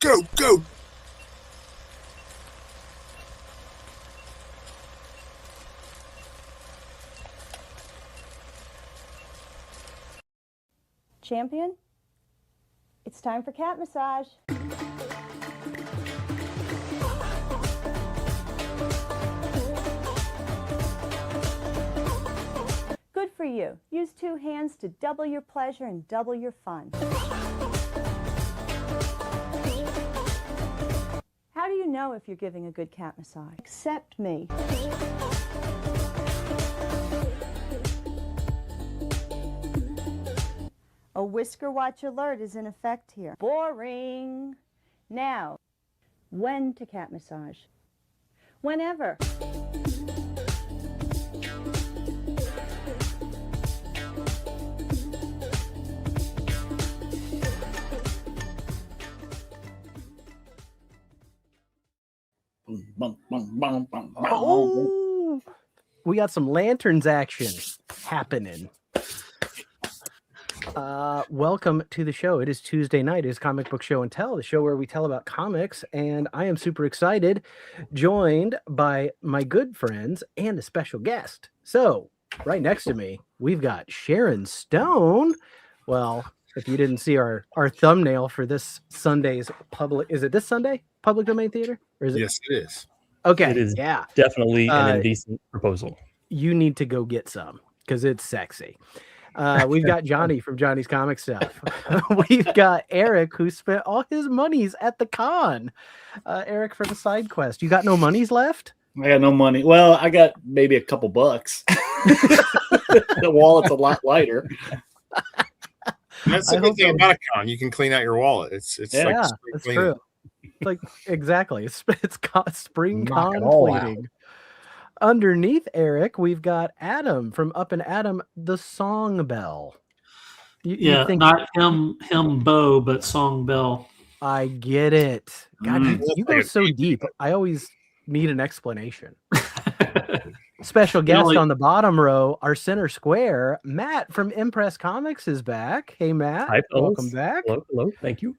Go, go. Champion, it's time for cat massage. Good for you. Use 2 hands to double your pleasure and double your fun. How do you know if you're giving a good cat massage? Accept me. A whisker watch alert is in effect here. Boring. Now, when to cat massage? Whenever. Oh, we got some lanterns action happening. Welcome to the show. It is Tuesday night. It is Comic Book Show and Tell, the show where we tell about comics, and I am super excited, joined by my good friends and a special guest. So, right next to me, we've got Sharon Stone. Well, if you didn't see our thumbnail for this Sunday's is it this Sunday? Public Domain Theater? Or is it? Yes, it is. Okay. It is yeah. Definitely an indecent proposal. You need to go get some because it's sexy. We've got Johnny from Johnny's Comic Stuff. We've got Eric, who spent all his monies at the con. Eric from Side Quest. You got no monies left? I got no money. Well, I got maybe a couple bucks. The wallet's a lot lighter. And that's the good thing about a con. You can clean out your wallet. It's like that's true. Like exactly. It's spring Knock it con all cleaning. Underneath Eric, we've got Adam from Up and Adam, the Song Bell. You think not him Bo, but Song Bell. I get it. God, you go so deep. I always need an explanation. Special guest on the bottom row, our center square, Matt from M-PRESSIVE Comics is back. Hey, Matt. Hi, welcome back. Hello. Thank you.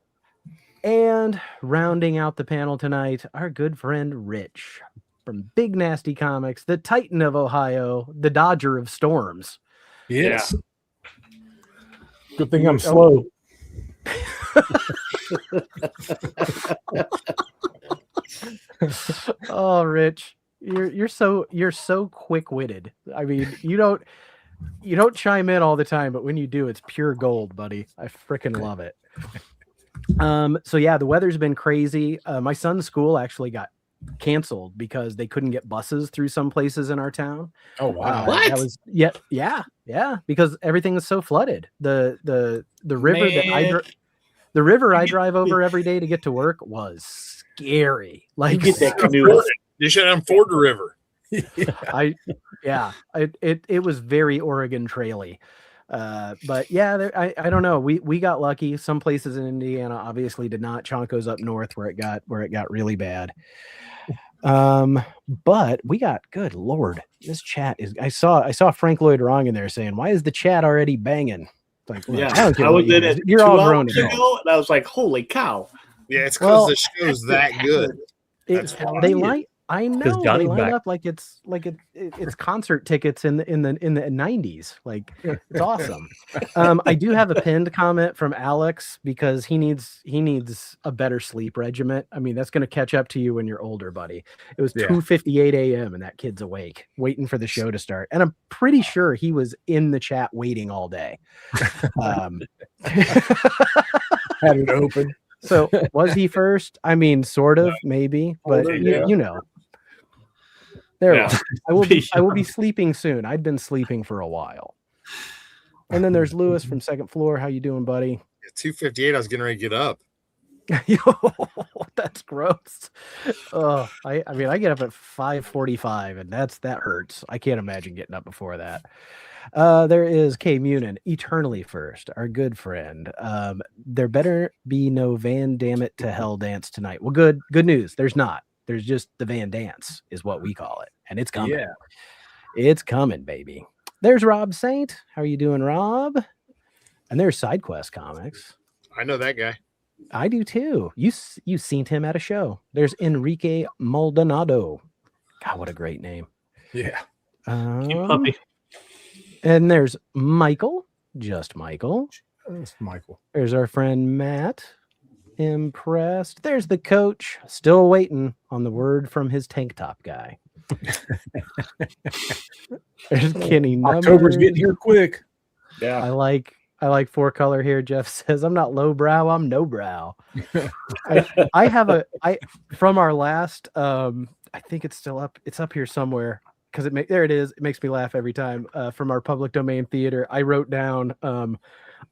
And rounding out the panel tonight, our good friend Rich from Big Nasty Comics, the Titan of Ohio, the Dodger of Storms. Yes. Good thing I'm slow. Oh, Rich, you're so quick-witted. I mean, you don't chime in all the time, but when you do, it's pure gold, buddy. I freaking love it. So yeah, the weather's been crazy. My son's school actually got canceled because they couldn't get buses through some places in our town. Oh wow! What? That was yeah, because everything is so flooded. The river the river I drive over every day to get to work was scary. Like You get that canoe. You should ford the river. It was very Oregon Traily. But yeah, I don't know. We got lucky. Some places in Indiana obviously did not. Chonko's up north where it got really bad. But we got, good Lord, this chat is. I saw Frank Lloyd Wrong in there saying, "Why is the chat already banging?" Like, look, Yeah, I don't care I what was in it. you're 2 all hours grown ago, adults. and I was like, "Holy cow!" Yeah, it's because Well, the show's that good. That's why. They line. I know Johnny's they line back. up like it's concert tickets in the 90s. Like it's awesome. I do have a pinned comment from Alex because he needs a better sleep regimen. I mean, that's going to catch up to you when you're older, buddy. It was 2:58 a.m. and that kid's awake, waiting for the show to start. And I'm pretty sure he was in the chat waiting all day. Had it open. So was he first? I mean, sort of, maybe, but you know. There, Yeah. I will be sleeping soon. I've been sleeping for a while. And then there's Lewis from Second Floor. How you doing, buddy? At 2:58, I was getting ready to get up. That's gross. I mean, I get up at 5:45, and that hurts. I can't imagine getting up before that. There is Kay Munin, eternally first, our good friend. There better be no Van Damme to Hell dance tonight. Well, good news. There's not. There's just the Van Dance is what we call it. And it's coming. Yeah. It's coming, baby. There's Rob Saint. How are you doing, Rob? And there's SideQuest Comics. I know that guy. I do too. You've seen him at a show. There's Enrique Maldonado. God, what a great name. Yeah. Cute puppy. And there's Michael, just Michael. That's Michael. There's our friend Matt. Impressed. There's the coach, still waiting on the word from his tank top guy. There's Kenny. October's getting here quick. Yeah. I like 4-color here. Jeff says, I'm not low brow, I'm no brow. I have from our last I think it's still up. It's up here somewhere because there it is. It makes me laugh every time. From our public domain theater, I wrote down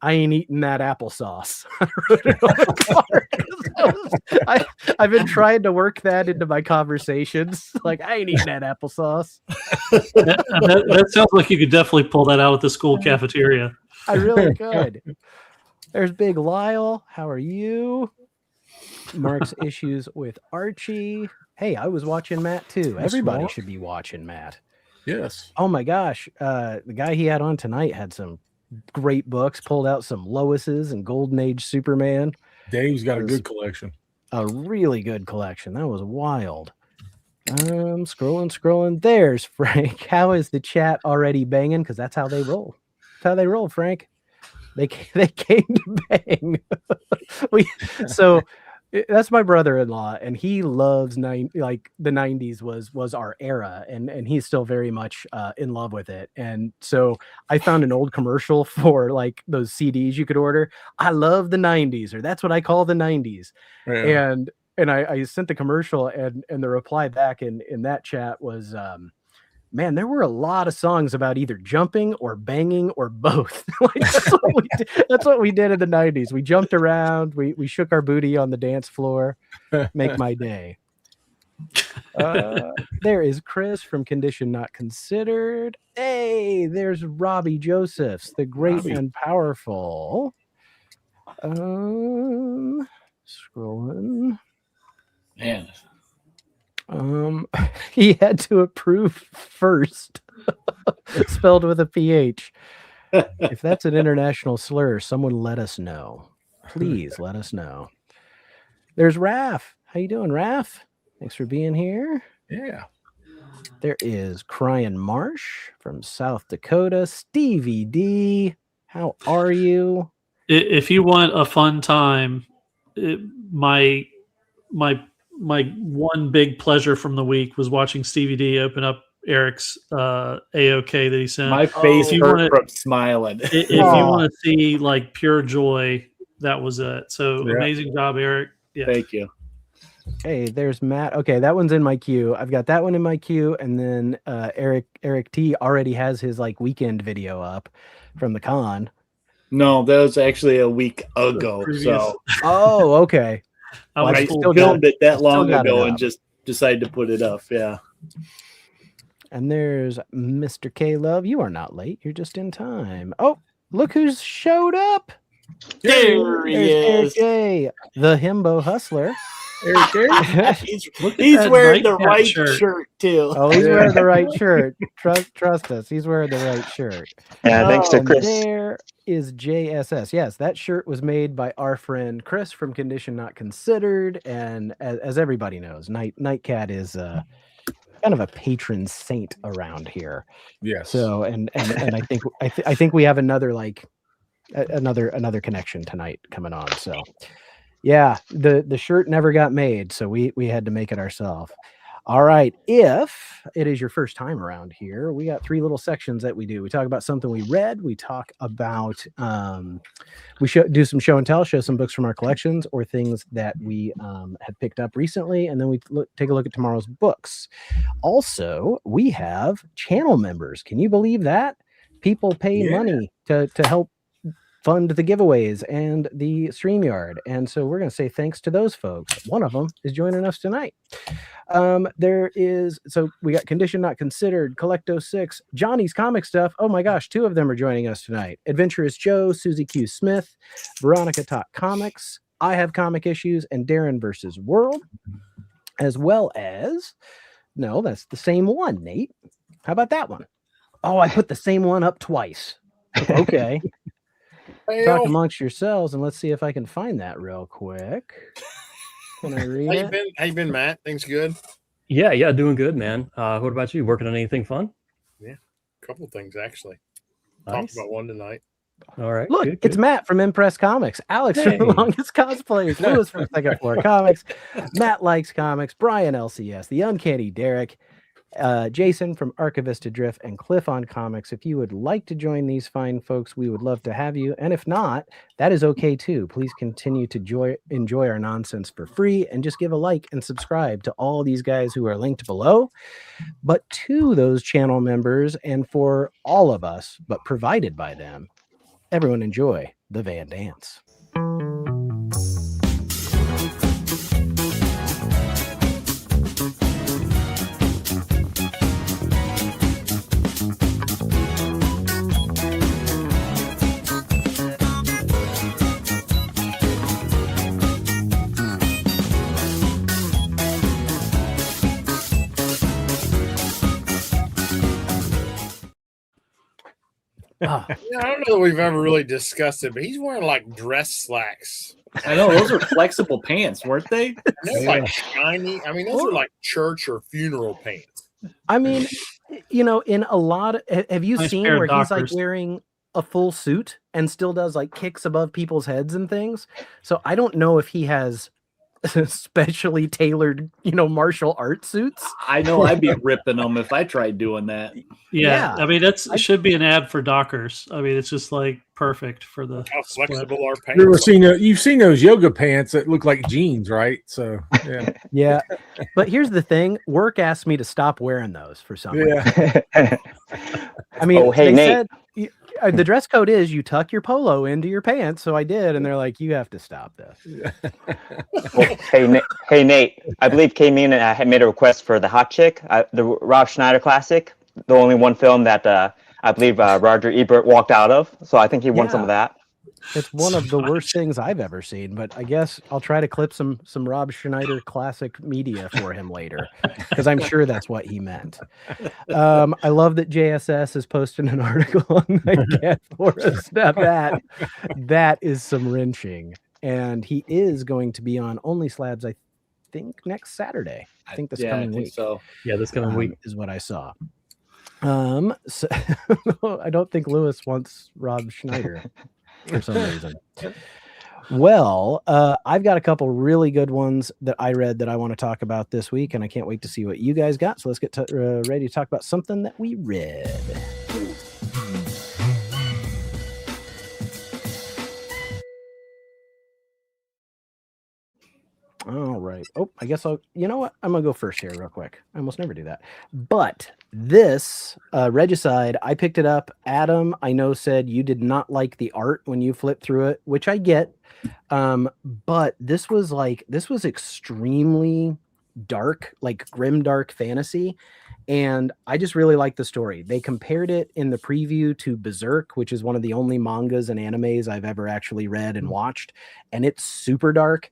I ain't eating that applesauce. I wrote it on the card. I've been trying to work that into my conversations. Like, I ain't eating that applesauce. That sounds like you could definitely pull that out at the school cafeteria. I really could. There's Big Lyle. How are you? Mark's issues with Archie. Hey, I was watching Matt too. Everybody should be watching Matt. Yes. Oh my gosh. The guy he had on tonight had some great books, pulled out some Lois's and Golden Age Superman. Dave's got a good collection. A really good collection. That was wild. Scrolling. There's Frank. How is the chat already banging? Because that's how they roll. That's how they roll, Frank. They came to bang. That's my brother-in-law, and he loves the 90s was our era, and he's still very much in love with it. And so I found an old commercial for like those CDs you could order. I love the 90s, or that's what I call the 90s. Yeah. And I sent the commercial, and the reply back in that chat was, man, there were a lot of songs about either jumping or banging or both. That's what we did in the 90s. We jumped around. We shook our booty on the dance floor. Make my day. There is Chris from Condition Not Considered. Hey, there's Robbie Josephs, the great and powerful. Scrolling. Man. He had to approve first. Spelled with a PH. If that's an international slur, someone let us know. Please let us know. There's Raph. How you doing, Raph? Thanks for being here. Yeah. There is Cryan Marsh from South Dakota. Stevie D. How are you? If you want a fun time, my one big pleasure from the week was watching Stevie D open up Eric's AOK that he sent. My face hurt from smiling. If you want to see like pure joy, that was it. So amazing job, Eric. Yeah. Thank you. Hey, there's Matt. Okay, that one's in my queue. I've got that one in my queue, and then Eric T already has his like weekend video up from the con. No, that was actually a week ago. So okay. I still filmed it that long ago and just decided to put it up. Yeah. And there's Mr. K Love. You are not late. You're just in time. Oh, look who's showed up. There he is. Eric J, the himbo hustler. He's wearing the right shirt too. Oh, he's wearing the right shirt. Trust us. He's wearing the right shirt. Yeah, thanks to Chris. There is JSS. Yes, that shirt was made by our friend Chris from Condition Not Considered. And as everybody knows, Nightcat is kind of a patron saint around here. Yes. So and I think we have another another connection tonight coming on. So yeah, the shirt never got made, so we had to make it ourselves. All right. If it is your first time around here, we got 3 little sections that we do. We talk about something we read. We talk about do some show and tell, show some books from our collections or things that we have picked up recently, and then we take a look at tomorrow's books. Also, we have channel members. Can you believe that? People pay money to help fund the giveaways and the StreamYard. And so we're going to say thanks to those folks. One of them is joining us tonight. So we got Condition Not Considered, Collecto 6, Johnny's Comic Stuff. Oh my gosh, 2 of them are joining us tonight. Adventurous Joe, Susie Q. Smith, Veronica Talk Comics, I Have Comic Issues, and Darren versus World, as well as, no, that's the same one, Nate. How about that one? Oh, I put the same one up twice. Okay. talk amongst yourselves, and let's see if I can find that real quick. Can I read it? How you been, Matt? Things good? Yeah, doing good, man. What about you? Working on anything fun? Yeah, a couple things actually. Nice. Talked about one tonight. All right. Look, good. it's Matt from M-PRESSIVE Comics, Alex from the Hey. Longest Cosplayers, Lewis from Second Floor Comics, Matt Likes Comics, Brian LCS, the Uncanny Derek, Jason from Archivist Drift, and Cliff on Comics. If you would like to join these fine folks, we would love to have you. And if not, that is okay too. Please continue to enjoy our nonsense for free, and just give a like and subscribe to all these guys who are linked below. But to those channel members, and for all of us, but provided by them, everyone enjoy the Van Dance. Yeah, I don't know that we've ever really discussed it, but he's wearing like dress slacks. I know those are flexible pants, weren't they? And they're like shiny. I mean, those are like church or funeral pants. I mean, you know, in a lot of, have you Nice seen pair of where he's like Dockers. wearing a full suit and still does like kicks above people's heads and things? So I don't know if he has specially tailored, you know, martial arts suits. I know I'd be ripping them if I tried doing that. Yeah, Yeah. I mean should be an ad for Dockers. I mean, it's just like perfect for the How flexible are You ever pants? seen you've seen those yoga pants that look like jeans, right? So yeah, Yeah. But here's the thing, work asked me to stop wearing those for some reason. yeah. I mean, Oh, hey, they Nate. said the dress code is you tuck your polo into your pants. So I did. And they're like, you have to stop this. Hey, Nate. I believe came in and had made a request for the Hot Chick, the Rob Schneider classic, the only one film that I believe Roger Ebert walked out of. So I think he won some of that. It's one of the worst things I've ever seen, but I guess I'll try to clip some Rob Schneider classic media for him later, because I'm sure that's what he meant. I love that JSS is posting an article on Nightcat for us. Now that is some wrenching, and he is going to be on Only Slabs, I think, next Saturday. I think this coming week. So Yeah, this coming week. Is what I saw. So I don't think Lewis wants Rob Schneider for some reason. Well, I've got a couple really good ones that I read that I want to talk about this week, and I can't wait to see what you guys got. So let's get ready to talk about something that we read. All right. Oh, I guess you know what? I'm going to go first here real quick. I almost never do that. But this Regicide, I picked it up. Adam, I know, said you did not like the art when you flipped through it, which I get. But this was extremely dark, like grim dark fantasy. And I just really like the story. They compared it in the preview to Berserk, which is one of the only mangas and animes I've ever actually read and watched. And it's super dark.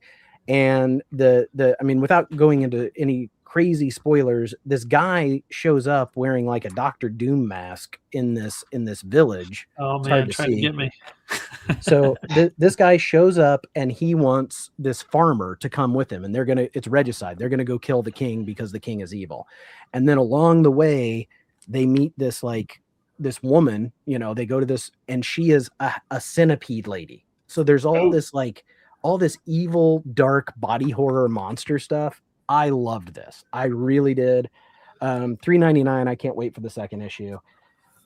And I mean, without going into any crazy spoilers, this guy shows up wearing like a Dr. Doom mask in this village. Oh It's man, hard to trying to see. get me. So this guy shows up and he wants this farmer to come with him, and it's regicide. They're gonna go kill the king because the king is evil. And then along the way, they meet this woman, you know, they go to this, and she is a centipede lady. So there's all this evil, dark body horror monster stuff. I loved this. I really did. $3.99. I can't wait for the second issue.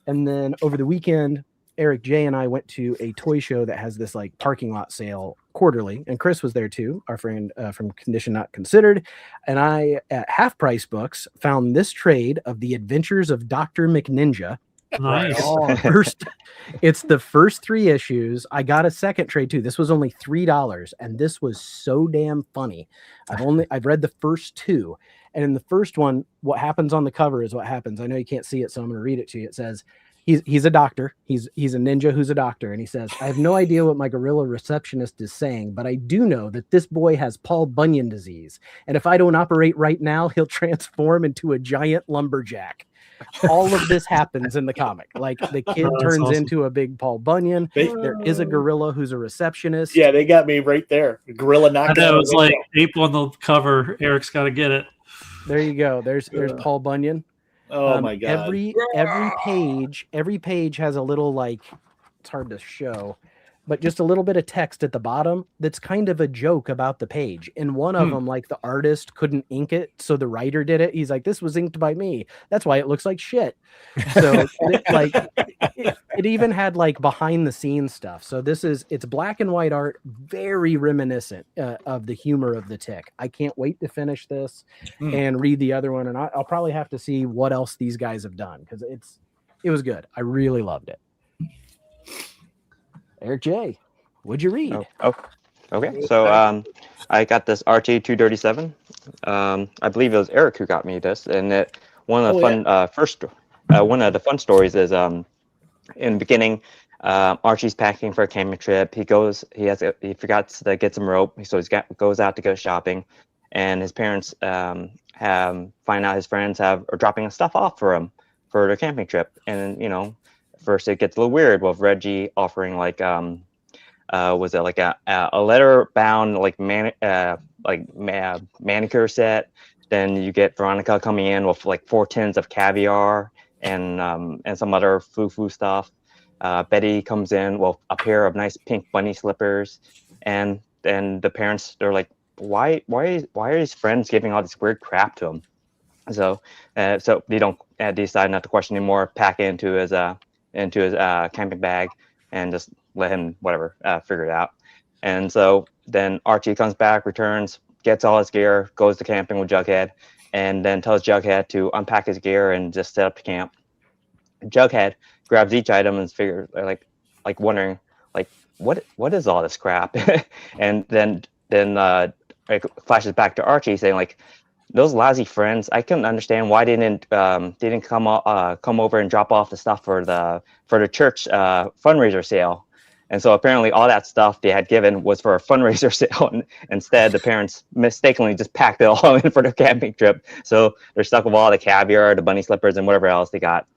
And then over the weekend, Eric J and I went to a toy show that has this like parking lot sale quarterly, and Chris was there too, our friend from Condition Not Considered. And I, at Half Price Books, found this trade of The Adventures of Dr. McNinja. Nice. It's the first 3 issues. I got a second trade too. This was only $3, and this was so damn funny. I've read the first 2, and in the first one, what happens on the cover is what happens. I know you can't see it, so I'm going to read it to you. It says he's a doctor. He's a ninja who's a doctor, and he says, "I have no idea what my gorilla receptionist is saying, but I do know that this boy has Paul Bunyan disease, and if I don't operate right now, he'll transform into a giant lumberjack." all of this happens in the comic. Like the kid Oh, that's turns awesome. into a big Paul Bunyan. There is a gorilla who's a receptionist. Yeah, they got me right there. Gorilla I knocking know out it a was like window. ape on the cover. Eric's got to get it. There you go. There's Paul Bunyan. Oh my god. Every page has a little, like, it's hard to show, but just a little bit of text at the bottom that's kind of a joke about the page. And one of them, like, the artist couldn't ink it, so the writer did it. He's like, this was inked by me. That's why it looks like shit. So it even had like behind the scenes stuff. So it's black and white art, very reminiscent of the humor of the Tick. I can't wait to finish this and read the other one. And I'll probably have to see what else these guys have done, because it was good. I really loved it. Eric J, what'd you read? Okay. So I got this RT 237. I believe it was Eric who got me this, and one of the fun stories is in the beginning, Archie's packing for a camping trip. He forgets to get some rope, so goes out to go shopping, and his parents find out his friends are dropping stuff off for him for their camping trip. And first it gets a little weird with Reggie offering like was it like a letter bound like manicure set. Then you get Veronica coming in with like 4 tins of caviar and some other foo stuff. Betty comes in with a pair of nice pink bunny slippers, and then the parents, they're like, why are his friends giving all this weird crap to him? So they don't decide not to question anymore. Pack it into his camping bag and just let him figure it out. And so then Archie comes back, returns, gets all his gear, goes to camping with Jughead, and then tells Jughead to unpack his gear and just set up camp. Jughead grabs each item and figures like wondering like what is all this crap, and then it flashes back to Archie saying like, those lousy friends, I couldn't understand why they didn't come over and drop off the stuff for the church fundraiser sale. And so apparently all that stuff they had given was for a fundraiser sale. And instead, the parents mistakenly just packed it all in for their camping trip. So they're stuck with all the caviar, the bunny slippers, and whatever else they got.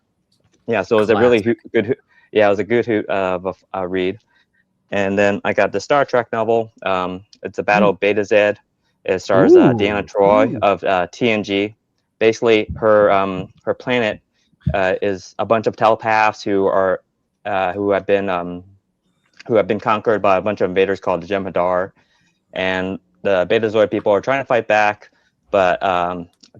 Yeah, so it was a really good. Yeah, it was a good hoot of a read. And then I got the Star Trek novel. It's a Battle of Beta Z. It stars Deanna Troi of TNG. Basically, her planet is a bunch of telepaths who have been conquered by a bunch of invaders called the Jem'Hadar, and the Betazoid people are trying to fight back, but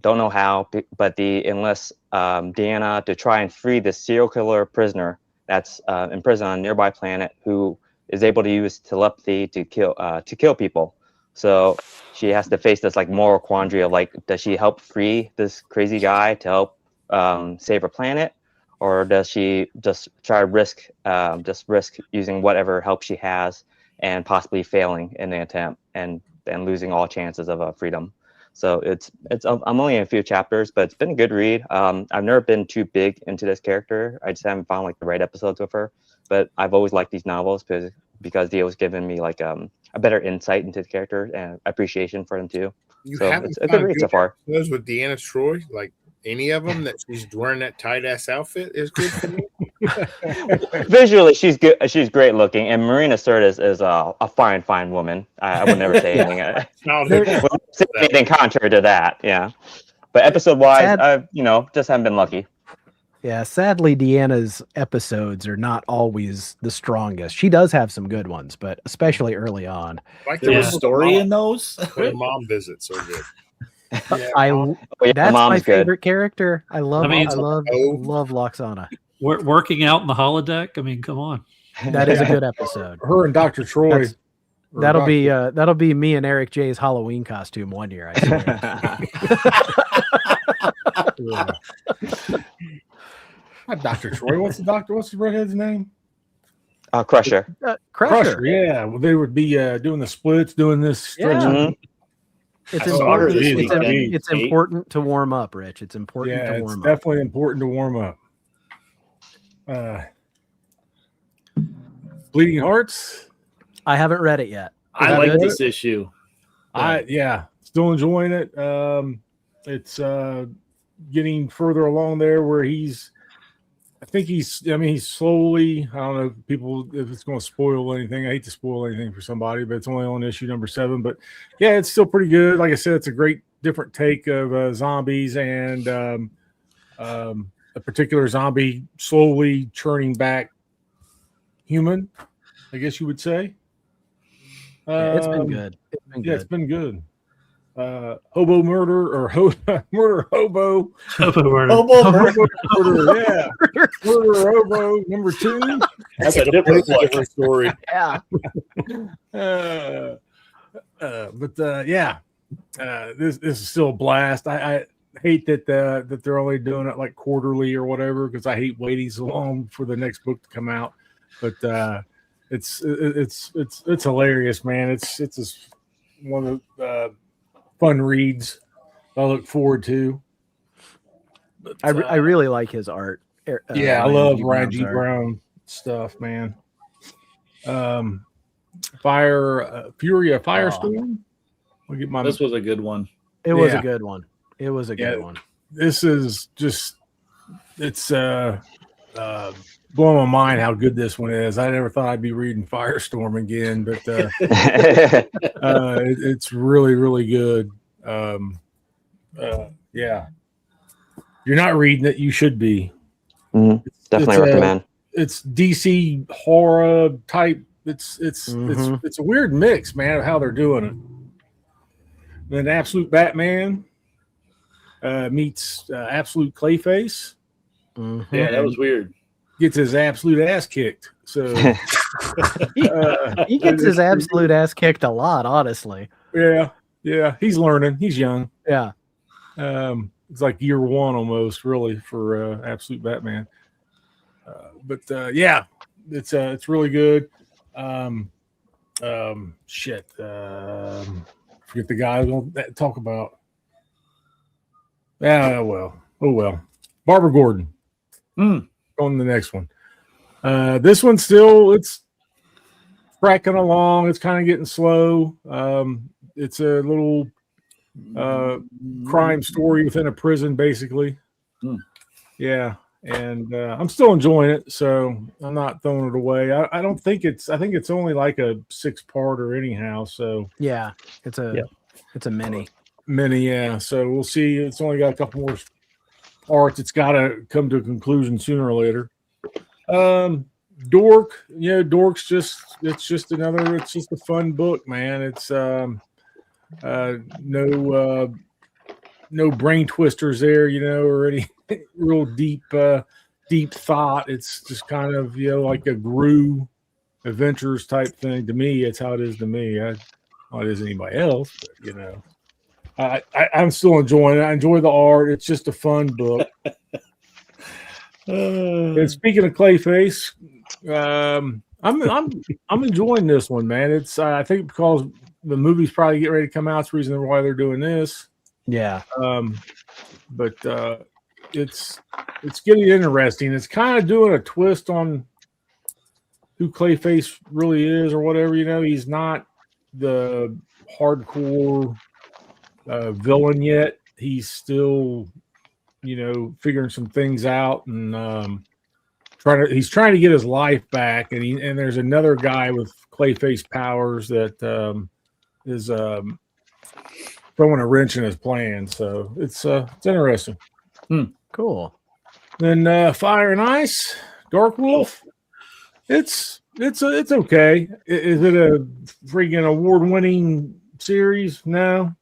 don't know how. But they enlist Deanna to try and free this serial killer prisoner that's imprisoned on a nearby planet, who is able to use telepathy to kill people. So she has to face this like moral quandary of like, does she help free this crazy guy to help save her planet, or does she just try to risk using whatever help she has and possibly failing in the attempt and losing all chances of freedom? So I'm only in a few chapters, but it's been a good read. I've never been too big into this character. I just haven't found like the right episodes with her. But I've always liked these novels because they always given me like a better insight into the character and appreciation for them too. So it's a good read so far. Those with Deanna Troi, like any of them that she's wearing that tight ass outfit is good for me. Visually, she's good. She's great looking, and Marina Sirtis is a fine woman. I would never say anything. Anything contrary to that. Yeah, but episode wise, I've just haven't been lucky. Yeah, sadly, Deanna's episodes are not always the strongest. She does have some good ones, but especially early on. Like there was a story in those. When the mom visits are good. Yeah. That's my favorite character. I love Loxana. Working out in the holodeck. I mean, come on. That is a good episode. Her and Dr. Troi. That'll be me and Eric J's Halloween costume one year, I swear. Not Dr. Troi. What's the redhead's name? Crusher. Crusher. Yeah. Well, they would be doing the splits, doing this stretching. Mm-hmm. It's important to warm up, Rich. It's important to warm up. It's definitely important to warm up. Bleeding Hearts. I haven't read it yet. I like this issue. Still enjoying it. It's getting further along there where he's slowly, I don't know if people, if it's going to spoil anything. I hate to spoil anything for somebody, but it's only on issue number 7. But yeah, it's still pretty good. Like I said, it's a great different take of zombies and a particular zombie slowly churning back human, I guess you would say. It's been good. It's been good. Hobo murder or murder hobo. Hobo murder. Hobo murder. Murder, yeah. Murder hobo number 2. That's a different one. story. Yeah. This is still a blast. I hate that they're only doing it like quarterly or whatever, because I hate waiting so long for the next book to come out. But it's hilarious, man. It's just one of the fun reads I look forward to. But, I really like his art. I love Ryan G. Brown stuff, man. Fury of Firestorm. I'll get my. This was a good one. It was a good one. It was a good one. This is just, it's blowing my mind how good this one is. I never thought I'd be reading Firestorm again, but it's really, really good. Yeah. You're not reading it, you should be. Definitely recommend. It's DC horror type. It's a weird mix, man, of how they're doing it. Then Absolute Batman meets Absolute Clayface. Yeah, that was weird. Gets his absolute ass kicked. So he gets his absolute ass kicked a lot, honestly. Yeah. He's learning. He's young. Yeah. It's like year 1 almost, really, for Absolute Batman. It's really good. Forget the guy I was going to talk about. Oh well. Barbara Gordon. On the next one. This one still, it's cracking along. It's kind of getting slow. It's a little crime story within a prison, basically. Yeah. And I'm still enjoying it, so I'm not throwing it away. I think it's only like a 6-parter anyhow. So yeah, it's a mini. Yeah. So we'll see. It's only got a couple more parts. It's got to come to a conclusion sooner or later. Dork, Dork's just a fun book, man. It's no brain twisters there, or any real deep thought. It's just kind of like a Gru adventures type thing to me. It's how it is to me. Not as anybody else, but I'm still enjoying it. I enjoy the art. It's just a fun book. And speaking of Clayface, I'm enjoying this one, man. It's I think because the movie's probably getting ready to come out. It's the reason why they're doing this. Yeah. But it's getting interesting. It's kind of doing a twist on who Clayface really is or whatever. He's not the hardcore villain yet. He's still, figuring some things out and he's trying to get his life back. And there's another guy with Clayface powers that is throwing a wrench in his plan. So it's interesting. Cool. Then Fire and Ice, Dark Wolf. It's okay. Is it a freaking award-winning series? No.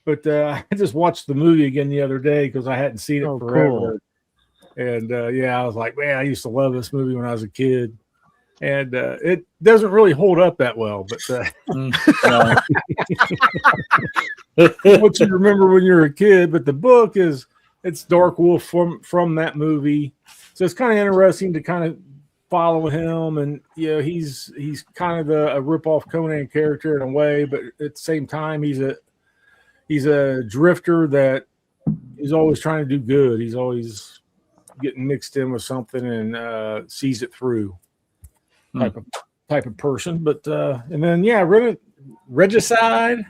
But I just watched the movie again the other day because I hadn't seen it forever. Cool. And I was like, man, I used to love this movie when I was a kid. And it doesn't really hold up that well, but what you remember when you were a kid. But the book it's Dark Wolf from that movie, so it's kind of interesting to kind of follow him. And he's kind of a rip-off Conan character in a way, but at the same time, he's a drifter that is always trying to do good. He's always getting mixed in with something and sees it through. Type of person, but and then Regicide.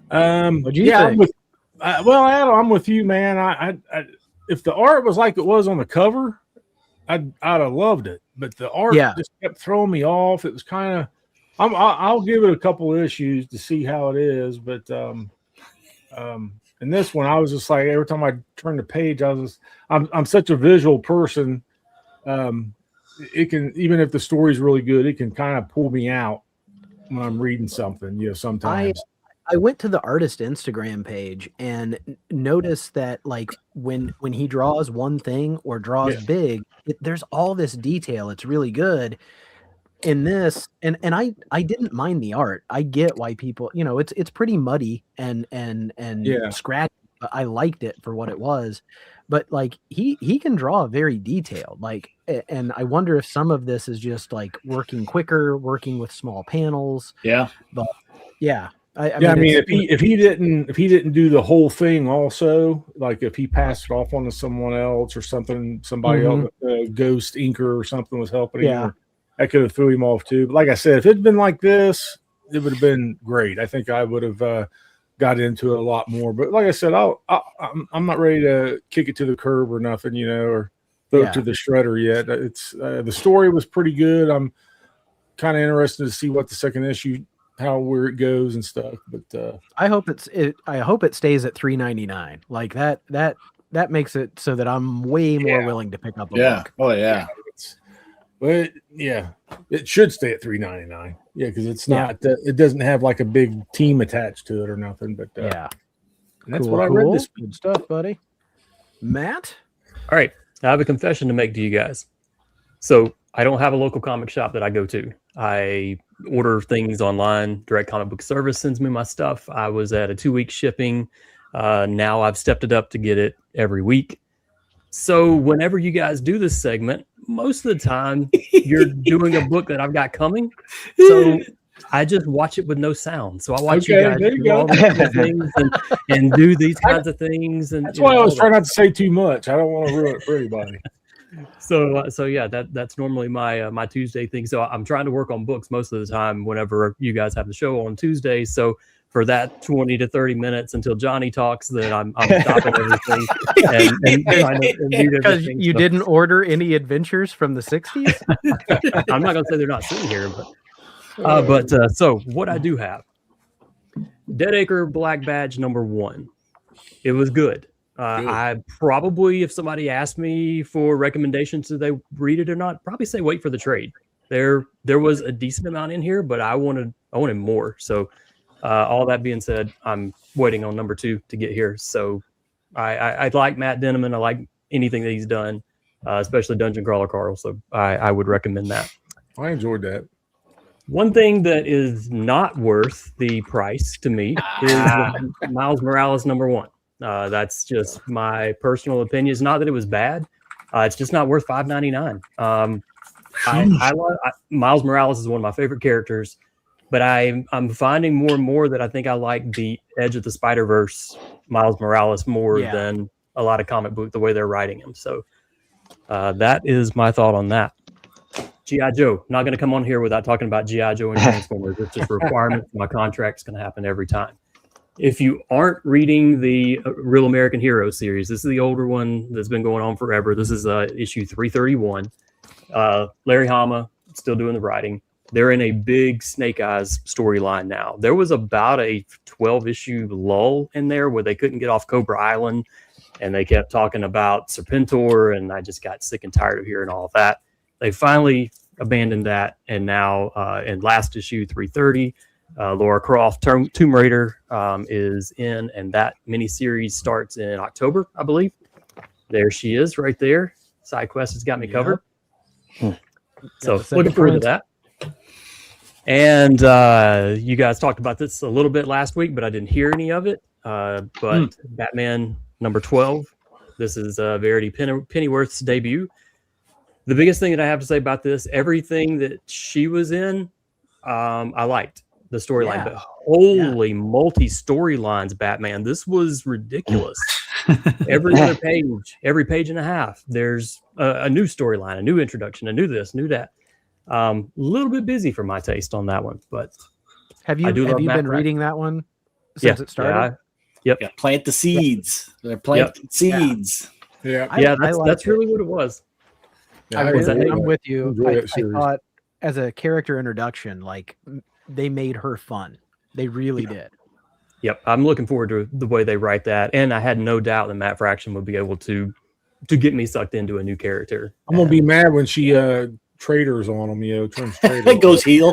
What do you think? Well, Adam, I'm with you, man. If the art was like it was on the cover, I'd have loved it. But the art just kept throwing me off. It was kind of. I'll give it a couple of issues to see how it is, but in this one, I was just like every time I turned the page, I'm such a visual person. It can, even if the story's really good, it can kind of pull me out when I'm reading something. Sometimes. I went to the artist Instagram page and noticed that like when he draws one thing or draws big, there's all this detail. It's really good in this. And I didn't mind the art. I get why people, it's pretty muddy and scratchy, but I liked it for what it was. But like he can draw very detailed, like, and I wonder if some of this is just like working quicker, working with small panels. Yeah. But yeah. I mean, if he didn't do the whole thing, also, like if he passed it off onto someone else or something, somebody else, ghost inker or something was helping him, that could have threw him off too. But like I said, if it'd been like this, it would have been great. I think I would have got into it a lot more. But like I said, I'm not ready to kick it to the curb or nothing, or throw it to the shredder yet. It's the story was pretty good. I'm kind of interested to see what the second issue. Where it goes and stuff, but I hope it stays at $3.99. Like that makes it so that I'm way more willing to pick up a book. Oh yeah. But it should stay at $3.99. Yeah, because it's not. It doesn't have like a big team attached to it or nothing. But and that's what I read. This good stuff, buddy. Matt. All right, I have a confession to make to you guys. So I don't have a local comic shop that I go to. I order things online. Direct Comic Book Service sends me my stuff. I was at a 2-week shipping. Now I've stepped it up to get it every week. So whenever you guys do this segment, most of the time you're doing a book that I've got coming. So I just watch it with no sound. So I watch you guys do all these things and do these kinds of things. And that's why I was trying not to say too much. I don't want to ruin it for anybody. So yeah, that's normally my Tuesday thing. So I'm trying to work on books most of the time whenever you guys have the show on Tuesday. So for that 20 to 30 minutes until Johnny talks, that I'm stopping everything and trying to read because everything. You didn't order any adventures from the 60s. I'm not gonna say they're not sitting here, but so what I do have, Deadacre Black Badge #1. It was good. I probably, if somebody asked me for recommendations, do they read it or not, probably say wait for the trade. There was a decent amount in here, but I wanted more. So all that being said, I'm waiting on #2 to get here. So I like Matt Denneman. I like anything that he's done, especially Dungeon Crawler Carl. So I would recommend that. I enjoyed that. One thing that is not worth the price to me is Miles Morales #1. That's just my personal opinion. It's not that it was bad. It's just not worth $5.99. I love Miles Morales is one of my favorite characters, but I'm finding more and more that I think I like the Edge of the Spider-Verse Miles Morales more than a lot of comic book, the way they're writing him. So that is my thought on that. G.I. Joe. Not going to come on here without talking about G.I. Joe and Transformers. It's just a requirement. My contract's going to happen every time. If you aren't reading the Real American Hero series, this is the older one that's been going on forever. This is issue 331. Larry Hama still doing the writing. They're in a big Snake Eyes storyline now. There was about a 12-issue lull in there where they couldn't get off Cobra Island, and they kept talking about Serpentor, and I just got sick and tired of hearing all of that. They finally abandoned that, and now in last issue 330, Laura Croft, Tomb Raider, is in, and that miniseries starts in October, I believe. There she is right there. SideQuest has got me covered. So looking forward to that. And you guys talked about this a little bit last week, but I didn't hear any of it. But Batman #12. This is Verity Pennyworth's debut. The biggest thing that I have to say about this, everything that she was in, I liked. The storyline, but holy multi-storylines, Batman. This was ridiculous. Every other page, every page and a half, there's a new storyline, a new introduction, a new this, new that. A little bit busy for my taste on that one, but have you been reading that one since it started? Yep. Yeah, plant the seeds. They're planting seeds. Yeah. That's really what it was. I'm with you. Enjoy I that series. thought as a character introduction, like they made her fun. They really did. Yep, I'm looking forward to the way they write that, and I had no doubt that Matt Fraction would be able to get me sucked into a new character. I'm gonna be mad when she traders on him. Turns trader. It goes heel.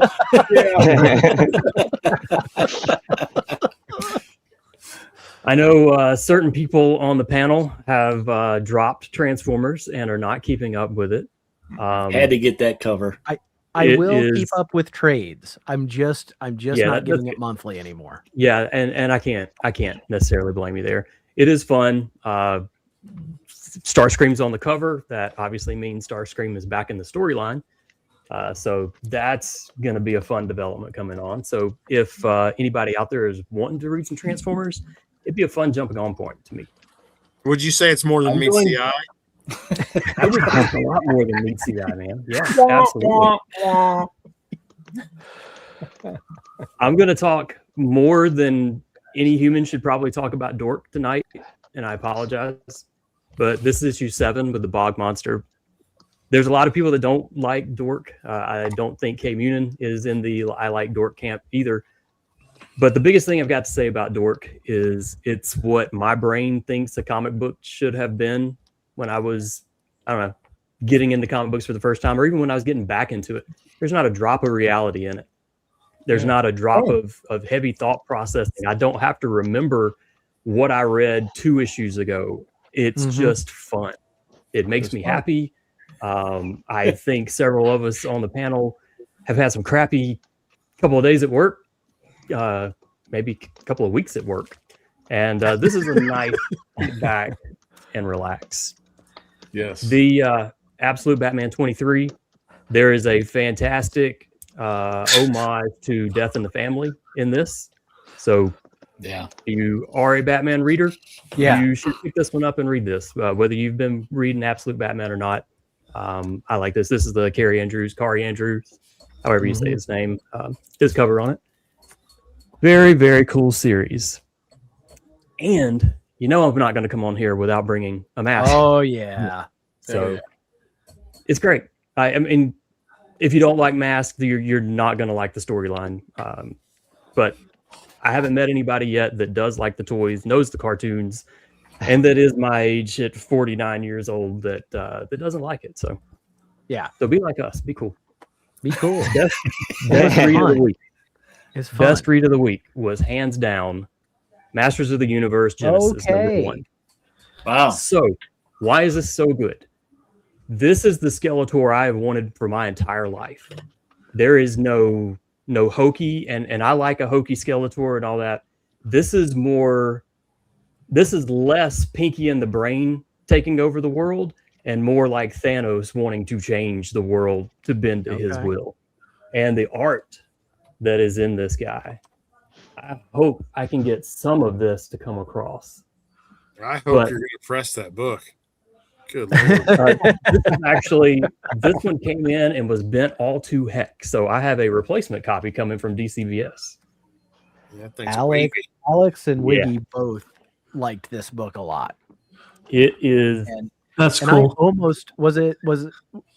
I know certain people on the panel have dropped Transformers and are not keeping up with it. Had to get that cover. I will keep up with trades. I'm just not getting it monthly anymore. Yeah, and I can't necessarily blame you there. It is fun. Starscream's on the cover. That obviously means Starscream is back in the storyline. So that's going to be a fun development coming on. So if anybody out there is wanting to read some Transformers, it'd be a fun jumping on point to me. Would you say it's more than meets the eye? I would think a lot more than meets the eye, man. Yeah, absolutely. I'm going to talk more than any human should probably talk about Dork tonight, and I apologize. But this is issue 7 with the Bog Monster. There's a lot of people that don't like Dork. I don't think K Munin is in the I like Dork camp either. But the biggest thing I've got to say about Dork is it's what my brain thinks a comic book should have been when I was, getting into comic books for the first time, or even when I was getting back into it. There's not a drop of reality in it. There's not a drop of heavy thought processing. I don't have to remember what I read 2 issues ago. It's just fun. It makes me happy. I think several of us on the panel have had some crappy couple of days at work, maybe a couple of weeks at work. And this is a night to get back and relax. Yes. The Absolute Batman 23, there is a fantastic homage to Death in the Family in this. So if you are a Batman reader, you should pick this one up and read this. Whether you've been reading Absolute Batman or not, I like this. This is the Kari Andrews, however you say his name, his cover on it. Very, very cool series. And I'm not going to come on here without bringing a mask. Oh, yeah. So it's great. I mean, if you don't like Mask, you're not going to like the storyline. But I haven't met anybody yet that does like the toys, knows the cartoons, and that is my age at 49 years old that doesn't like it. So so be like us. Be cool. Be cool. Best read of the week. It's fun. Best read of the week was hands down Masters of the Universe Genesis number 1. Wow. So why is this so good? This is the Skeletor I have wanted for my entire life. There is no hokey, and I like a hokey Skeletor and all that. This is less Pinky and the Brain taking over the world and more like Thanos wanting to change the world to bend to his will. And the art that is in this guy, I hope I can get some of this to come across. I hope you're going to press that book. Good Lord. This one came in and was bent all to heck. So I have a replacement copy coming from DCVS. Yeah, Alex and Wiggy both liked this book a lot. It is. That's and cool. I almost wasn't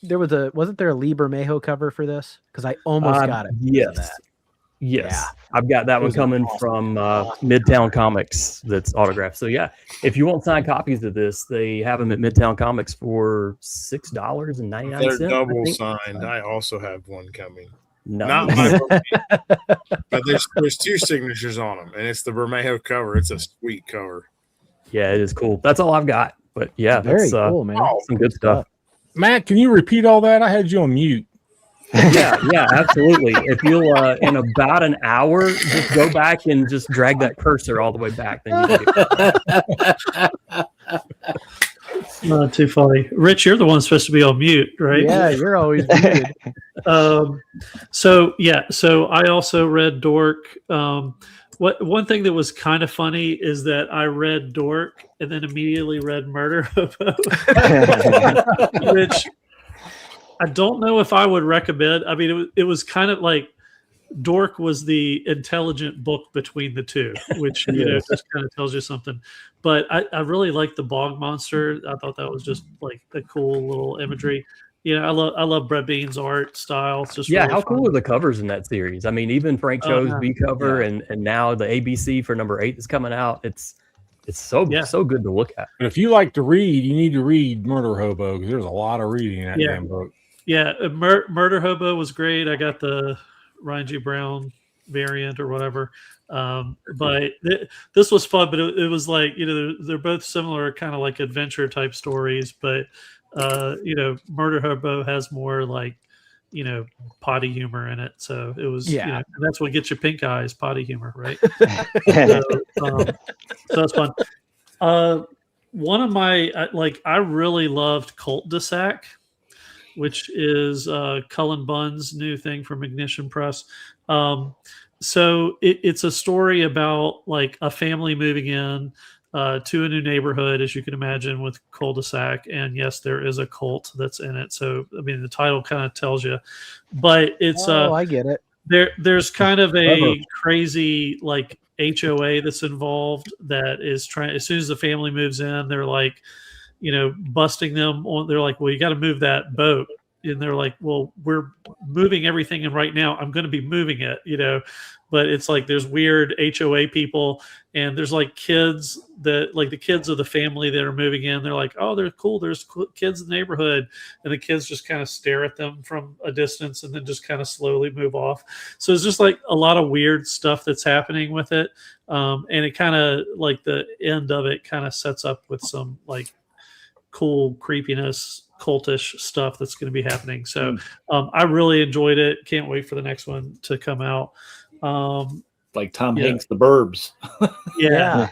there a Lee Bermejo cover for this? Because I almost got it. Yes. Yeah. I've got that one coming from Midtown Comics that's autographed. So if you want signed copies of this, they have them at Midtown Comics for $6.99. They're double signed. I also have one coming. No. Not my book, but there's 2 signatures on them, and it's the Bermejo cover. It's a sweet cover. Yeah, it is cool. That's all I've got. But very cool, man. Some good stuff. Matt, can you repeat all that? I had you on mute. Yeah, absolutely. If you'll in about an hour, just go back and just drag that cursor all the way back. Then you Not too funny. Rich, you're the one supposed to be on mute, right? Yeah, you're always muted. So I also read Dork. One thing that was kind of funny is that I read Dork and then immediately read Murder Hobo, which I don't know if I would recommend. I mean, it was kind of like Dork was the intelligent book between the two, which just kind of tells you something. But I really liked the bog monster. I thought that was just like a cool little imagery. I love Brett Bean's art style. It's just really how fun. cool are the covers in that series? I mean, even Frank Cho's B cover and now the ABC for number 8 is coming out. It's so good to look at. But if you like to read, you need to read Murder Hobo because there's a lot of reading in that damn book. Yeah, Murder Hobo was great. I got the Ryan G. Brown variant or whatever. But this was fun, but it was like, they're both similar kind of like adventure type stories, but Murder Hobo has more like, potty humor in it. So it was, and that's what gets you pink eyes, potty humor, right? So that's fun. One of my, I really loved Cult de Sac, which is Cullen Bunn's new thing from Ignition Press. So it's a story about like a family moving in to a new neighborhood, as you can imagine, with cul-de-sac. And yes, there is a cult that's in it. So, I mean, the title kind of tells you, but it's I get it. There's kind of a crazy like HOA that's involved that is trying, as soon as the family moves in, they're like, busting them on. They're like, well, you got to move that boat. And they're like, well, we're moving everything in right now. I'm going to be moving it, but it's like, there's weird HOA people and there's like kids that like the kids of the family that are moving in. They're like, oh, they're cool. There's kids in the neighborhood. And the kids just kind of stare at them from a distance and then just kind of slowly move off. So it's just like a lot of weird stuff that's happening with it. And it kind of like the end of it kind of sets up with some like cool creepiness, cultish stuff that's going to be happening. So I really enjoyed it. Can't wait for the next one to come out. Like Tom Hanks, The Burbs. Yeah.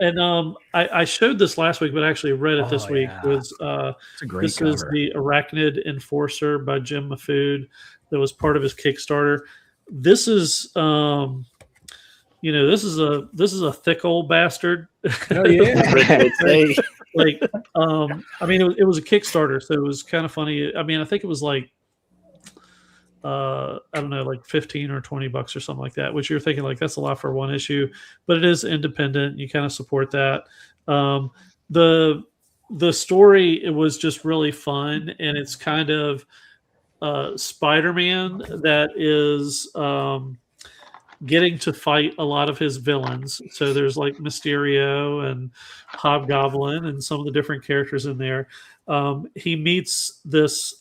And I showed this last week, but I actually read it this week. Was it's a great this cover. is the Arachnid Enforcer by Jim Mahfood that was part of his Kickstarter. This is this is a thick old bastard. Oh yeah. Like, I mean, it was a Kickstarter, so it was kind of funny. I mean, I think it was like, I don't know, like $15 or $20 or something like that, which you're thinking like, that's a lot for one issue, but it is independent. You kind of support that. The story, it was just really fun. And it's kind of Spider-Man that is, getting to fight a lot of his villains. So there's like Mysterio and Hobgoblin and some of the different characters in there. He meets this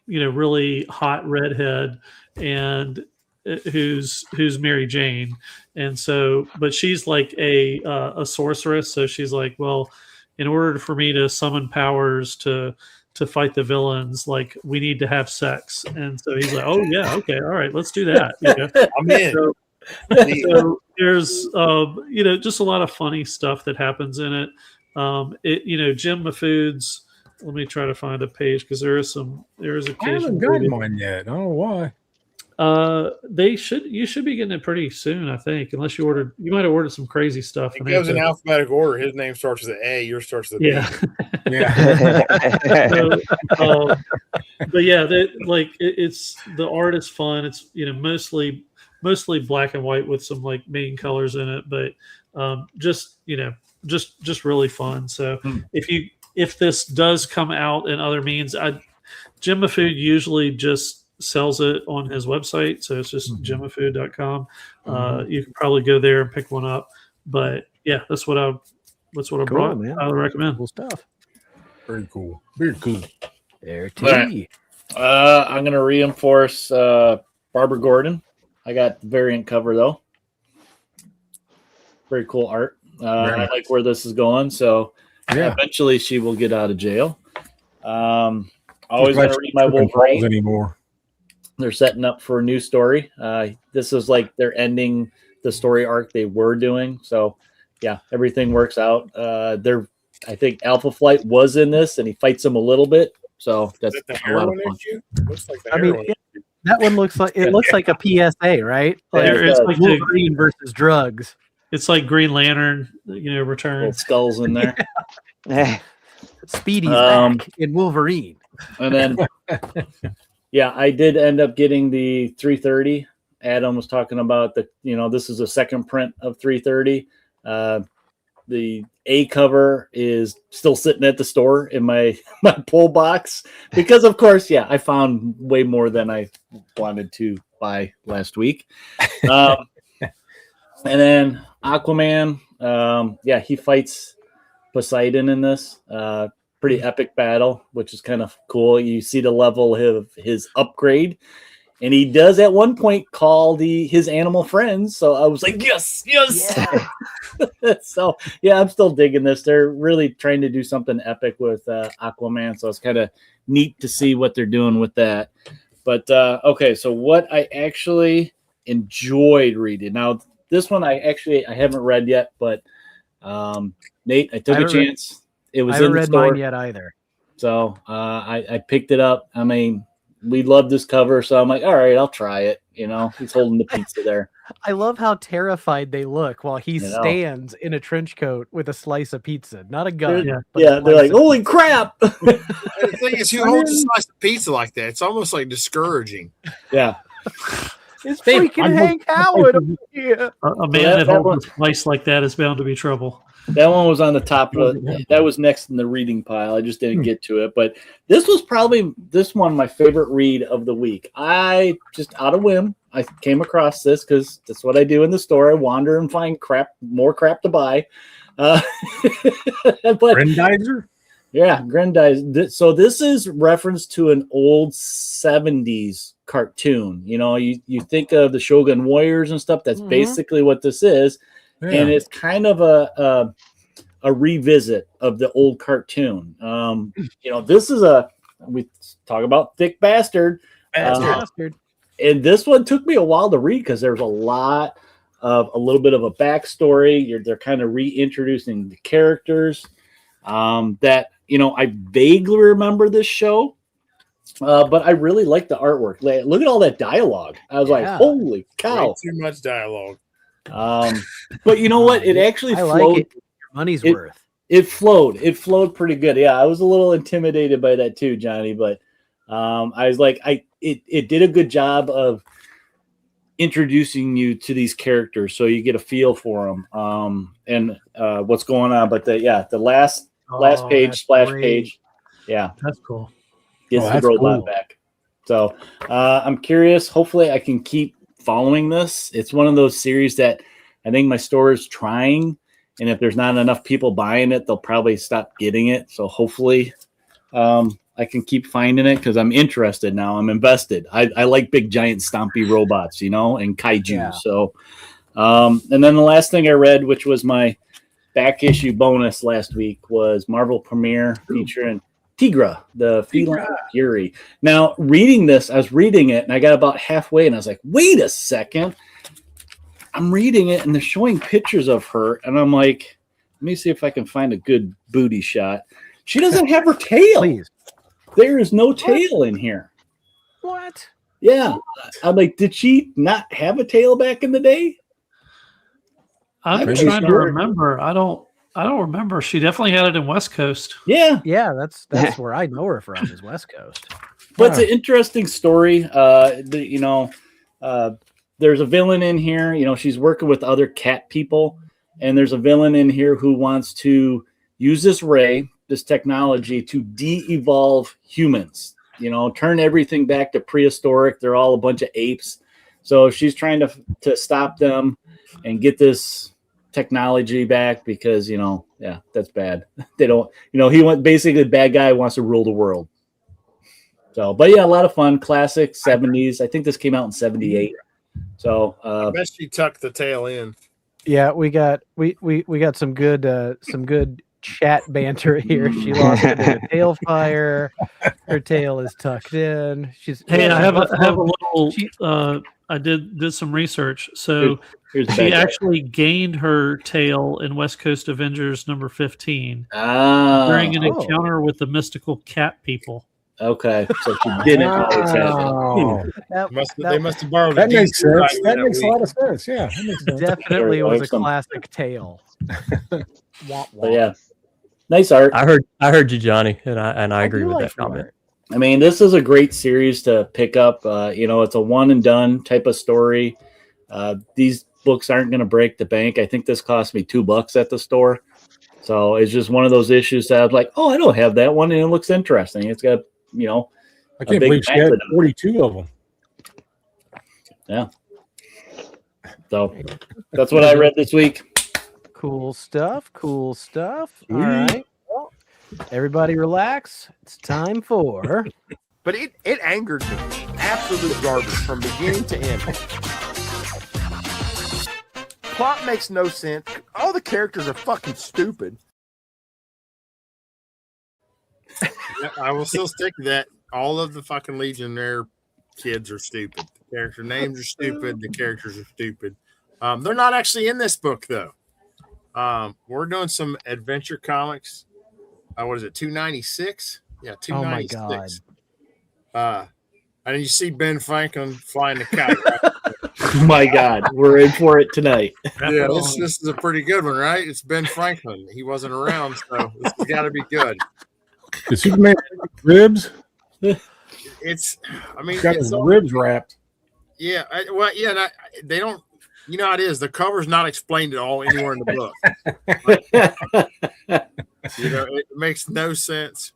really hot redhead and who's Mary Jane. And so, but she's like a sorceress. So she's like, well, in order for me to summon powers to fight the villains, like we need to have sex. And so he's like, oh yeah, okay, all right, let's do that. I'm in. So there's just a lot of funny stuff that happens in it. Jim Mahfood's, let me try to find a page because there is a I haven't gotten mine yet. I don't know why. You should be getting it pretty soon, I think, unless you might have ordered some crazy stuff. It goes in alphabetical order. His name starts with an A, yours starts with a B. Yeah. But yeah, it's the art is fun. It's mostly black and white with some like main colors in it, but just really fun. So if this does come out in other means, Jim Mahfood usually just sells it on his website, so it's just jimmahfood.com. You can probably go there and pick one up. But yeah, that's what I brought. Man. I would recommend. Cool stuff. Very cool. Very cool. There, Right. I'm gonna reinforce Barbara Gordon. I got the variant cover though. Very cool art. I like where this is going. So eventually she will get out of jail. Always gonna read my Wolverine anymore. They're setting up for a new story. This is like they're ending the story arc they were doing. So yeah, everything works out. I think Alpha Flight was in this and he fights him a little bit. So that's the a lot of heroin fun. issue? Looks like the heroin issue. That one looks like a PSA, right? Like, It's like Wolverine versus drugs. It's like Green Lantern, Return. Little skulls in there. Speedy's back in Wolverine. And then Yeah, I did end up getting the 330. Adam was talking about this is a second print of 330. The A cover is still sitting at the store in my pull box because, of course, I found way more than I wanted to buy last week. And then Aquaman, he fights Poseidon in this. Pretty epic battle, which is kind of cool. You see the level of his upgrade. And he does at one point call his animal friends. So I was like, yes. Yeah. So I'm still digging this. They're really trying to do something epic with Aquaman. So it's kind of neat to see what they're doing with that. But okay, so what I actually enjoyed reading. Now, this one I haven't read yet, but Nate, I took a chance. It was I haven't in the read store. mine yet either. So I picked it up. I mean, we love this cover, so I'm like, all right, I'll try it. He's holding the pizza there. I love how terrified they look while he stands in a trench coat with a slice of pizza, not a gun. They're like, holy crap! The thing is, who holds a slice of pizza like that? It's almost like discouraging. Yeah. It's freaking Hank Howard. Yeah. A man that holds a slice like that is bound to be trouble. That one was on the top of that was next in the reading pile. I just didn't get to it, but this was probably my favorite read of the week. I just out of whim, I came across this because that's what I do in the store. I wander and find more crap to buy. But Grendizer? Yeah, Grendizer. So this is reference to an old 70s cartoon. You think of the Shogun Warriors and stuff. That's basically what this is. Yeah. And it's kind of a revisit of the old cartoon. This is we talk about thick bastard. And this one took me a while to read because there's a little bit of a backstory. They're kind of reintroducing the characters that, I vaguely remember this show. But I really like the artwork. Look at all that dialogue. I was like, holy cow. Way too much dialogue. But you know what? It actually flowed. Like it. Your money's worth. It flowed pretty good. Yeah, I was a little intimidated by that too, Johnny. But I was like, it did a good job of introducing you to these characters, so you get a feel for them and what's going on. But the last page, splash page, that's cool. Gets the robot back. So I'm curious. Hopefully, I can keep following this. It's one of those series that I think my store is trying, and if there's not enough people buying it, they'll probably stop getting it. So hopefully I can keep finding it because I'm interested now. I'm invested. I like big giant stompy robots, and kaiju. Yeah. So and then the last thing I read, which was my back issue bonus last week, was Marvel Premiere featuring Tigra, the Feline Fury. Now, reading this, I was reading it, and I got about halfway, and I was like, wait a second. I'm reading it, and they're showing pictures of her, and I'm like, let me see if I can find a good booty shot. She doesn't have her tail. Please. There is no tail in here. What? Yeah. I'm like, did she not have a tail back in the day? I'm trying to remember. I don't remember. She definitely had it in West Coast. Yeah. Yeah, that's where I know her from, is West Coast. But it's an interesting story. There's a villain in here. She's working with other cat people, and there's a villain in here who wants to use this technology to de-evolve humans. Turn everything back to prehistoric. They're all a bunch of apes. So she's trying to stop them and get this technology back because that's bad. They don't basically bad guy wants to rule the world. So but a lot of fun. Classic 70s. I think this came out in 78. So I bet she tucked the tail in. Yeah, we got some good chat banter here. She lost a bit of tail fire. Her tail is tucked in. I have a little I did some research. So she actually gained her tail in West Coast Avengers number 15 during an encounter with the mystical cat people. Okay, so she didn't always have it. They must have borrowed. That makes sense. That makes a lot of sense. Yeah, that makes sense. Definitely was a classic tail. But yeah, nice art. I heard you, Johnny, and I agree with that comment. I mean, this is a great series to pick up. It's a one and done type of story. These books aren't going to break the bank. I think this cost me $2 at the store. So it's just one of those issues that I was like, oh, I don't have that one. And it looks interesting. It's got, I can't believe she had 42 of them. Yeah. So that's what I read this week. Cool stuff. Cool stuff. All right. Well, everybody relax. It's time for. But it angered me. Absolute garbage from beginning to end. Plot makes no sense. All the characters are fucking stupid. Yeah, I will still stick to that. All of the fucking Legionnaire kids are stupid. The character names are stupid. The characters are stupid. They're not actually in this book, though. We're doing some adventure comics. What is it, 296? Yeah, 296. Oh, my God. And you see Ben Franklin flying the kite. Right? Oh my God, we're in for it tonight. Yeah, this is a pretty good one, right? It's Ben Franklin. He wasn't around, so this has got to be good. The Superman ribs? I mean, Got his ribs wrapped. Yeah, they don't. You know how it is. The cover's not explained at all anywhere in the book. It makes no sense.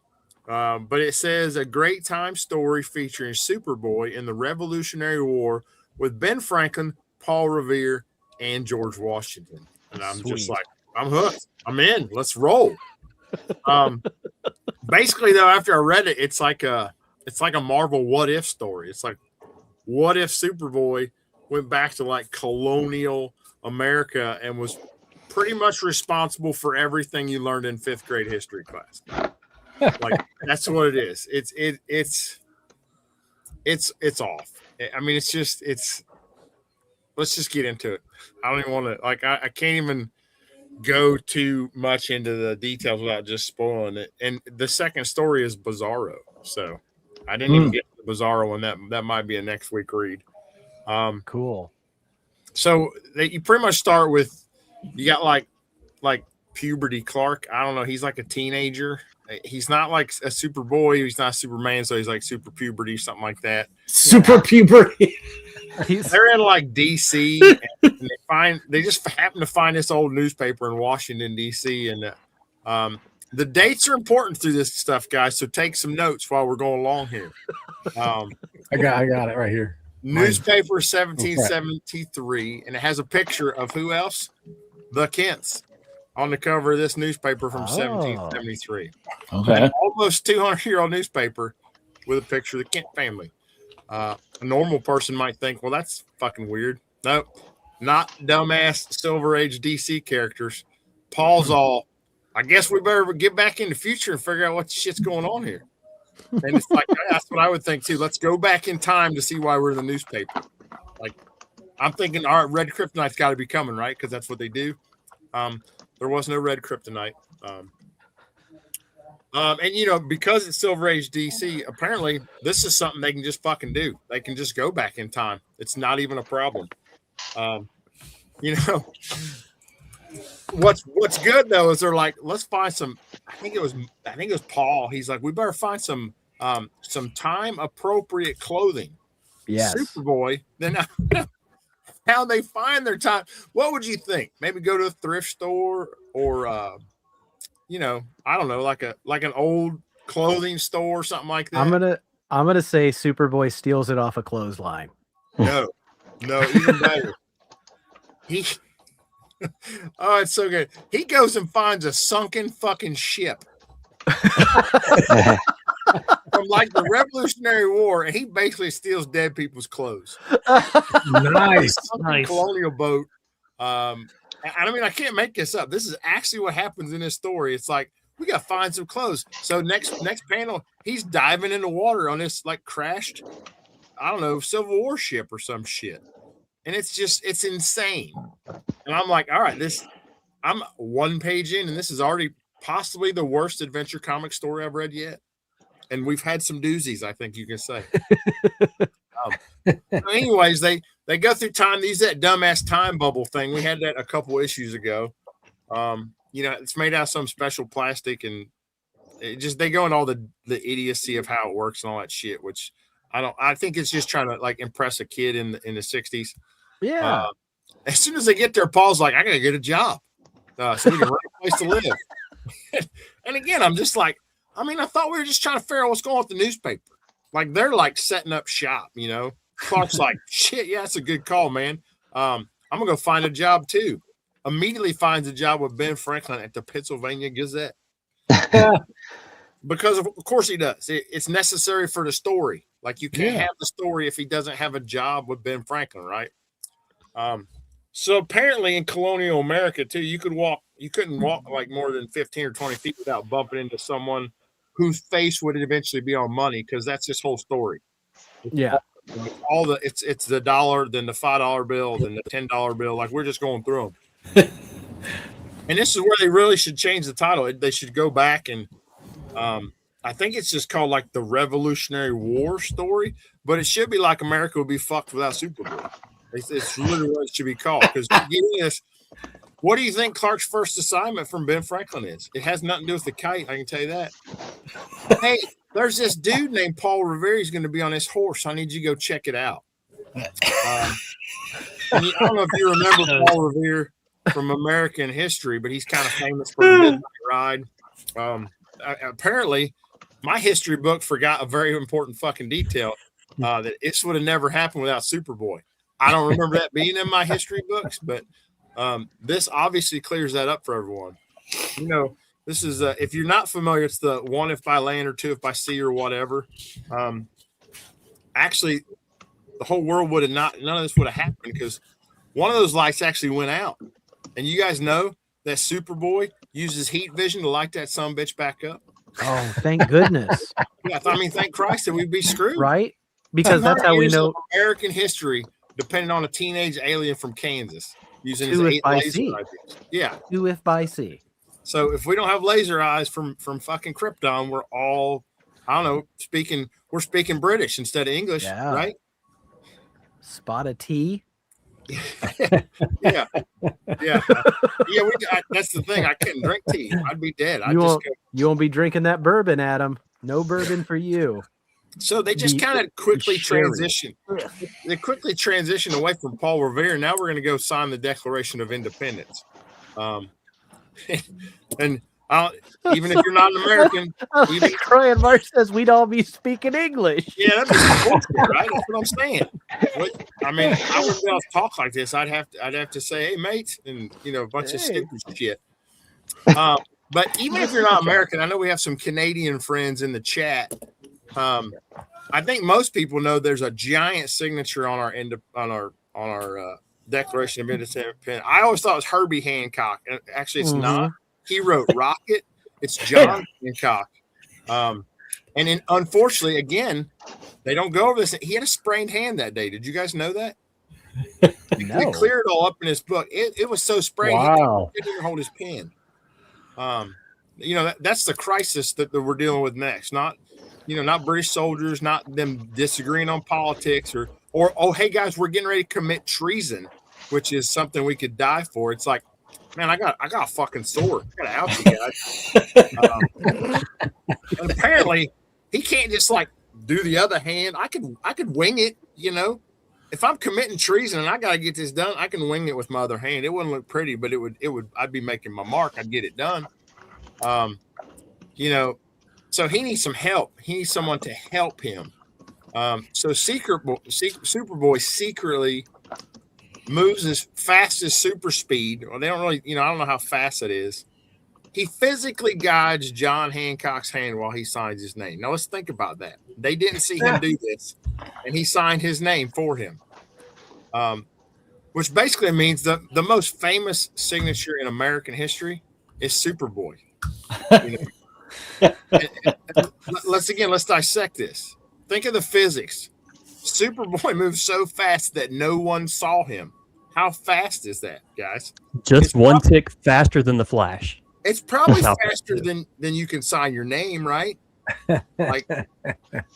But it says a great time story featuring Superboy in the Revolutionary War with Ben Franklin, Paul Revere, and George Washington. And I'm just like, I'm hooked. I'm in. Let's roll. Basically, though, after I read it, it's like a Marvel what if story. It's like, what if Superboy went back to like colonial America and was pretty much responsible for everything you learned in 5th grade history class. Like that's what it is. It's off. I mean, let's just get into it. I don't even want to I can't even go too much into the details without just spoiling it. And the second story is Bizarro. So I didn't even get the Bizarro one. That might be a next week read. Cool. So you pretty much start with, you got like puberty Clark. I don't know. He's like a teenager. He's not like a Superboy. He's not Superman. So he's like super puberty, something like that. Super puberty. They're in like DC, and they just happen to find this old newspaper in Washington DC, and the dates are important through this stuff, guys. So take some notes while we're going along here. I got it right here. Newspaper 1773, and it has a picture of who else? The Kents on the cover of this newspaper from 1773. Okay. An almost 200-year-old newspaper with a picture of the Kent family. A normal person might think, well, that's fucking weird. No, not dumbass Silver Age DC characters. Paul's all, I guess we better get back in the future and figure out what the shit's going on here. And it's like, that's what I would think too. Let's go back in time to see why we're in the newspaper. Like, I'm thinking, all right, red kryptonite's got to be coming, right? Because that's what they do. There was no red kryptonite. And because it's Silver Age DC, apparently this is something they can just fucking do. They can just go back in time. It's not even a problem. What's good though is they're like, let's find some. I think it was Paul. He's like, we better find some time appropriate clothing. Yes. Superboy. Then how they find their time? What would you think? Maybe go to a thrift store or I don't know, like an old clothing store or something like that. I'm gonna say Superboy steals it off a clothesline. No, even better. Oh, it's so good. He goes and finds a sunken fucking ship from like the Revolutionary War, and he basically steals dead people's clothes. Nice. Colonial boat. I mean, I can't make this up. This is actually what happens in this story. It's like, we got to find some clothes. So next panel, he's diving in the water on this like crashed, I don't know, Civil War ship or some shit. And it's insane. And I'm like, all right, I'm one page in, and this is already possibly the worst adventure comic story I've read yet. And we've had some doozies, I think you can say. Anyways, they go through time. These that dumbass time bubble thing. We had that a couple issues ago. It's made out of some special plastic, and they go into all the idiocy of how it works and all that shit, which I think it's just trying to like impress a kid in the 60s. Yeah. As soon as they get there, Paul's like, I gotta get a job so we can rent a place to live. And again, I'm just like, I mean, I thought we were just trying to figure out what's going on with the newspaper. Like they're like setting up shop, you know. Clark's like, shit, yeah, that's a good call, man. I'm gonna go find a job too. Immediately finds a job with Ben Franklin at the Pennsylvania Gazette. Because of course he does. It's necessary for the story. Like you can't have the story if he doesn't have a job with Ben Franklin, right? So apparently in colonial America too, you couldn't walk like more than 15 or 20 feet without bumping into someone whose face would eventually be on money, because that's his whole story. It's the dollar, then the $5 bill, then the $10 bill. Like we're just going through them. And this is where they really should change the title. They should go back and I think it's just called like the Revolutionary War story, but it should be like America would be fucked without Superboy. It's literally what it should be called. Because what do you think Clark's first assignment from Ben Franklin is? It has nothing to do with the kite, I can tell you that. Hey, there's this dude named Paul Revere. He's going to be on this horse. I need you to go check it out. I don't know if you remember Paul Revere from American history, but he's kind of famous for the Midnight Ride. Apparently, my history book forgot a very important fucking detail that this would have never happened without Superboy. I don't remember that being in my history books, but this obviously clears that up for everyone. You know, this is if you're not familiar, it's the 1 if by land or 2 if by sea or whatever. Actually, the whole world would have none of this would have happened because one of those lights actually went out. And you guys know that Superboy uses heat vision to light that sumbitch back up. Oh, thank goodness. I mean, thank Christ that we'd be screwed. Right? Because that's how we know American history depending on a teenage alien from Kansas using his 2 8 laser eyes. Yeah. 2 if by sea. So if we don't have laser eyes from fucking Krypton, we're all, I don't know, we're speaking British instead of English, right? Spot of tea. Yeah. That's the thing. I couldn't drink tea. I'd be dead. You won't be drinking that bourbon, Adam. No bourbon for you. So they just kind of quickly transition. They quickly transition away from Paul Revere. Now we're going to go sign the Declaration of Independence. And even if you're not an American, even crying, Mark says we'd all be speaking English. Yeah, that'd be bullshit, right? That's what I'm saying. I mean, I wouldn't be able to talk like this. I'd have to say, "Hey, mates," and a bunch of stupid shit. But even if you're not American, I know we have some Canadian friends in the chat. I think most people know there's a giant signature on our Declaration of Independence. I always thought it was Herbie Hancock. Actually, it's not. He wrote Rocket. It's John Hancock. And unfortunately, again, they don't go over this. He had a sprained hand that day. Did you guys know that? They cleared it all up in his book. It was so sprained. Wow. He didn't hold his pen. That's the crisis that we're dealing with next. Not British soldiers, not them disagreeing on politics or oh, hey guys, we're getting ready to commit treason, which is something we could die for. It's like, man, I got a fucking sword. I got to out you guys. And apparently he can't just like do the other hand. I could wing it, If I'm committing treason and I got to get this done, I can wing it with my other hand. It wouldn't look pretty, but I'd be making my mark. I'd get it done. So he needs some help. He needs someone to help him. So Superboy secretly moves as fast as super speed. Well, they don't really, I don't know how fast it is. He physically guides John Hancock's hand while he signs his name. Now let's think about that. They didn't see him do this, and he signed his name for him. Which basically means the most famous signature in American history is Superboy. Let's dissect this. Think of the physics. Superboy moves so fast that no one saw him. How fast is that, guys? Just one tick faster than the Flash. It's probably faster than you can sign your name, right?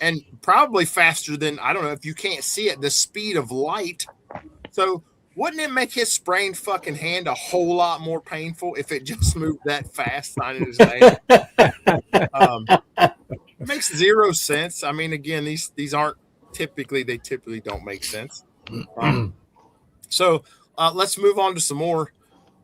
And probably faster than, I don't know, if you can't see it, the speed of light. So wouldn't it make his sprained fucking hand a whole lot more painful if it just moved that fast signing his name? It makes zero sense. I mean, again, these aren't typically don't make sense. So let's move on to some more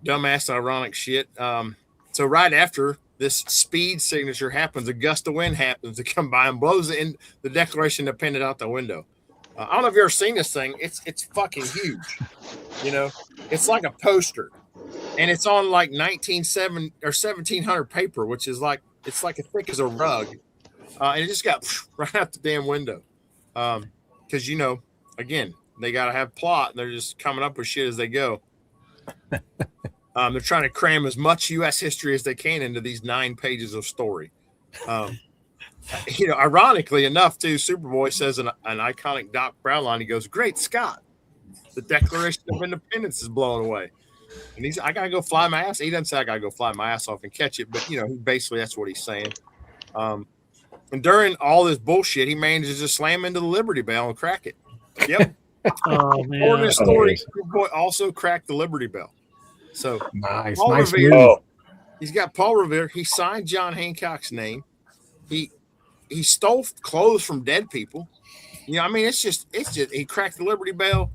dumbass ironic shit. So right after this speed signature happens, a gust of wind happens to come by and blows it in the Declaration of Independence out the window. I don't know if you've ever seen this thing. It's fucking huge. You know, it's like a poster, and it's on like 1907 or 1700 paper, which is like it's like as thick as a rug, and it just got right out the damn window. Because you know, again, they got to have plot, and they're just coming up with shit as they go. They're trying to cram as much U.S. history as they can into these 9 pages of story. You know, ironically enough, too, Superboy says an iconic Doc Brown line. He goes, "Great Scott, the Declaration of Independence is blown away." And I got to go fly my ass. He doesn't say I got to go fly my ass off and catch it, but, you know, basically that's what he's saying. And during all this bullshit, he manages to slam into the Liberty Bell and crack it. Yep. Oh, man. For this story, Superboy also cracked the Liberty Bell. So Nice, Paul nice Revere, move. he's got Paul Revere. He signed John Hancock's name. He stole clothes from dead people. You know, I mean, it's just he cracked the Liberty Bell.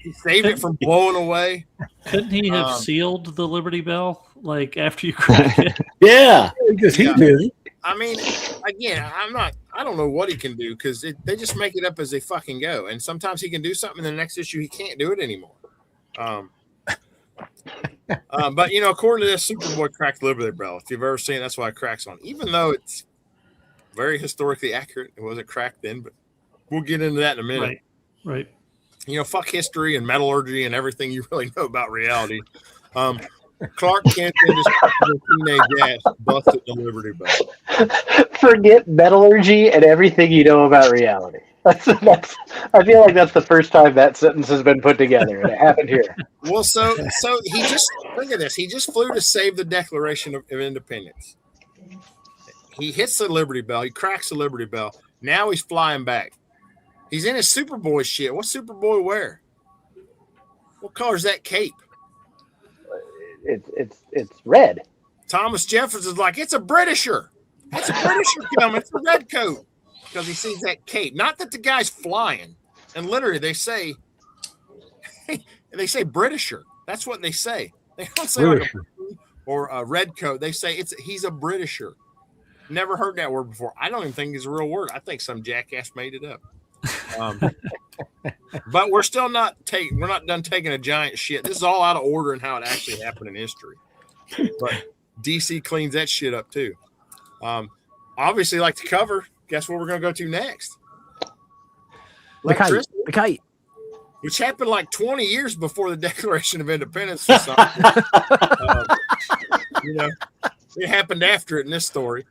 He saved it from blowing away. Couldn't he have sealed the Liberty Bell like after you cracked it? Yeah, because he did. I mean, again, I don't know what he can do because they just make it up as they fucking go. And sometimes he can do something in the next issue, he can't do it anymore. But, you know, according to this, Superboy cracked the Liberty Bell. If you've ever seen it, that's why it cracks on. Even though it's very historically accurate, it wasn't cracked then, but we'll get into that in a minute. Right. You know, fuck history and metallurgy and everything you really know about reality. Clark Kent and his teenage ass busted the Liberty Bell. Forget metallurgy and everything you know about reality. That's. I feel like that's the first time that sentence has been put together, and it happened here. Well, so he just look at this. He just flew to save the Declaration of Independence. He hits the Liberty Bell. He cracks the Liberty Bell. Now he's flying back. He's in his Superboy shit. What's Superboy wear? What color is that cape? It's red. Thomas Jefferson's like, it's a Britisher. It's a Britisher coming. It's a red coat. Because he sees that cape. Not that the guy's flying. And literally they say Britisher. That's what they say. They don't say like or a red coat. They say he's a Britisher. Never heard that word before. I don't even think it's a real word. I think some jackass made it up. But we're still not done taking a giant shit. This is all out of order and how it actually happened in history. But DC cleans that shit up too. Obviously, like the cover. Guess what we're going to go to next? The kite. Which happened like 20 years before the Declaration of Independence was signed. You know, it happened after it in this story.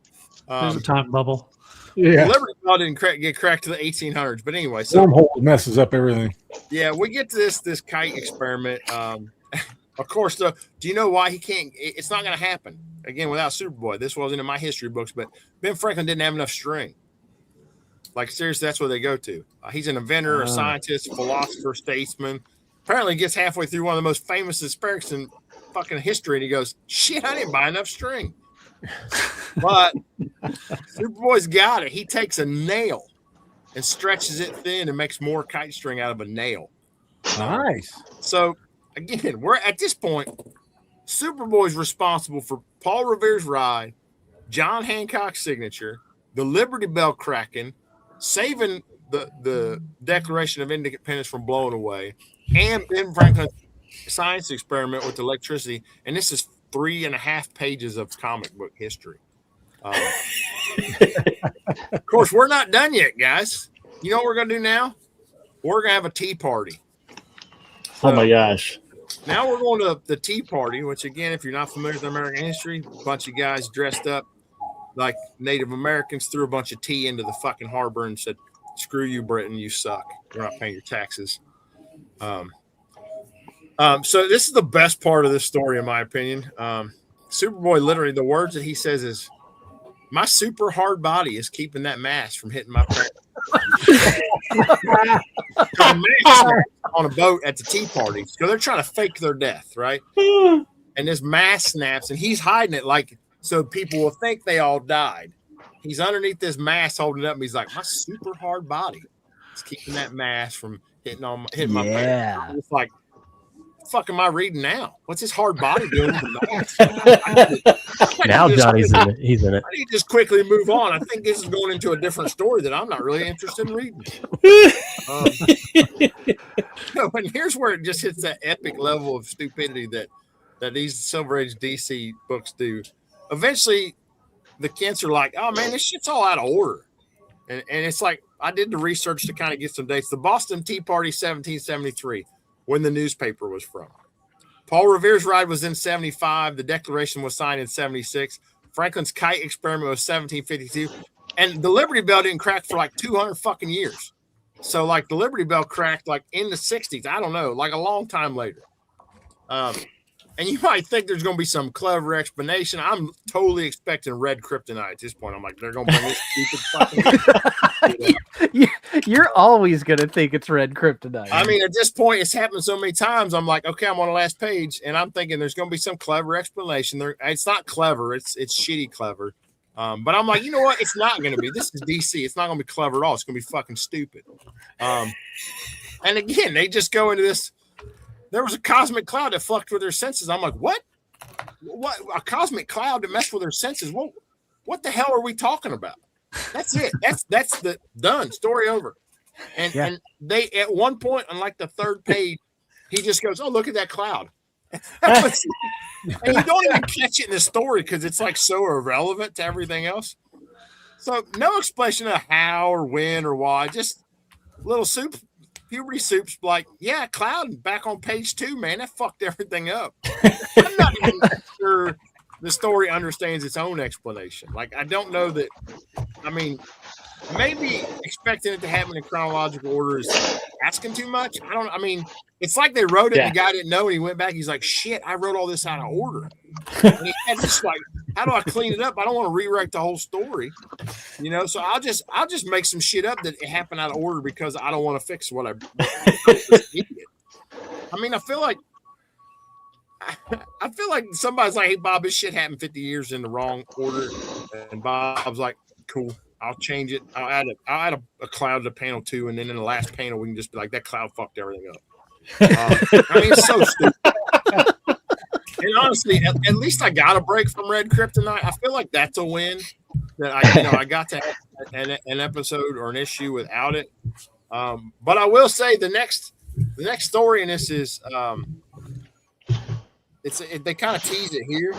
There's a time bubble. Yeah. Liberty Bell didn't get cracked to the 1800s, but anyway. So wormhole messes up everything. Yeah, we get to this kite experiment. Of course, though, do you know why he can't? It's not going to happen again without Superboy. This wasn't in my history books, but Ben Franklin didn't have enough string. Like, seriously, that's what they go to. He's an inventor, a scientist, philosopher, statesman. Apparently gets halfway through one of the most famous experiments in fucking history, and he goes, shit, I didn't buy enough string. But Superboy's got it. He takes a nail and stretches it thin and makes more kite string out of a nail. Nice. So, again, we're at this point, Superboy's responsible for Paul Revere's ride, John Hancock's signature, the Liberty Bell cracking, saving the Declaration of Independence from blowing away, and Ben Franklin's science experiment with electricity. And this is 3.5 pages of comic book history. Of course, we're not done yet, guys. You know what we're going to do now? We're going to have a tea party. Oh my gosh. Now we're going to the tea party, which, again, if you're not familiar with American history, a bunch of guys dressed up like Native Americans threw a bunch of tea into the fucking harbor and said, screw you, Britain, you suck. You're not paying your taxes. So this is the best part of this story, in my opinion. Superboy, literally, the words that he says is, my super hard body is keeping that mass from hitting my on a boat at the tea party. So they're trying to fake their death, right? And this mass snaps, and he's hiding it like so people will think they all died. He's underneath this mask holding it up, and he's like, my super hard body is keeping that mask from hitting my back. I'm just like, fuck am I reading now? What's his hard body doing with the mask? Now Johnny's in it. He's in it. I need to just quickly move on. I think this is going into a different story that I'm not really interested in reading. And here's where it just hits that epic level of stupidity that these Silver Age DC books do. Eventually, the kids are like, oh, man, this shit's all out of order. And it's like, I did the research to kind of get some dates. The Boston Tea Party, 1773. When the newspaper was from. Paul Revere's ride was in 75. The Declaration was signed in 76. Franklin's kite experiment was 1752. And the Liberty Bell didn't crack for like 200 fucking years. So like the Liberty Bell cracked like in the 60s. I don't know, like a long time later. And you might think there's going to be some clever explanation. I'm totally expecting red kryptonite at this point. I'm like, they're going to bring this stupid fucking. You're always going to think it's red kryptonite. I mean, at this point, it's happened so many times. I'm like, okay, I'm on the last page, and I'm thinking there's going to be some clever explanation. It's not clever. It's shitty clever. But I'm like, you know what? It's not going to be. This is DC. It's not going to be clever at all. It's going to be fucking stupid. And again, they just go into this. There was a cosmic cloud that fucked with their senses. I'm like, what? What? A cosmic cloud that messed with their senses? What the hell are we talking about? That's it. That's the done. Story over. And they at one point on like the third page, he just goes, "Oh, look at that cloud," and you don't even catch it in the story because it's like so irrelevant to everything else. So no explanation of how or when or why. Just little puberty soup's like, yeah, cloud back on page 2, man. That fucked everything up. I'm not even sure the story understands its own explanation. Like, I don't know that. I mean, maybe expecting it to happen in chronological order is asking too much. I mean, it's like they wrote it and the guy didn't know and he went back. He's like, shit, I wrote all this out of order. And he had just like, how do I clean it up? I don't want to rewrite the whole story, you know? So I'll just make some shit up that it happened out of order because I don't want to fix what I mean, I feel like somebody's like, hey, Bob, this shit happened 50 years in the wrong order. And Bob's like, cool, I'll change it. I'll add a cloud to panel 2. And then in the last panel, we can just be like, that cloud fucked everything up. I mean, it's so stupid. And honestly, at least I got a break from red kryptonite. I feel like that's a win that I got to have an episode or an issue without it. But I will say the next story in this is they kind of tease it here.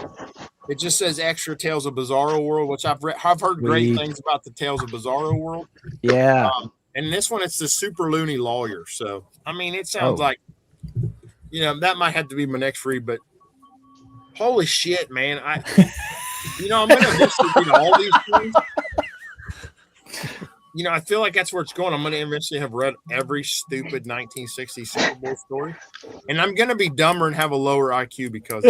It just says extra Tales of Bizarro World, which I've heard great things about the Tales of Bizarro World. Yeah. And this one, it's the super loony lawyer. So I mean, it sounds like that might have to be my next read, but holy shit, man! I'm gonna eventually read all these things. I feel like that's where it's going. I'm gonna eventually have read every stupid 1960s Super Bowl story, and I'm gonna be dumber and have a lower IQ because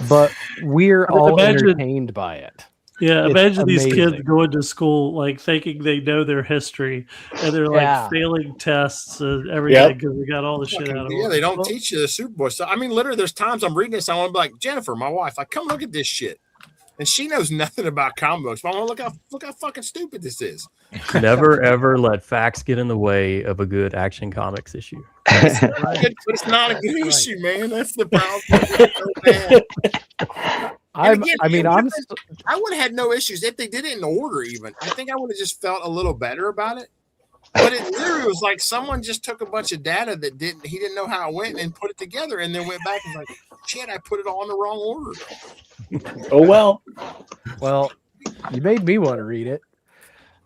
but we're all entertained by it. Yeah, It's imagine amazing. these kids going to school like thinking they know their history, and they're like failing tests and everything because we got all the shit out of they don't teach you the Super Bowl stuff. I mean, literally, there's times I'm reading this, I want to be like, Jennifer, my wife, like, come look at this shit, and she knows nothing about comic books. But I want to look how fucking stupid this is. Never ever let facts get in the way of a good Action Comics issue. It's not a good issue, man. That's the problem. I would have had no issues if they did it in order. Even I think I would have just felt a little better about it. But it literally was like someone just took a bunch of data that he didn't know how it went and put it together, and then went back and was like, shit, I put it all in the wrong order. Oh well. Well, you made me want to read it.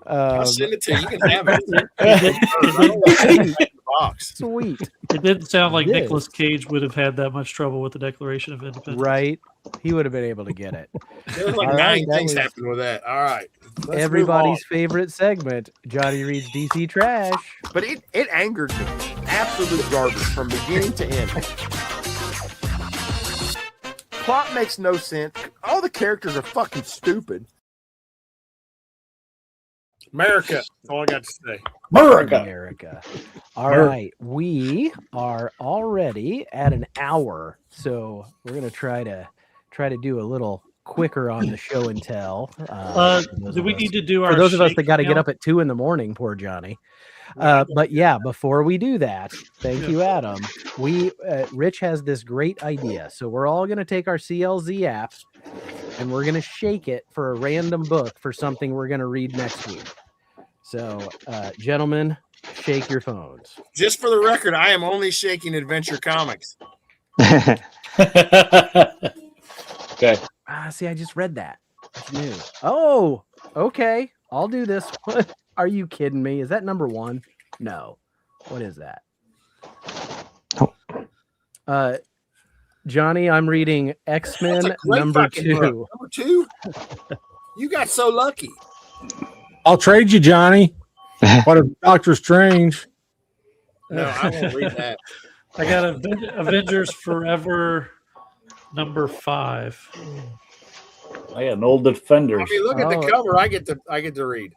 I'll send it to you. You can have it. Sweet. It didn't sound like Nicolas Cage would have had that much trouble with the Declaration of Independence. Right. He would have been able to get it. There was like 9 things happened with that. All right. Everybody's favorite segment, Johnny reads DC Trash. But it angered me. Absolute garbage from beginning to end. Plot makes no sense. All the characters are fucking stupid. America. That's all I got to say. America. All right, we are already at an hour, so we're gonna try to do a little quicker on the show and tell. Do we need to do our for those of us that shake got to get count? up at 2 a.m, poor Johnny. But yeah, before we do that, thank you, Adam. We Rich has this great idea, so we're all gonna take our CLZ app and we're gonna shake it for a random book for something we're gonna read next week. So, gentlemen, shake your phones. Just for the record, I am only shaking Adventure Comics. Okay. See, I just read that. That's new. Oh, okay. I'll do this one. Are you kidding me? Is that number 1? No. What is that? Johnny, I'm reading X-Men number 2. Book. Number 2? You got so lucky. I'll trade you, Johnny. What if Doctor Strange? No, I won't read that. I got Avengers Forever number 5. I got an old Defenders. I mean, look at the cover. I get to read.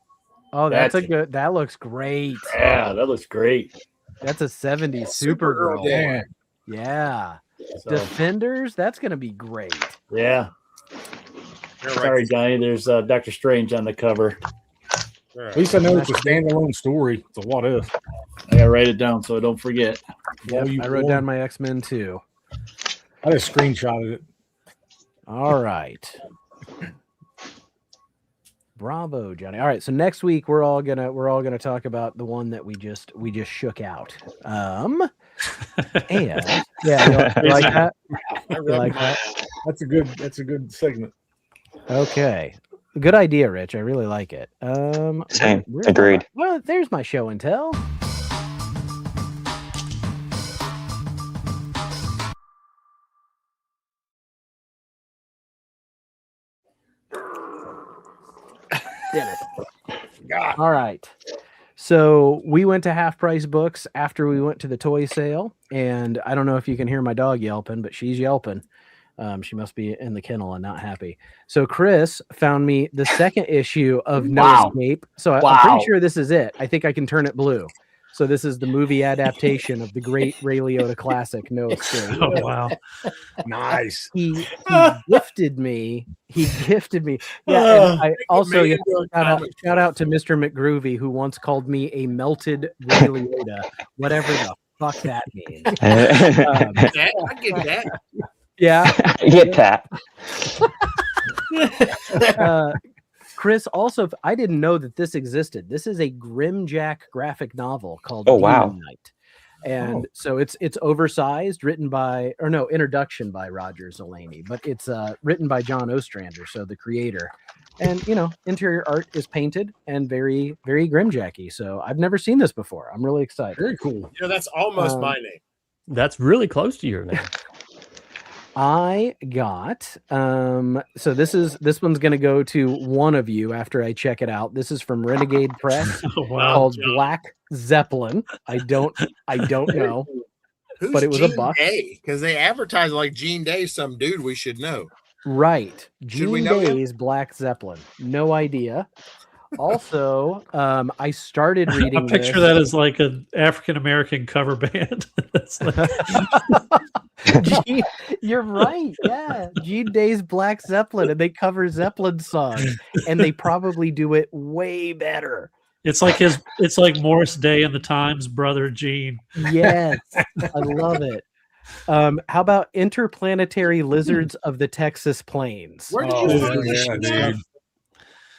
Oh, that's a good. That looks great. Yeah, that looks great. That's a 70s Supergirl. Yeah. So, Defenders. That's gonna be great. yeah. Sorry, Johnny. There's Doctor Strange on the cover. At least I know it's a standalone story. It's a what if. I gotta write it down so I don't forget. Yep, I wrote down my X-Men too. I just screenshotted it. All right. Bravo, Johnny. All right, so next week we're all gonna talk about the one that we just shook out. And yeah, you like that? You like that? That's a good segment. Okay. Good idea, Rich. I really like it. Same. Agreed. Well, there's my show and tell. Did it. All right. So we went to Half Price Books after we went to the toy sale, and I don't know if you can hear my dog yelping, but she's yelping. She must be in the kennel and not happy. So Chris found me the second issue of No Escape. So I'm pretty sure this is it. I think I can turn it blue. So this is the movie adaptation of the great Ray Liotta classic, No Escape. Oh, wow. Nice. He gifted me. Yeah, and I also shout out to Mr. McGroovy, who once called me a melted Ray Liotta, whatever the fuck that means. I get that. Yeah. I get that. Chris, also, I didn't know that this existed. This is a Grimjack graphic novel called Demon Night. And so it's oversized, introduction by Roger Zeleny, but it's written by John Ostrander, so the creator. And, interior art is painted and very, very Grimjacky. So I've never seen this before. I'm really excited. Very cool. That's almost my name. That's really close to your name. I got so this one's gonna go to one of you after I check it out. This is from Renegade Press called Black Zeppelin. I don't know. But it was Gene a buck. Because they advertise like Gene Day, some dude we should know. Right. Should we Gene know him? Day's Black Zeppelin. No idea. Also, I started reading I picture that as like an African American cover band. You're right. Yeah. Gene Day's Black Zeppelin, and they cover Zeppelin songs, and they probably do it way better. It's like Morris Day and the Times brother Gene. Yes. I love it. How about Interplanetary Lizards of the Texas Plains? Where did you find this shit? dude.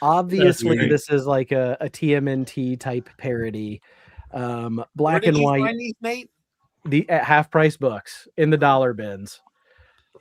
Obviously, this is like a TMNT type parody. Black and white. Find these, Nate? The at Half Price Books in the dollar bins.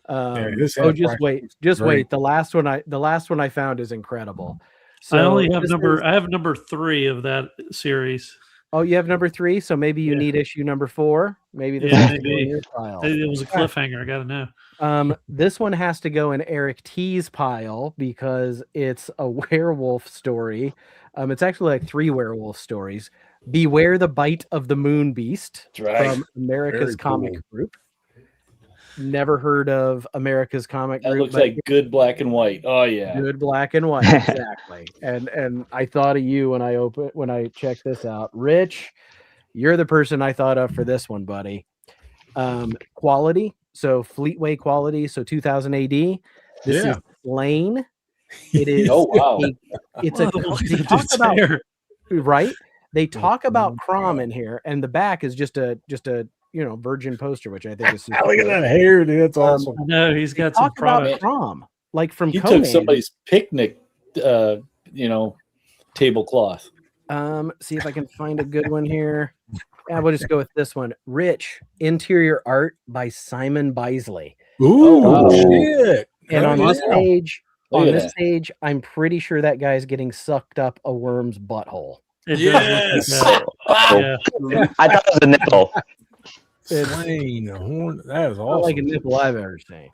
Just wait. The last one I found is incredible. So I only have I have number 3 of that series. Oh, you have number 3, so maybe you need issue number 4. Maybe this Yeah, has to go in your pile. It was a cliffhanger. I got to know. This one has to go in Eric T's pile because it's a werewolf story. It's actually like 3 werewolf stories. Beware the Bite of the Moon Beast from America's Comic Group. Never heard of America's Comic That Group. looks but like good black and white. Oh yeah. good black and white, exactly. And I thought of you when I checked this out. Rich, you're the person I thought of for this one, buddy. Quality, so Fleetway quality, so 2000 AD. This is plain. It is. Oh wow. It's Whoa, a. look They at talk this about hair. right. They talk about Crom in here, and the back is just a virgin poster, which I think is super Look at cool. that hair, dude. That's awesome. I know he's They got some talk about product. Crom, like from He Conan. took somebody's picnic, tablecloth. See if I can find a good one here. Yeah, we'll just go with this one. Rich interior art by Simon Bisley. Ooh, wow. shit. And Hell on this yeah. page, Look at that. page, I'm pretty sure that guy's getting sucked up a worm's butthole. It does Yes. look like that. Yeah. I thought it was a nipple. Slain horn. That is Not awesome. like a nipple I've ever seen.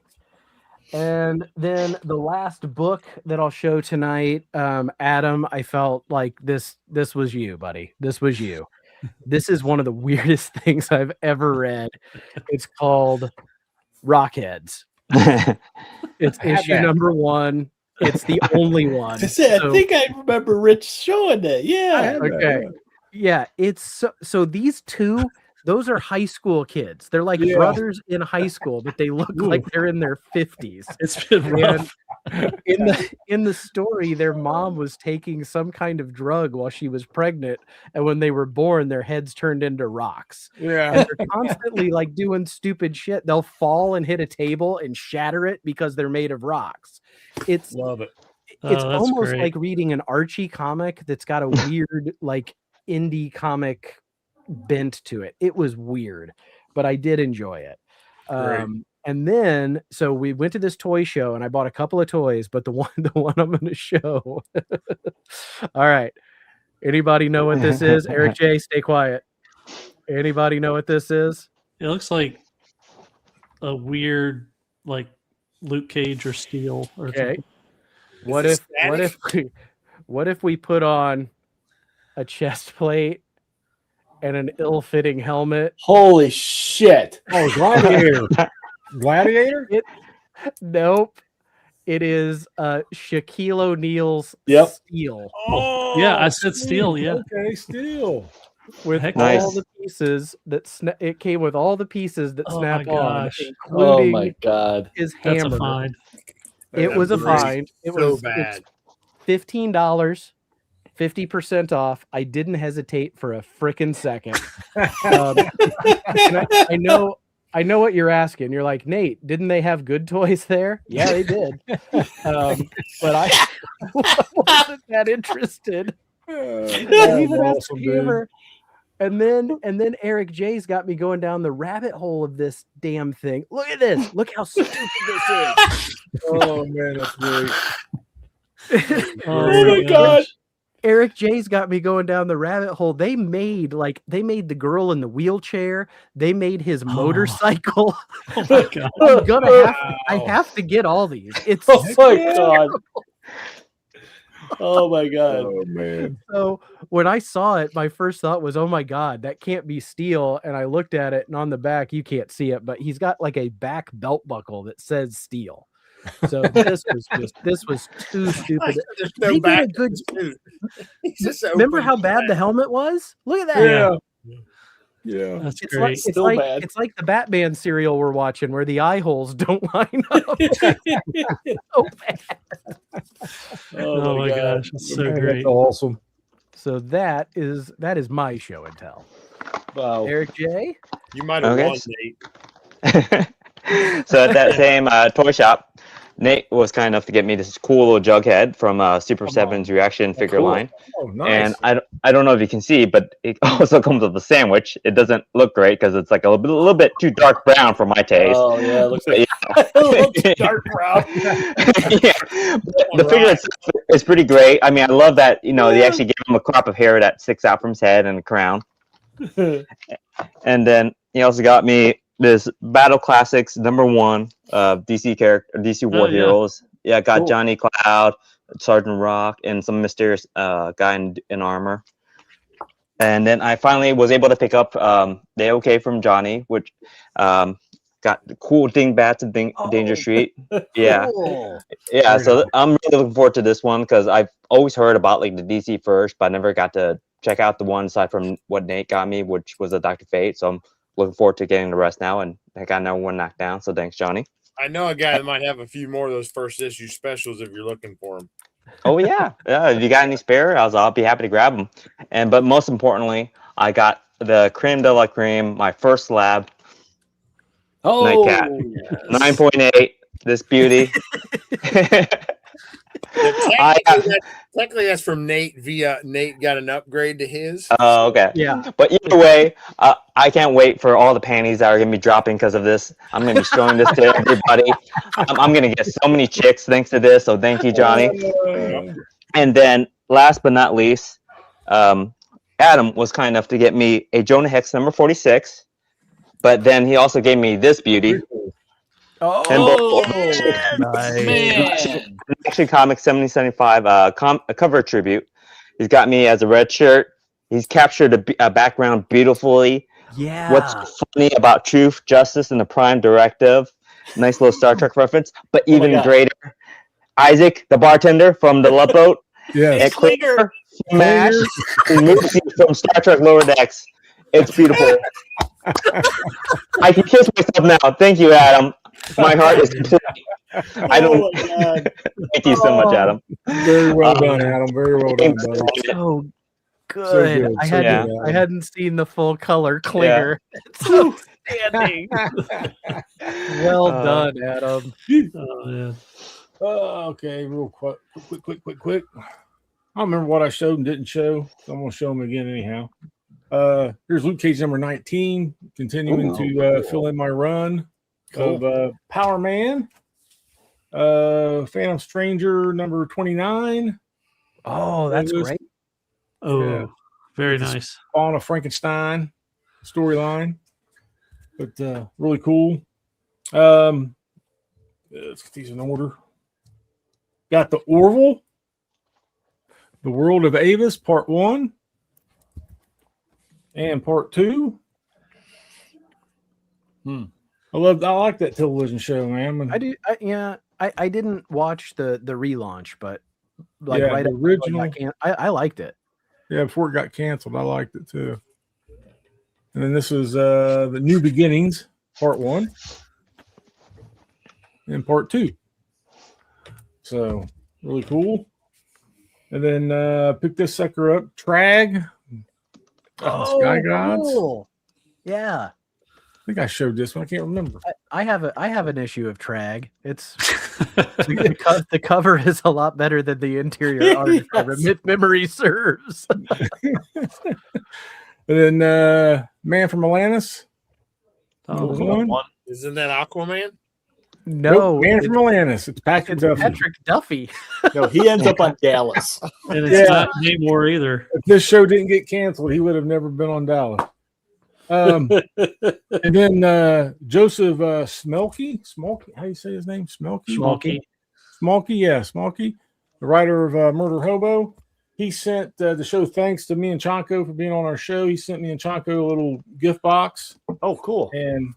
And then the last book that I'll show tonight, Adam, I felt like this was you, buddy. This was you. This is one of the weirdest things I've ever read. It's called Rockheads. It's I had issue that. number 1. It's the only one. I said, So- I think I remember Rich showing that. Yeah. Okay. Yeah, it's so these two, those are high school kids. They're like Yeah. brothers in high school, but they look like they're in their 50s. It's been rough. And in the story, their mom was taking some kind of drug while she was pregnant, and when they were born, their heads turned into rocks. Yeah. And they're constantly like doing stupid shit. They'll fall and hit a table and shatter it because they're made of rocks. It's Love it. it's Oh, that's almost great. like reading an Archie comic that's got a weird like indie comic bent to it. It was weird, but I did enjoy it. Great. And then so we went to this toy show and I bought a couple of toys, but the one I'm going to show. All right. Anybody know what this is? Eric J, stay quiet. Anybody know what this is? It looks like a weird, like Luke Cage or Steel or Okay. something. What if we put on a chest plate and an ill-fitting helmet? Holy shit. Oh, Gladiator. Gladiator? Nope. It is Shaquille O'Neal's Yep. Steel Oh, Yeah, I said Steel, yeah. Okay, Steel. with Heck, all Nice. the pieces that it came with all the pieces that Oh my snap on, gosh. Oh including my god. his That's hammer. a find. It was a Great. find. It So was bad. $15, 50% off. I didn't hesitate for a frickin' second. And I know what you're asking. You're like, Nate, didn't they have good toys there? Yeah, they did. But I wasn't that interested. I even asked awesome, the dude. hammer. And then Eric J's got me going down the rabbit hole of this damn thing. Look at this. Look how stupid this is. Oh man, that's great. Oh my god. Eric J's got me going down the rabbit hole. They made the girl in the wheelchair. They made his motorcycle. Oh my god. I have to get all these. It's Oh my god. Oh my god. Oh man. so when I saw it, my first thought was, oh my God, that can't be Steel. And I looked at it and on the back, you can't see it, but he's got like a back belt buckle that says Steel. So this was too stupid. There's They no did a back. good. He's just Remember open how bad back. the helmet was? Look at that. Yeah. Yeah. That's It's great. like, it's, Still like, bad. it's like the Batman serial we're watching where the eye holes don't line up. So bad. Oh my gosh, it's so Man, great. That's awesome. So that is my show and tell. Wow. Eric J. You might have Okay. won, Nate. So at that same toy shop, Nate was kind enough to get me this cool little Jughead from Super 7's Reaction figure cool. line. Oh, nice. And I don't know if you can see, but it also comes with a sandwich. It doesn't look great because it's like a little bit too dark brown for my taste. Oh yeah, it looks But like yeah. it looks dark brown. Yeah, but the figure itself is pretty great. I mean, I love that, they actually gave him a crop of hair that sticks out from his head and a crown. And then he also got me this Battle Classics #1 DC character, DC War Oh, yeah. Heroes. Yeah, I got Cool. Johnny Cloud, Sergeant Rock, and some mysterious guy in armor. And then I finally was able to pick up the OK from Johnny, which got got the cool dingbats and Danger Street. Yeah, Cool. yeah. Very So nice. I'm really looking forward to this one because I've always heard about like the DC first, but I never got to check out the one aside from what Nate got me, which was a Dr. Fate. So I'm looking forward to getting the rest now, and I got another one knocked down. So thanks, Johnny. I know a guy that might have a few more of those first issue specials if you're looking for them. Oh yeah, yeah. If you got any spare, I'll be happy to grab them. But most importantly, I got the creme de la creme, my first slab. Nightcat. 9.8. This beauty. Technically, that's from Nate via Nate got an upgrade to his. Oh, okay. Yeah. But either way, I can't wait for all the panties that are going to be dropping because of this. I'm going to be showing this to everybody. I'm going to get so many chicks thanks to this. So thank you, Johnny. And then last but not least, Adam was kind enough to get me a Jonah Hex number 46. But then he also gave me this beauty. Oh, Man. Action Comics 7075 a cover tribute. He's got me as a red shirt. He's captured a background beautifully. yeah. What's funny about Truth, Justice, and the Prime Directive? Nice little Star Trek reference. But even God. greater, Isaac, the bartender from the Love Boat, Yes. and Klinger Smash, who moves you from Star Trek Lower Decks. It's beautiful. I can kiss myself now. Thank you, Adam. My heart is complete. I don't. Thank you so much, Adam. Very well done, Adam. Very well done, buddy. So good. So good. I So hadn't good, I hadn't seen the full color Klinger. It's so outstanding. Well done, Adam. Oh, yeah. Okay, real quick. I don't remember what I showed and didn't show. So I'm going to show them again anyhow. Here's Luke Cage number 19, continuing to fill in my run of Power Man. Phantom Stranger number 29. Oh, that's great. Oh, Yeah. very nice. On a Frankenstein storyline, but really cool. Let's get these in order. Got the Orville, The World of Avis, Part 1 and Part 2. I like that television show, man. I do. I didn't watch the relaunch, but like Yeah, right the after original. I liked it. Yeah, before it got canceled, I liked it too. And then this was the New Beginnings, Part 1 and Part 2. So really cool. And then pick this sucker up, Trag. Sky Gods. Cool. Yeah. I think I showed this one. I can't remember. I have an issue of Trag. It's the cover is a lot better than the interior art. If memory serves. And then Man from Atlantis. Oh, Isn't that Aquaman? No, Man from Atlantis. It's Patrick Duffy. Patrick Duffy. No, he ends up on Dallas. and it's not Namor either. If this show didn't get canceled, he would have never been on Dallas. And then Joseph Smelky, how do you say his name? Smolky, yeah, Smolky, the writer of Murder Hobo. He sent to show thanks to me and Chanko for being on our show. He sent me and Chanko a little gift box. Oh, cool. And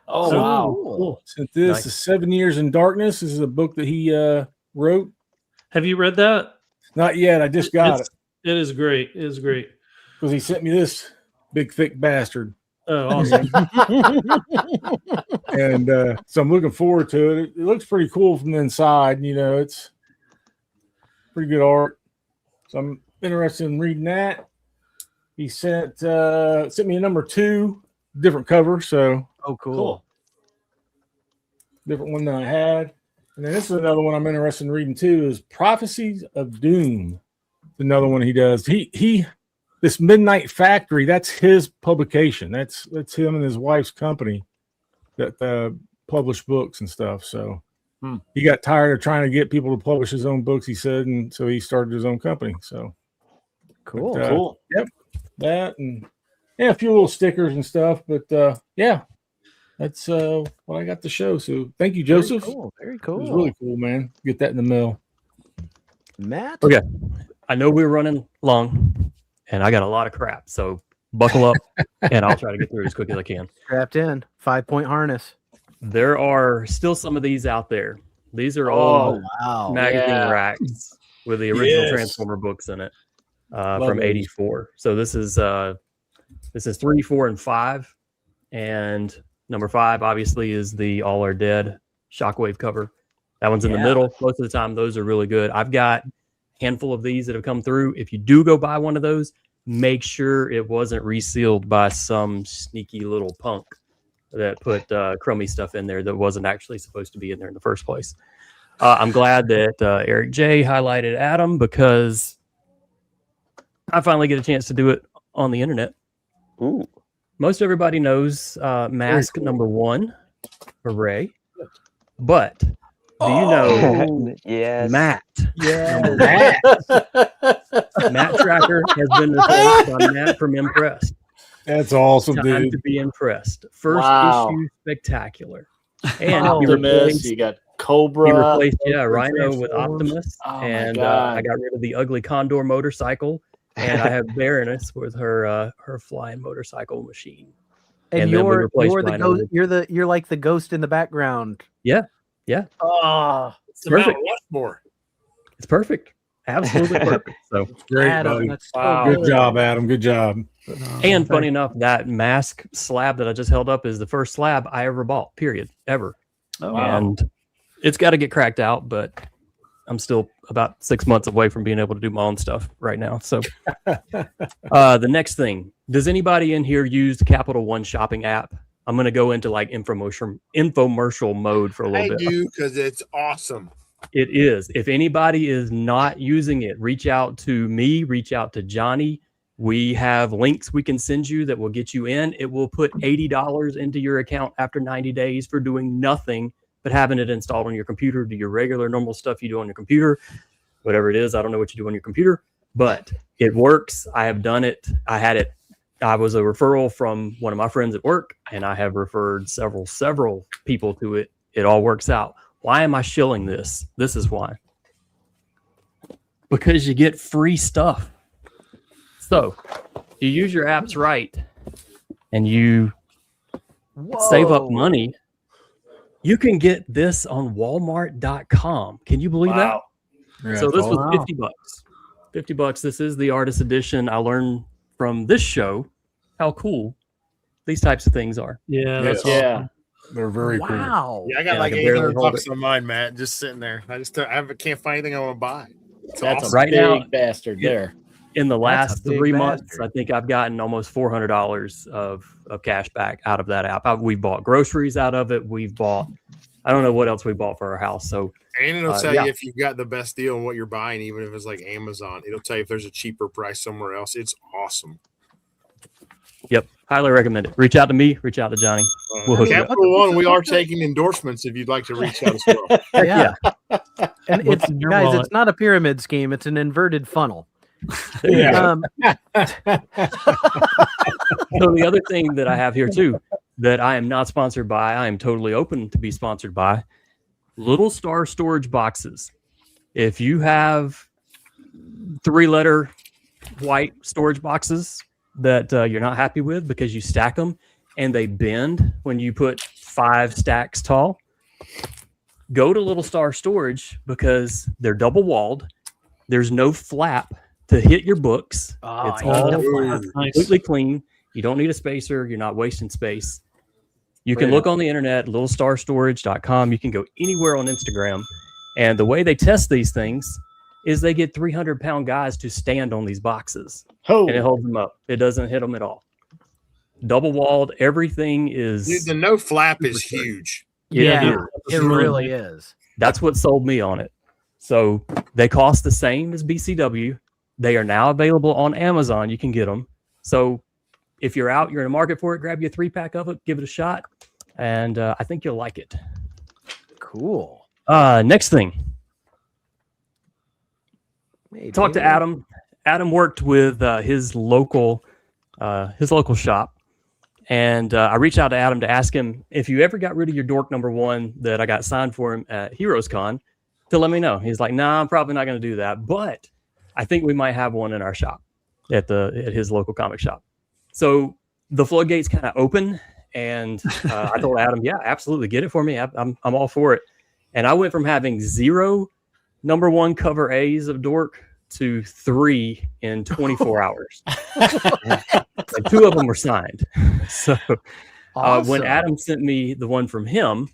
wow. Cool. sent this Nice. to 7 Years in Darkness. This is a book that he wrote. Have you read that? Not yet. I just got it It is great. It is great. because he sent me this big thick bastard. Oh, awesome. And so I'm looking forward to it. It looks pretty cool from the inside. You know, it's pretty good art. So I'm interested in reading that. He sent me a number 2, different cover. So Oh, cool. different one than I had. And then this is another one I'm interested in reading too. Is Prophecies of Doom. Another one he does. He this Midnight Factory. That's his publication. That's him and his wife's company that publish books and stuff. So he got tired of trying to get people to publish his own books. He said, and so he started his own company. So Cool. But, Cool. Yep, that and a few little stickers and stuff. But yeah, that's what I got to show. So thank you, Joseph. Very It cool. was really cool, man. Get that in the mail. Matt. Okay. I know we're running long and I got a lot of crap. So buckle up, and I'll try to get through as quick as I can. Strapped in, 5-point harness. There are still some of these out there. These are Oh, old wow. magazine yeah. racks with the original Yes. Transformer books in it Love from those. '84. So this is 3, 4, and 5, and number 5 obviously is the All Are Dead Shockwave cover. That one's in the middle. Most of the time, those are really good. I've got a handful of these that have come through. If you do go buy one of those, make sure it wasn't resealed by some sneaky little punk that put crummy stuff in there that wasn't actually supposed to be in there in the first place. I'm glad that Eric J highlighted Adam, because I finally get a chance to do it on the internet. Ooh. Most everybody knows Mask number 1, Hooray. But do you know Yes. Matt? Yeah. Matt Tracker has been replaced by Matt from M-PRESSIVE. That's awesome, Time dude. to be impressed. First Wow. issue spectacular. And he Optimus, replaced, you got Cobra. Rhino with Optimus. Oh my and God. I got rid of the ugly Condor motorcycle. And I have Baroness with her flying motorcycle machine. And, And then we you're replaced the Rhino ghost. with- You're like the ghost in the background. Oh, It's the Mount Perfect. Rushmore. It's perfect. Absolutely perfect. So, Great, Adam, buddy. that's so Wow. Good job, Adam. Good job. and funny enough, that mask slab that I just held up is the first slab I ever bought, period, ever. Oh, Wow. And it's got to get cracked out, but I'm still about 6 months away from being able to do my own stuff right now. So the next thing, does anybody in here use the Capital One shopping app? I'm going to go into like infomercial mode for a little I bit. do, because it's awesome. It is. If anybody is not using it, reach out to me, reach out to Johnny. We have links we can send you that will get you in. It will put $80 into your account after 90 days for doing nothing but having it installed on your computer. Do your regular, normal stuff you do on your computer, whatever it is. I don't know what you do on your computer, but it works. I have done it. I was a referral from one of my friends at work, and I have referred several people to it. It all works out. Why am I shilling this? This is why. Because you get free stuff. So you use your apps right and you save up money. You can get this on Walmart.com. Can you believe wow. Yeah, that? So this was Wow. $50. $50. This is the artist edition. I learned from this show how cool these types of things are. Yeah, that's Yeah. awesome. They're very cool. Wow. Yeah, I got Yeah, I like can barely $800 hold bucks on mine, Matt, just sitting there. Can't find anything I want to buy. It's That's awesome. a Right big now- bastard there. In the That's last a big 3 months, bastard. I think I've gotten almost $400 of cash back out of that app. We've bought groceries out of it. We've bought, I don't know what else we bought for our house. So And it'll tell yeah. you if you've got the best deal on what you're buying, even if it's like Amazon. It'll tell you if there's a cheaper price somewhere else. It's awesome. yep, highly recommend it. Reach out to me, reach out to Johnny. We'll hook you up. Capital One, we are taking endorsements if you'd like to reach out as well. Heck Yeah. And What's it's in your guys, wallet? it's not a pyramid scheme, it's an inverted funnel. Yeah. So the other thing that I have here too, that I am not sponsored by, I am totally open to be sponsored by, Little Star storage boxes. If you have 3-letter white storage boxes that you're not happy with because you stack them and they bend when you put 5 stacks tall, go to Little Star Storage because they're double walled. There's no flap to hit your books. It's all That's nice. completely clean. You don't need a spacer. You're not wasting space. You can look on the internet, littlestarstorage.com. You can go anywhere on Instagram. And the way they test these things is they get 300-pound guys to stand on these boxes. Oh, And it holds them up. It doesn't hit them at all. Double walled. Everything is. Dude, the no flap is huge. Yeah, is. it really is. That's what sold me on it. So they cost the same as BCW. They are now available on Amazon. You can get them. So if you're out, you're in the market for it, grab you a 3-pack of it, give it a shot. And I think you'll like it. Cool. Next thing, Maybe. talk to Adam. Adam worked with his local shop. And I reached out to Adam to ask him if you ever got rid of your dork number 1 that I got signed for him at Heroes Con, to let me know. He's like, nah, I'm probably not going to do that. But I think we might have one in our shop at his local comic shop. So the floodgates kind of open, and I told Adam, yeah, absolutely, get it for me. I'm all for it. And I went from having 0 #1 cover A's of Dork to 3 in 24 hours. And 2 of them were signed. So when Adam sent me the one from him,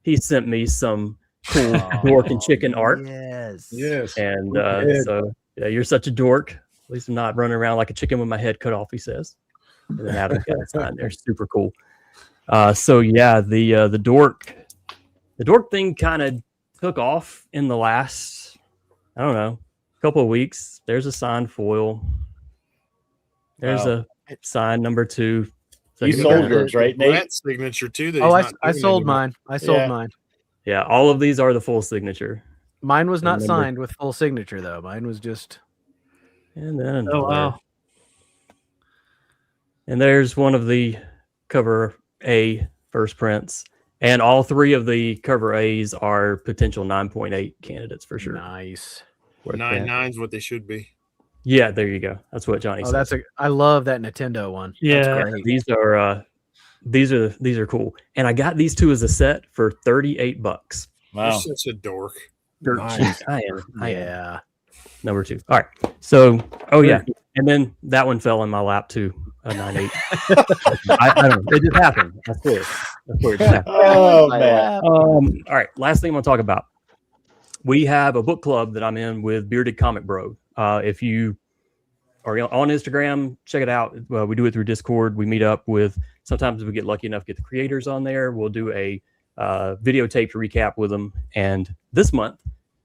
he sent me some cool dork and chicken art. Yes. And so yeah, you're such a dork. At least I'm not running around like a chicken with my head cut off, he says. And then Adam's got it signed there. Super cool. So yeah, the dork thing kind of took off in the last, I don't know, couple of weeks. There's a signed foil. There's a signed number 2. You sold yours, right, Nate? That signature too. That Oh, he's not I doing sold anymore. mine. I sold mine. Yeah, all of these are the full signature. Mine was not signed with full signature though. Mine was just. And then Oh wow. And there's one of the cover A first prints. And all 3 of the cover A's are potential 9.8 candidates for sure. Nice. 9.9's what they should be. Yeah, there you go. That's what Johnny said. I love that Nintendo one. Yeah. That's great. These are cool. And I got these 2 as a set for $38. Wow. You're such a dork. Nice. I am. Yeah. Number 2. All right. So, yeah. And then that one fell in my lap too. A 9.8. I don't know. It just happened. I swear. It just happened. Oh man. All right. Last thing I'm gonna talk about. We have a book club that I'm in with Bearded Comic Bro. If you are on Instagram, check it out. We do it through Discord. We meet up with. Sometimes we get lucky enough to get the creators on there. We'll do a videotaped recap with them. And this month,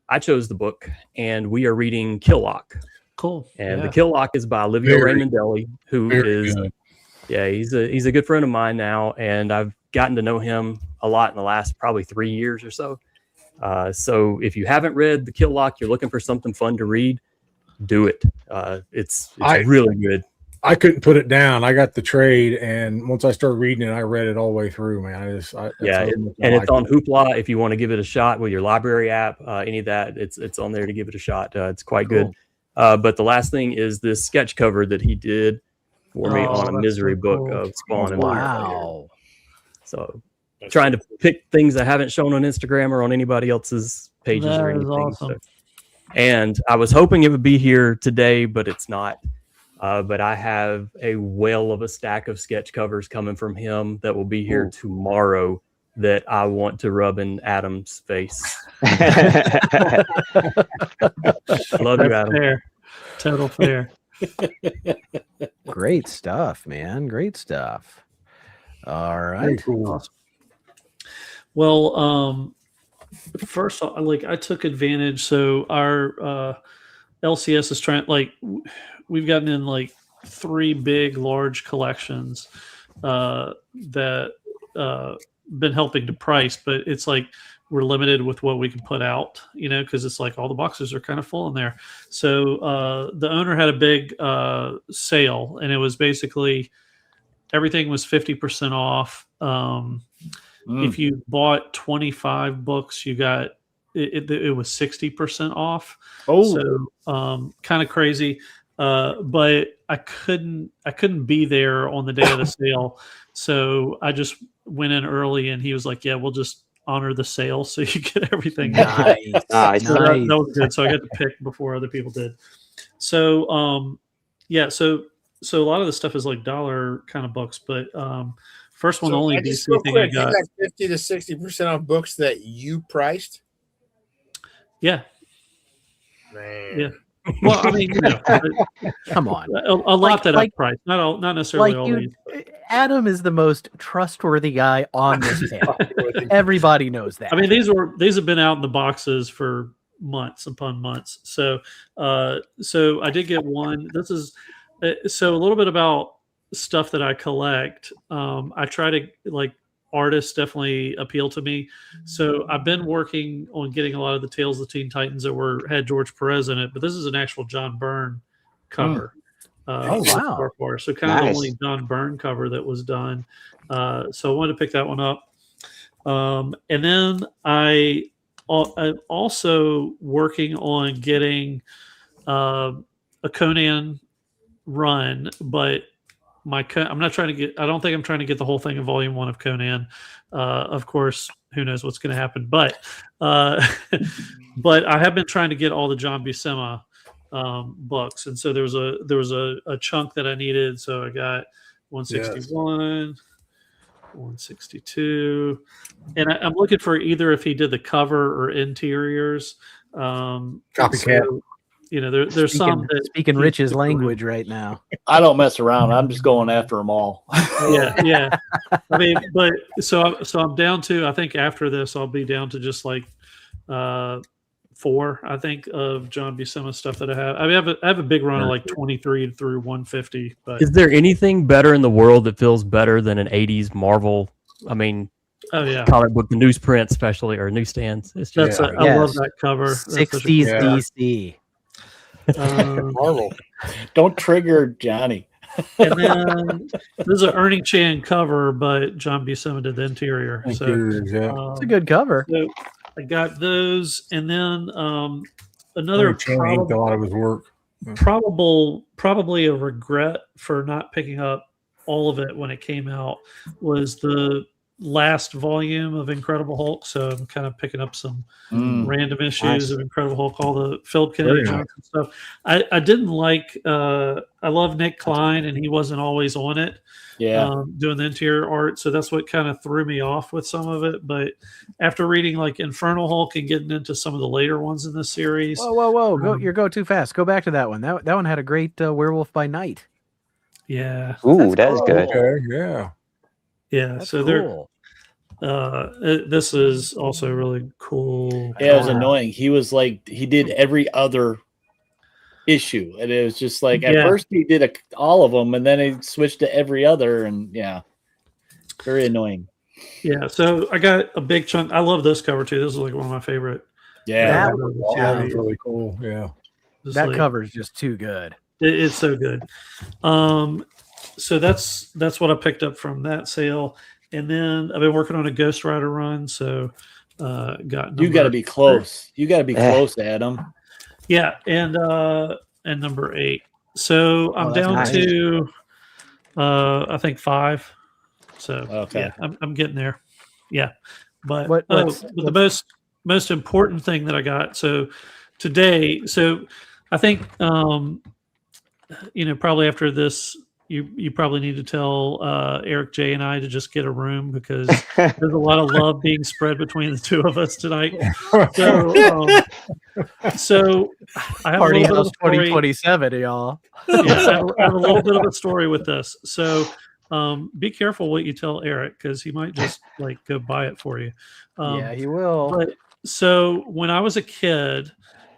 I chose the book, and we are reading Killock. Cool. And the Killock is by Livio Raimondelli, who is he's a good friend of mine now, and I've gotten to know him a lot in the last probably 3 years or so. So if you haven't read the Killock, you're looking for something fun to read, do it. It's really good. I couldn't put it down. I got the trade, and once I started reading it, I read it all the way through, man. It's on Hoopla. If you want to give it a shot with your library app, any of that, it's on there to give it a shot. It's quite good. But the last thing is this sketch cover that he did for me on a misery book of Spawn and Wow. So trying to pick things I haven't shown on Instagram or on anybody else's pages or anything. Awesome. So. And I was hoping it would be here today, but it's not. But I have a whale of a stack of sketch covers coming from him that will be here tomorrow that I want to rub in Adam's face. Love you, Adam. Fair. Total fair. Great stuff, man. Great stuff. All right. Cool. Well, first, I took advantage. So our LCS is trying, we've gotten in 3 big, large collections that been helping to price, but it's we're limited with what we can put out, because it's all the boxes are kind of full in there. So the owner had a big sale, and it was basically everything was 50% off. If you bought 25 books, you got it was 60% off. So kind of crazy. But I couldn't be there on the day of the sale, so I just went in early, and he was like, "Yeah, we'll just honor the sale, so you get everything." Nice. So that was good. So I got to pick before other people did. So so a lot of the stuff is dollar kind of books, but first one, only DC thing I got. You got 50 to 60% off books that you priced. Yeah. Man. Yeah. Well, I mean, come on, a lot that I priced, not necessarily all these. Adam is the most trustworthy guy on this panel. Everybody knows that. I mean, these have been out in the boxes for months upon months. So I did get one. This is so a little bit about stuff that I collect. I try to artists definitely appeal to me. So I've been working on getting a lot of the Tales of the Teen Titans that had George Perez in it, but this is an actual John Byrne cover. Oh wow! So kind of the only John Byrne cover that was done. So I wanted to pick that one up. And then I'm also working on getting a Conan run, but I'm not trying to get. I don't think I'm trying to get the whole thing in volume 1 of Conan. Of course, who knows what's going to happen? But but I have been trying to get all the John Buscema books, and so there was a chunk that I needed. So I got 161, 162, and I'm looking for either if he did the cover or interiors. Copycat. So, there's some that speaking Rich's language right now. I don't mess around. I'm just going after them all. yeah. I mean, but so I'm down to, I think after this I'll be down to just like 4, I think, of John Buscema stuff that I have. I mean, I have a big run of like 23 through 150. But is there anything better in the world that feels better than an 80s Marvel? I mean, comic book, the newsprint especially, or newsstands. It's just, I love that cover. 60s DC. Marvel. Don't trigger Johnny. And then this is an Ernie Chan cover, but John Buscema did the interior. So it's a good cover. So I got those, and then another a lot of his work. Probably a regret for not picking up all of it when it came out was the last volume of Incredible Hulk. So I'm kind of picking up some random issues of Incredible Hulk, all the Philip Kennedy Johnson stuff. I didn't like. I love Nick Klein, and he wasn't always on it. Doing the interior art, so that's what kind of threw me off with some of it. But after reading like Infernal Hulk and getting into some of the later ones in this series, whoa, you go too fast. Go back to that one. That one had a great Werewolf by Night. Yeah. Ooh, that's good. Okay, yeah. Yeah. That's so cool. this is also really cool. Yeah, it was annoying. He was like, he did every other issue, and it was just like at first he did all of them, and then he switched to every other, and very annoying. Yeah, so I got a big chunk. I love this cover too. This is like one of my favorite. That was really cool. Yeah, that cover is just too good. It's so good. So that's what I picked up from that sale, and then I've been working on a Ghost Rider run. So you got to be close. You got to be close, Adam. Yeah, and number 8. So I'm down to I think 5. So yeah, I'm getting there. Yeah, but the most important thing that I got today. So I think probably after this. You probably need to tell Eric J and I to just get a room because there's a lot of love being spread between the two of us tonight. So I have Party House 2027, y'all. I have a little bit of a story with this. So be careful what you tell Eric because he might just like go buy it for you. He will. But so when I was a kid,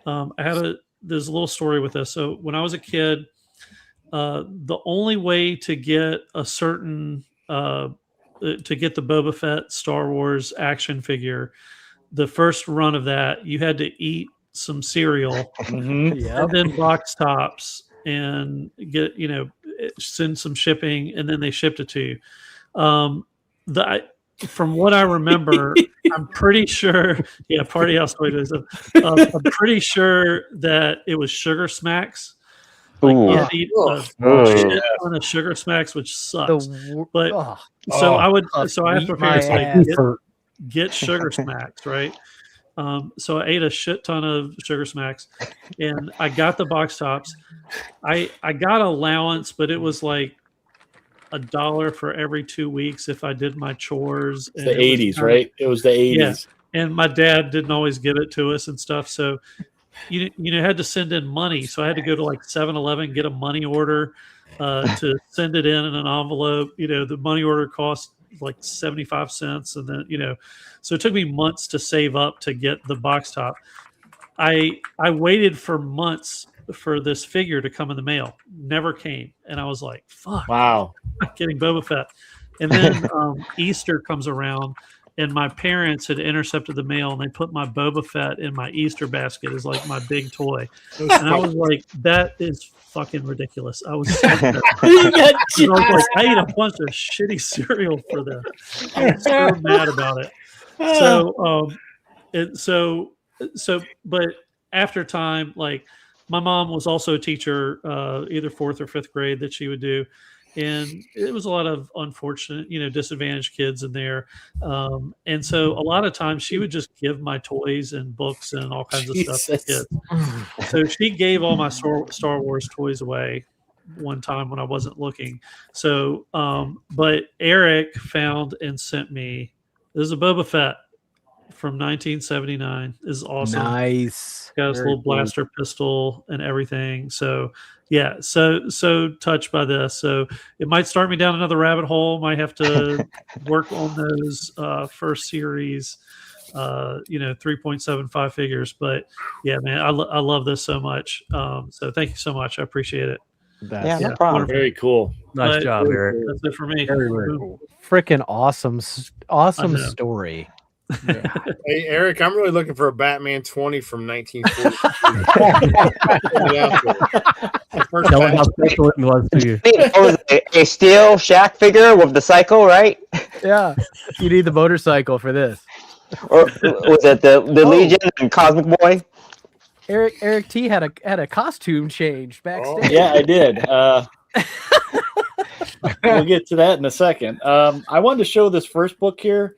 there's a little story with this. So when I was a kid. The only way to get a certain to get the Boba Fett Star Wars action figure, the first run of that, you had to eat some cereal and then box tops and get send some shipping, and then they shipped it to you. From what I remember, I'm pretty sure. Yeah, Party House. I'm pretty sure that it was Sugar Smacks. Like you eat a shit ton of Sugar Smacks, which sucks. I have to get Sugar Smacks, right? So I ate a shit ton of Sugar Smacks, and I got the box tops. I got allowance, but it was like $1 for every 2 weeks if I did my chores. It's the 80s, right? It was the 80s. Yeah. And my dad didn't always give it to us and stuff, so. You had to send in money, so I had to go to like 7-Eleven, get a money order to send it in an envelope. The money order cost like 75 cents, and then so it took me months to save up to get the box top. I waited for months for this figure to come in the mail, never came, and I was like, "Fuck, wow, I'm getting Boba Fett." And then Easter comes around. And my parents had intercepted the mail, and they put my Boba Fett in my Easter basket as like my big toy. And I was like, "That is fucking ridiculous." I was so I ate a bunch of shitty cereal for this. I was so mad about it. But after time, like my mom was also a teacher, either 4th or 5th grade that she would do. and it was a lot of unfortunate, disadvantaged kids in there. And so a lot of times she would just give my toys and books and all kinds of stuff to Jesus. kids. So she gave all my Star Wars toys away one time when I wasn't looking. So, but Eric found and sent me, this is a Boba Fett from 1979. This is awesome. Nice. Got his little blaster pistol and everything. So yeah, so touched by this. So it might start me down another rabbit hole. Might have to work on those first series, 3.75 figures. But yeah, man, I love this so much. So thank you so much. I appreciate it. Yeah, no problem. Very cool. Nice But job, Eric. That's it for me. Very, very cool. Freaking awesome I know. story. Hey, Eric, I'm really looking for a Batman 20 from 1940. Tell him how special it was to you. What was it, a steel Shaq figure with the cycle, right? Yeah. You need the motorcycle for this. Or was it the Legion and Cosmic Boy? Eric T had a costume change backstage. Yeah, I did. We'll get to that in a second. I wanted to show this first book here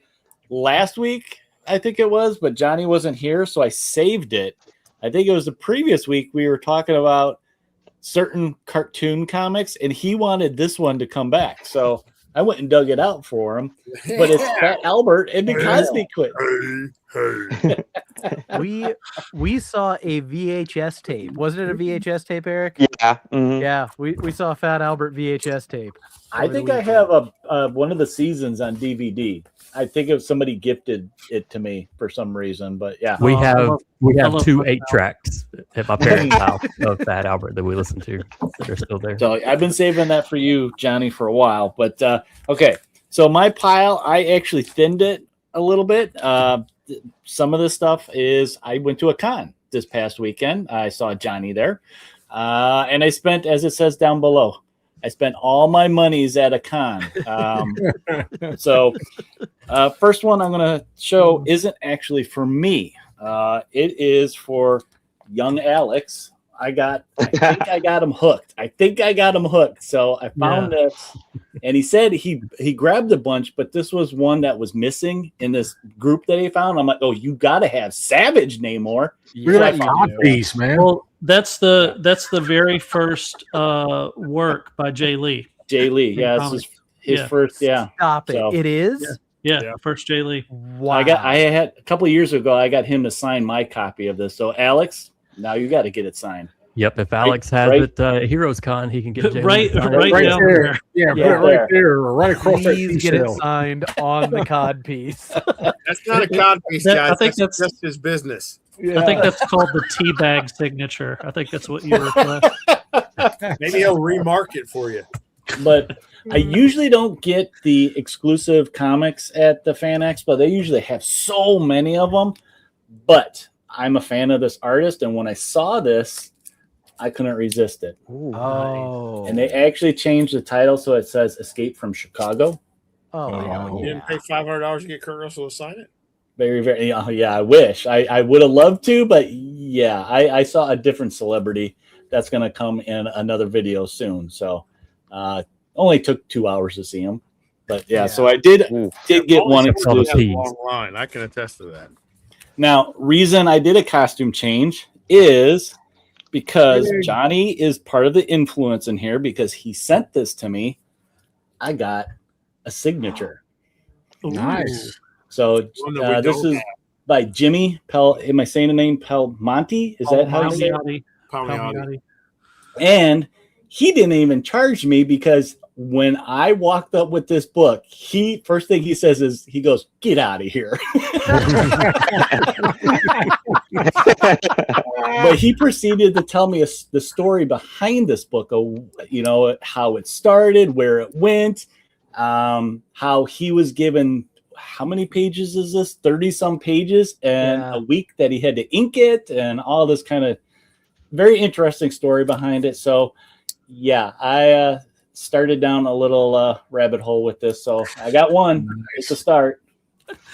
last week, I think it was, but Johnny wasn't here, so I saved it. I think it was the previous week we were talking about certain cartoon comics, and he wanted this one to come back. So I went and dug it out for him. But it's Fat Albert and the Cosby Quit. We saw a VHS tape. Wasn't it a VHS tape, Eric? Yeah. Mhm. Yeah, we saw a Fat Albert VHS tape. I think I have a one of the seasons on DVD. I think if somebody gifted it to me for some reason, but yeah, We have love two Fat 8-tracks at my parents' house of Fat Albert that we listen to. They're still there. So I've been saving that for you, Johnny, for a while. But okay, so my pile, I actually thinned it a little bit. Some of the stuff is I went to a con this past weekend. I saw Johnny there, and I spent, as it says down below, I spent all my monies at a con. So first one I'm going to show isn't actually for me. It is for young Alex. I think I got him hooked. So I found this, and he said he grabbed a bunch, but this was one that was missing in this group that he found. I'm like, oh, you got to have Savage Namor. Look at that top piece, man. Well, that's the very first work by Jay Lee. Jay Lee, yeah, this is his first, yeah. Stop it. So- It is? Yeah, first Jay Lee. Wow. I had a couple of years ago, I got him to sign my copy of this. So Alex, now you got to get it signed. Yep, if Alex has it Heroes Con, he can get Jay right Lee to sign it. right down there. there. Yeah, put Yeah, it right there, or right across that Please piece get it shell. signed on the cod piece. That's not a cod piece, I guys. think That's that's- just his business. I think that's called the teabag signature. I think that's what you request. Maybe he'll remark it for you. But I usually don't get the exclusive comics at the Fan Expo. They usually have so many of them. But I'm a fan of this artist, and when I saw this, I couldn't resist it. Oh. And they actually changed the title so it says "Escape from Chicago." Oh, You didn't pay $500 to get Kurt Russell to sign it? Very, very. Yeah, I wish I would have loved to, but yeah, I saw a different celebrity that's going to come in another video soon. So, only took 2 hours to see him, but yeah. So I did get one exclusive. Long line. I can attest to that. Now, reason I did a costume change is because Johnny is part of the influence in here because he sent this to me. I got a signature. Nice. So this is by Jimmy Pel. Am I saying the name Pelmonti? Is that how you say it? Palmiotti. And he didn't even charge me because when I walked up with this book, first thing he says is he goes, "Get out of here." But he proceeded to tell me the story behind this book, how it started, where it went, how he was given. How many pages is this? 30 some pages, and a week that he had to ink it, and all this kind of very interesting story behind it. So, yeah, I started down a little rabbit hole with this. So I got one. Nice. It's a start.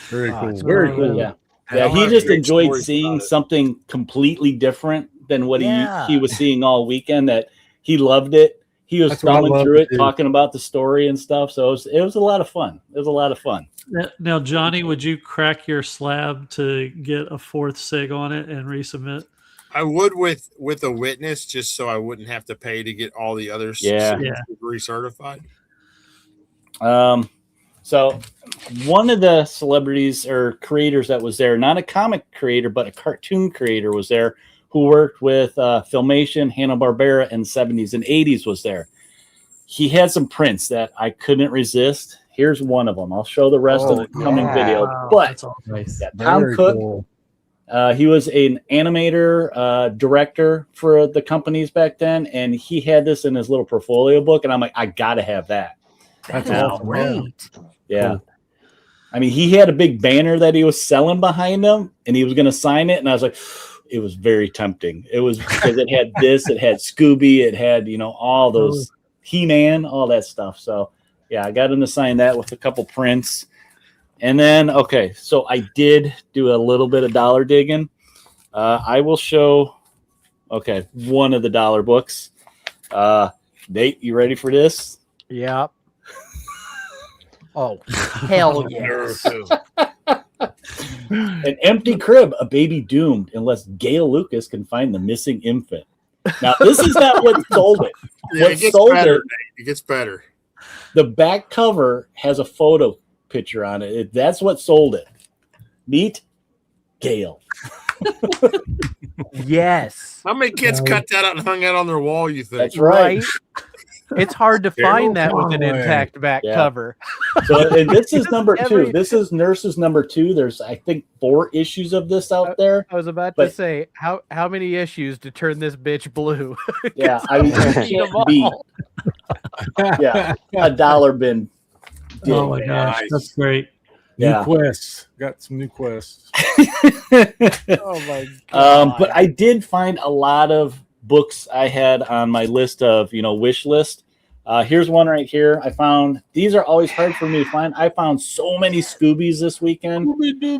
Very cool. Very cool. Yeah. Yeah. He just enjoyed seeing something completely different than what he was seeing all weekend. That he loved it. he was That's what I thumbing love through to it, do. talking about the story and stuff. So it was a lot of fun. It was a lot of fun. Now, Johnny, would you crack your slab to get a 4th sig on it and resubmit? I would with a witness, just so I wouldn't have to pay to get all the others Yeah. recertified. So one of the celebrities or creators that was there, not a comic creator, but a cartoon creator was there who worked with Filmation, Hanna-Barbera in the 70s and 80s was there. He had some prints that I couldn't resist. Here's one of them. I'll show the rest of the coming video. Wow, But that's awesome. Nice. yeah, Tom Very Cook, cool. he was an animator, director for the companies back then, and he had this in his little portfolio book, and I'm like, I gotta have that. That's Now, great. Yeah. Cool. I mean, he had a big banner that he was selling behind him, and he was going to sign it, and I was like, it was very tempting. It was because it had this, it had Scooby, it had, you know, all those He-Man, all that stuff. So, yeah, I got him to sign that with a couple prints. And then, okay, so I did do a little bit of dollar digging. I will show, okay, one of the dollar books. Nate, you ready for this? Yep. Oh, hell yes. An empty crib, a baby doomed, unless Gail Lucas can find the missing infant. Now, this is not what sold it. Yeah, What it gets sold better. it, Nate. It gets better. the back cover has a photo picture on it. That's what sold it. Meet Gail. Yes. How many kids cut that out and hung that on their wall? You think? That's right. It's hard to find that with an Conway. intact back Yeah. cover. So, and this is number Every- 2. This is Nurse's number 2. There's, I think, 4 issues of this out there. I was about But- to say how many issues to turn this bitch blue? Yeah, I mean, you Them can't beat. all. Yeah, a dollar bin. Oh my gosh, Nice. that's great. Yeah. New quests. Got some new quests. Oh my god. But I did find a lot of books I had on my list of, wish list. Here's one right here. I found, these are always hard for me to find. I found so many Scoobies this weekend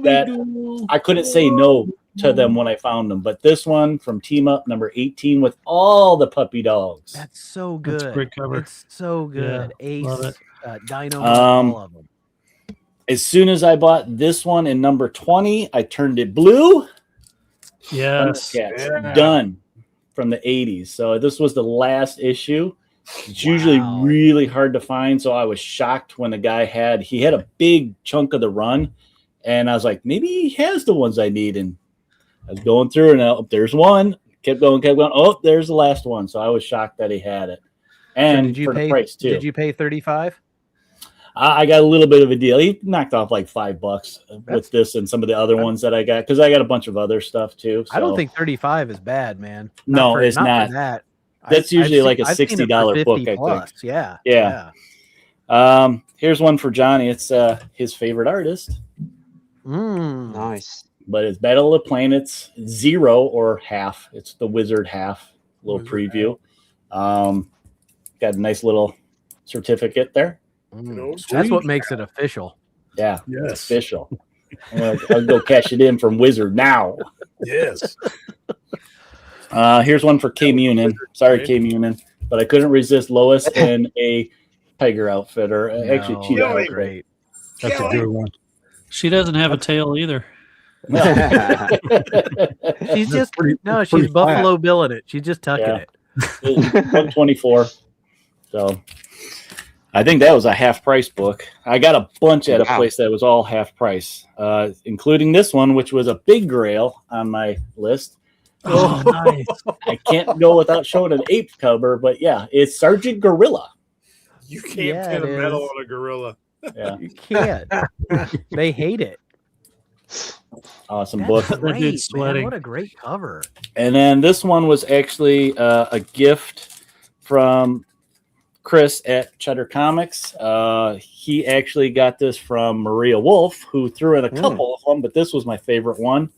that I couldn't say no to them when I found them. But this one from Team Up number 18 with all the puppy dogs. That's so good. That's a great cover. It's so good. Ace, love it. Dino, all of them. As soon as I bought this one in number 20, I turned it blue. Yes. Thundercats, Yeah. done from the 80s. So this was the last issue. It's usually Wow. really hard to find. So I was shocked when the guy had a big chunk of the run. And I was like, maybe he has the ones I need. And I was going through and oh, there's one. Kept going. Oh, there's the last one. So I was shocked that he had it. And did you for pay? the price too. Did you pay 35? I got a little bit of a deal. He knocked off like $5 with That's- this and some of the other ones that I got because I got a bunch of other stuff too. I don't so- think 35 is bad, man. No, for- it's for not. that. That's usually like a I've seen it for $60 book, 50 I think. plus. Yeah. Yeah. Here's one for Johnny. It's his favorite artist, Mm. Nice. but it's Battle of the Planets 0 or half. It's the Wizard half. Little Wizard preview. Got a nice little certificate there. That's what makes it official. Yeah, it's Yes. official. I'll go cash it in from Wizard now. Yes. Here's one for K Munin. Sorry, K Munin, but I couldn't resist Lois in a tiger outfit or actually No, cheetah that's outfit. great. That's a good one. She doesn't have a tail either. She's just pretty- no, pretty she's Buffalo Billing it. She's just tucking Yeah. it. 124. So I think that was a half price book. I got a bunch at a Wow. place that was all half price, including this one, which was a big grail on my list. Oh, nice. I can't go without showing an ape cover, but yeah, it's Sergeant Gorilla. You can't Yeah, pin a it medal is. on a gorilla. Yeah, You can't. They hate it. awesome That's book. That great, dude's man. sweating. What a great cover. And then this one was actually a gift from Chris at Cheddar Comics. He actually got this from Maria Wolf, who threw in a couple of them, but this was my favorite one.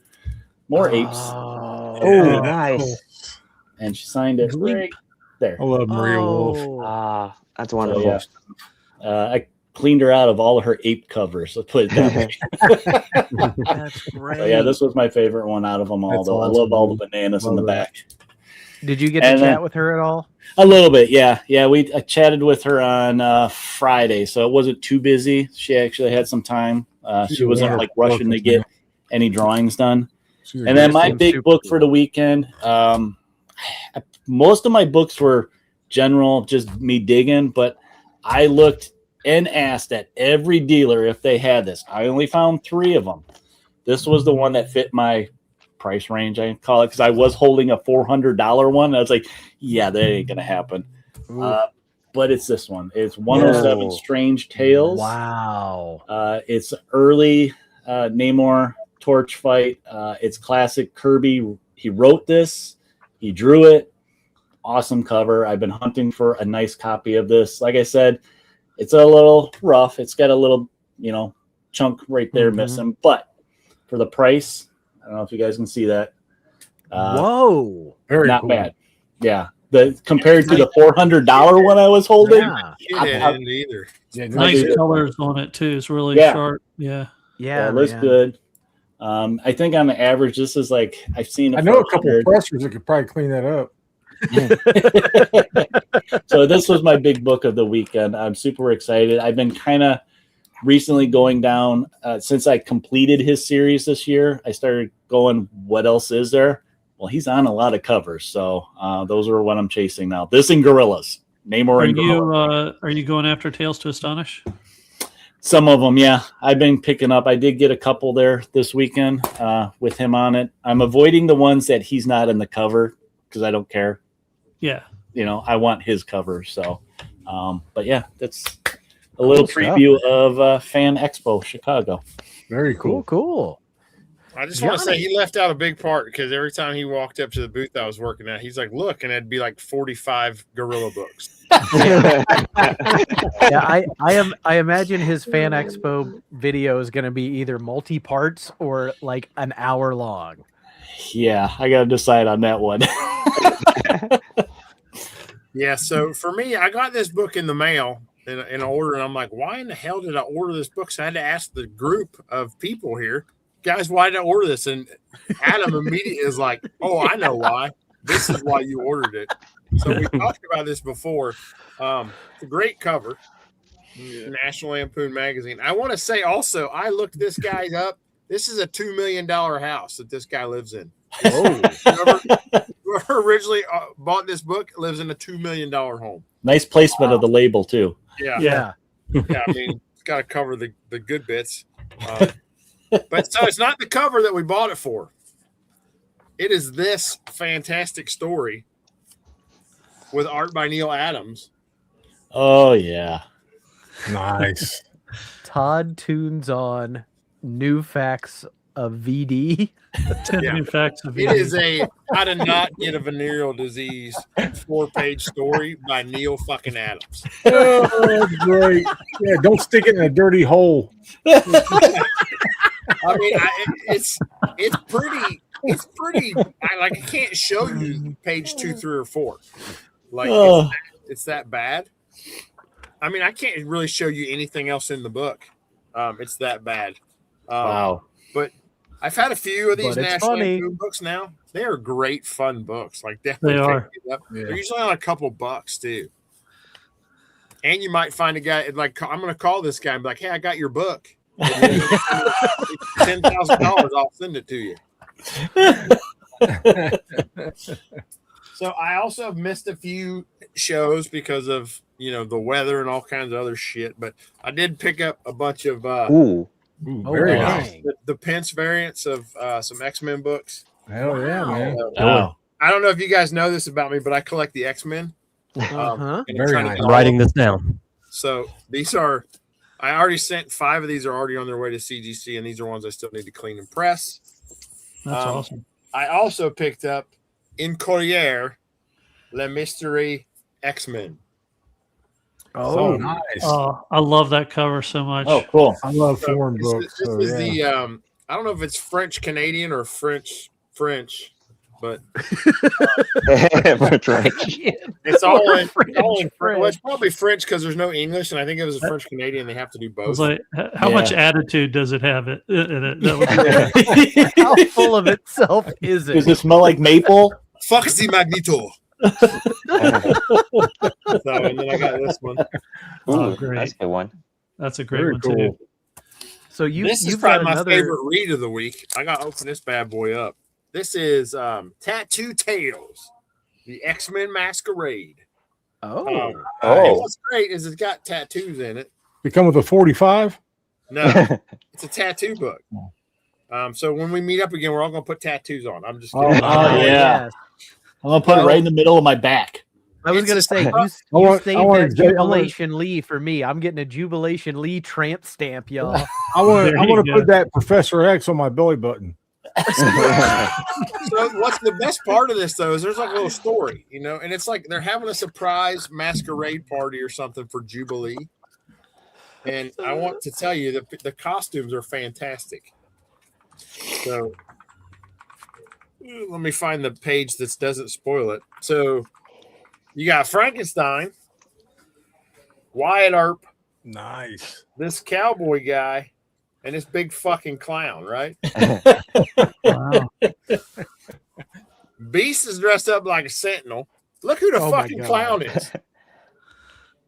More apes. Oh, Oh, nice. And she signed it right there. I love Maria Wolf. Ah, that's So, wonderful. yeah. I cleaned her out of all of her ape covers. Let's put it that way. That's great. So, yeah, this was my favorite one out of them all, That's though. awesome, I love all the dude. bananas in Love the that. back. Did you get to And chat with her at all? A little bit, yeah. I chatted with her on Friday, so it wasn't too busy. She actually had some time. She wasn't like rushing to get any drawings done. And then my big book for the weekend, most of my books were general, just me digging, but I looked and asked at every dealer if they had this. I only found 3 of them. This was the one that fit my price range, I call it, because I was holding a $400 one. I was like, yeah, that ain't gonna happen. But it's this one. It's 107 Strange Tales. Wow. It's early Namor Torch fight. It's classic Kirby. He wrote this. He drew it. Awesome cover. I've been hunting for a nice copy of this. Like I said, it's a little rough. It's got a little, chunk right there missing. But for the price, I don't know if you guys can see that. Whoa. Very not cool. bad. Yeah. Compared to the $400 one I was holding. Yeah. Either. Yeah, Nice colors on it too. It's really sharp. Yeah. Yeah, it looks good. I think on the average, this is like I've seen. I know a couple of pressers that could probably clean that up. So this was my big book of the weekend. I'm super excited. I've been kind of recently going down since I completed his series this year. I started going, what else is there? Well, he's on a lot of covers, so those are what I'm chasing now. This and Gorillas. Namor and Gorillas. Are you going after Tales to Astonish? Some of them, yeah. I've been picking up. I did get a couple there this weekend with him on it. I'm avoiding the ones that he's not in the cover because I don't care. Yeah. I want his cover. So, but yeah, that's a little preview of Fan Expo Chicago. Very cool. Cool. I just want to say he left out a big part because every time he walked up to the booth I was working at, he's like, look, and it'd be like 45 gorilla books. Yeah, I imagine his Fan Expo video is going to be either multi-parts or like an hour long. Yeah, I got to decide on that one. Yeah, so for me, I got this book in the mail in an order, and I'm like, why in the hell did I order this book? So I had to ask the group of people here, guys, why did I order this? And Adam immediately is like, oh, I know why. This is why you ordered it. So we talked about this before. It's a great cover. National Lampoon magazine. I want to say also, I looked this guy up. This is a $2 million house that this guy lives in. Oh, whoever originally bought this book lives in a $2 million home. Nice placement of the label too. Yeah. I mean, it's got to cover the good bits. But so it's not the cover that we bought it for. It is this fantastic story with art by Neil Adams. Oh yeah, nice. Todd tunes on new facts of VD. 10 new facts of VD. It is a how to not get a venereal disease 4-page story by Neil fucking Adams. Oh, great. Yeah, don't stick it in a dirty hole. I mean, it's pretty. I can't show you page 2, 3, or 4. Like it's that bad. I mean, I can't really show you anything else in the book. It's that bad. Wow. But I've had a few of these National Lampoon books now. They are great, fun books. Like definitely, they are. They're usually on a couple bucks too. And you might find a guy like I'm going to call this guy and be like, "Hey, I got your book. $10,000. I'll send it to you." So I also have missed a few shows because of the weather and all kinds of other shit. But I did pick up a bunch of very nice. The Pence variants of some X-Men books. Hell yeah, man! I don't know if you guys know this about me, but I collect the X-Men. Very nice. I'm writing this down. So these are. I already sent 5 of these are already on their way to CGC, and these are ones I still need to clean and press. That's awesome. I also picked up in Courrier Le Mystery X-Men. Oh, nice. Oh, I love that cover so much. Oh, cool. I love foreign books. This is the I don't know if it's French Canadian or French, but it's all in French. Well, it's probably French because there's no English, and I think it was a French Canadian. They have to do I both. was like, how much attitude does it have in it? That how full of itself is it? Does it smell like maple? Fuck the Magneto. So, and then I got this one. Ooh, great. that's a good one. That's a great Very one cool. too. So you've This is got probably my another. favorite read of the week. I got to open this bad boy up. This is Tattoo Tales, the X-Men Masquerade. Oh, And what's great is it's got tattoos in it. You come with a 45? No, it's a tattoo book. So when we meet up again, we're all going to put tattoos on. I'm just Oh, kidding. yeah. yes. I'm gonna put it right in the middle of my back. I was It's gonna just- say I you want- saved I want that a J- I want- Jubilation Lee for me. I'm getting a Jubilation Lee tramp stamp, y'all. I want There you to go. put that Professor X on my belly button. So what's the best part of this though is there's like a little story, you know, and it's like they're having a surprise masquerade party or something for Jubilee. And I want to tell you that the costumes are fantastic. So let me find the page that doesn't spoil it. So you got Frankenstein, Wyatt Earp, Nice. this cowboy guy, and this big fucking clown, right? Wow. Beast is dressed up like a sentinel. Look who the Oh my fucking God. clown is.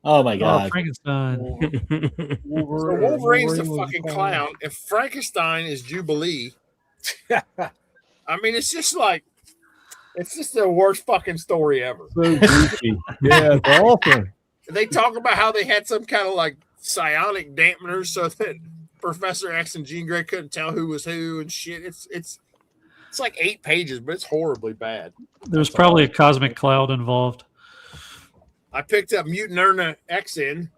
Oh my Oh, god. Frankenstein. So Wolverine's the fucking clown. If Frankenstein is Jubilee, I mean, it's just the worst fucking story ever. So goofy. Yeah, it's awesome. They talk about how they had some kind of like psionic dampeners so that Professor X and Jean Grey couldn't tell who was who and shit. It's like 8 pages, but it's horribly bad. There's probably a cosmic cloud involved. I picked up Mutant Erna XN.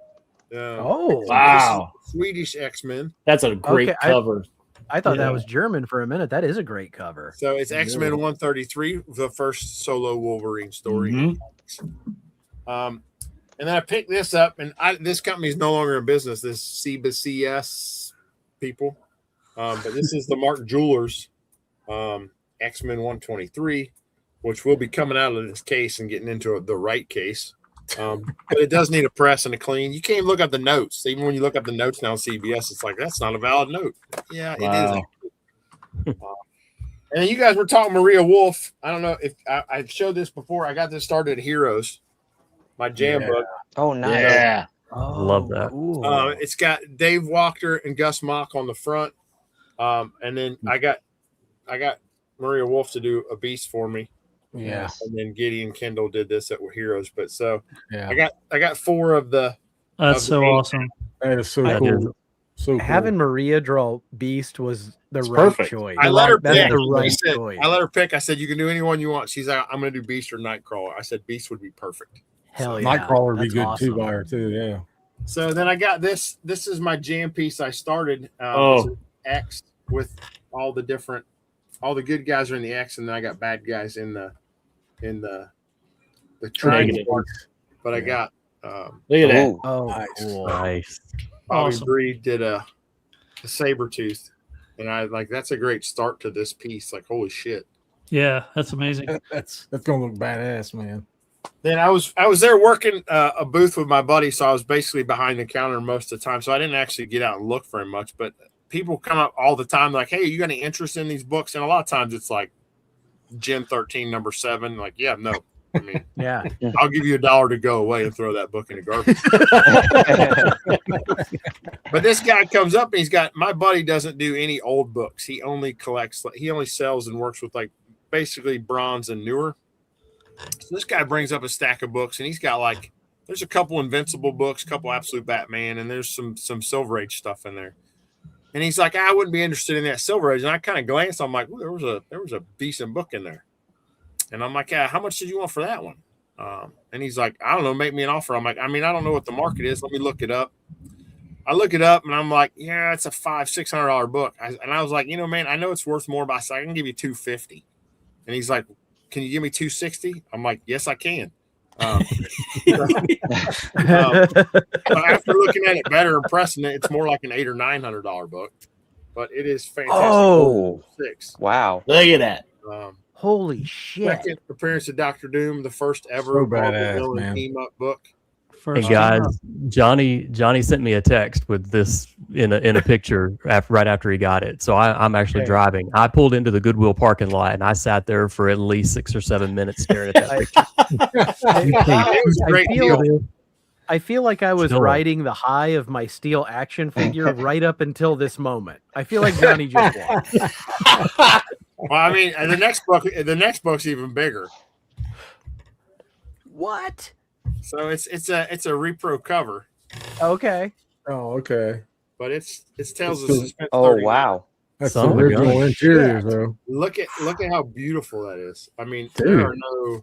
Oh, Wow. Swedish X-Men. That's a great Okay, cover. I thought Yeah. that was German for a minute. That is a great cover. So it's X-Men 133, the first solo Wolverine story. Mhm. And then I picked this up, and this company is no longer in business. This CBCS people, but this is the Mark Jewelers X-Men 123, which will be coming out of this case and getting into the right case. But it does need a press and a clean. You can't even look up the notes. Even when you look up the notes now on CBS, it's like that's not a valid note. Yeah, Wow. it is. And then you guys were talking Maria Wolf. I don't know if I showed this before. I got this started at Heroes, my jam book. Oh, nice. Yeah. Oh, Love that. cool. It's got Dave Wachter and Gus Mock on the front, and then I got Maria Wolf to do a Beast for me, Yeah. and then Gideon Kendall did this at Heroes. But so Yeah. I got 4 of the. That's Of so the- awesome. That is so That cool. is- So cool. Having Maria draw Beast was the It's right perfect. choice. I let her That's pick. the right I said- choice. I let her pick. I said you can do anyone you want. She's like, I'm going to do Beast or Nightcrawler. I said Beast would be perfect. Hell yeah. Nightcrawler would be That's good awesome. too by her too. Yeah. So then I got this. This is my jam piece I started. Oh. It's an X with all the good guys are in the X, and then I got bad guys in the triangle Negative. part. But I Yeah. got Look at that. Ooh. Oh, Nice. cool. Nice. Bobby Awesome. Bree did a saber tooth, and I like that's a great start to this piece. Like holy shit. Yeah, that's amazing. That's gonna look badass, man. Then I was there working a booth with my buddy, so I was basically behind the counter most of the time. So I didn't actually get out and look very much. But people come up all the time, like, "Hey, you got any interest in these books?" And a lot of times it's like Gen 13, number 7. Like, yeah, no. I mean, Yeah. I'll give you $1 to go away and throw that book in the garbage. But this guy comes up and he's got my buddy doesn't do any old books. He only collects. He only sells and works with like basically bronze and newer. So this guy brings up a stack of books, and he's got like there's a couple Invincible books, a couple Absolute Batman, and there's some Silver Age stuff in there. And he's like, I wouldn't be interested in that Silver Age. And I kind of glanced. I'm like, ooh, there was a decent book in there. And I'm like, how much did you want for that one? And he's like, I don't know, make me an offer. I'm like, I mean, I don't know what the market is. Let me look it up. I look it up, and I'm like, yeah, it's a $500-$600 book. And I was like, you know, man, I know it's worth more, but I said, I can give you $250. And he's like, can you give me $260? I'm like, yes, I can. But after looking at it better and pressing it, it's more like an $800 or $900 book. But it is fantastic. Oh. 6. Wow. Look at that. Holy shit. Second appearance of Dr. Doom, the first ever So Marvel badass, villain man. team up book. First Hey guys, time. Johnny sent me a text with this in a picture right after he got it. So I'm actually Okay. driving. I pulled into the Goodwill parking lot and I sat there for at least 6 or 7 minutes staring at that picture. It was a great deal. I feel like I was Chilling. riding the high of my steel action figure right up until this moment. I feel like Johnny just won. Well, I mean, and the next book's even bigger. What? So it's a repro cover, Okay. Oh, okay. but it's Tales of It's Suspense. Oh 39. wow. That's Son the of a original gun. interior, Shit. though. Look at how beautiful that is. I mean, Dude. there are no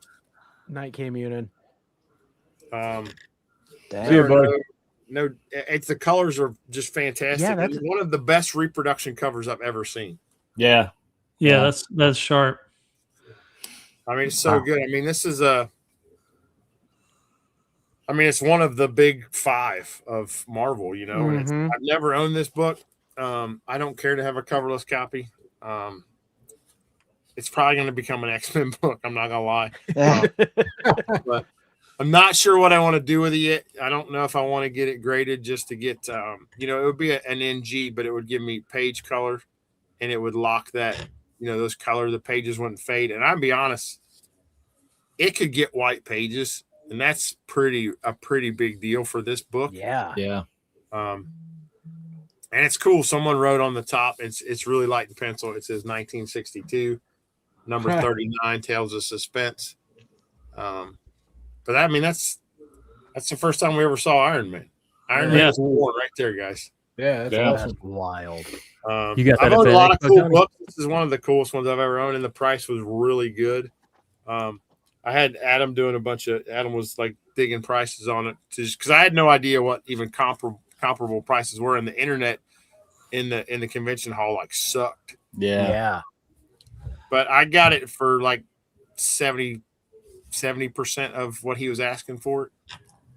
Night came Munin. Damn. there are bud. no. It's the colors are just fantastic. Yeah, And that's- it's one of the best reproduction covers I've ever seen. Yeah. Yeah, that's sharp. I mean, it's so good. I mean, this is it's one of the big 5 of Marvel, you know. And Mhm. I've never owned this book. I don't care to have a coverless copy. It's probably going to become an X-Men book. I'm not going to lie. But I'm not sure what I want to do with it yet. I don't know if I want to get it graded just to get, it would be an NG, but it would give me page color and it would lock that, those color, the pages wouldn't fade. And I'll be honest, it could get white pages, and that's a pretty big deal for this book. Yeah. Yeah. And it's cool. Someone wrote on the top, it's really light in pencil. It says 1962, number 39, Tales of Suspense. But I mean, that's the first time we ever saw Iron Man. Iron Man is born right there, guys. Yeah, that's Yeah. awesome. That's wild. You got that I've at owned a lot of FedEx, cool Johnny? books. This is one of the coolest ones I've ever owned, and the price was really good. I had Adam doing Adam was like digging prices on it because I had no idea what even comparable prices were, and the internet in the convention hall like sucked. Yeah. Yeah. But I got it for like 70% of what he was asking for it.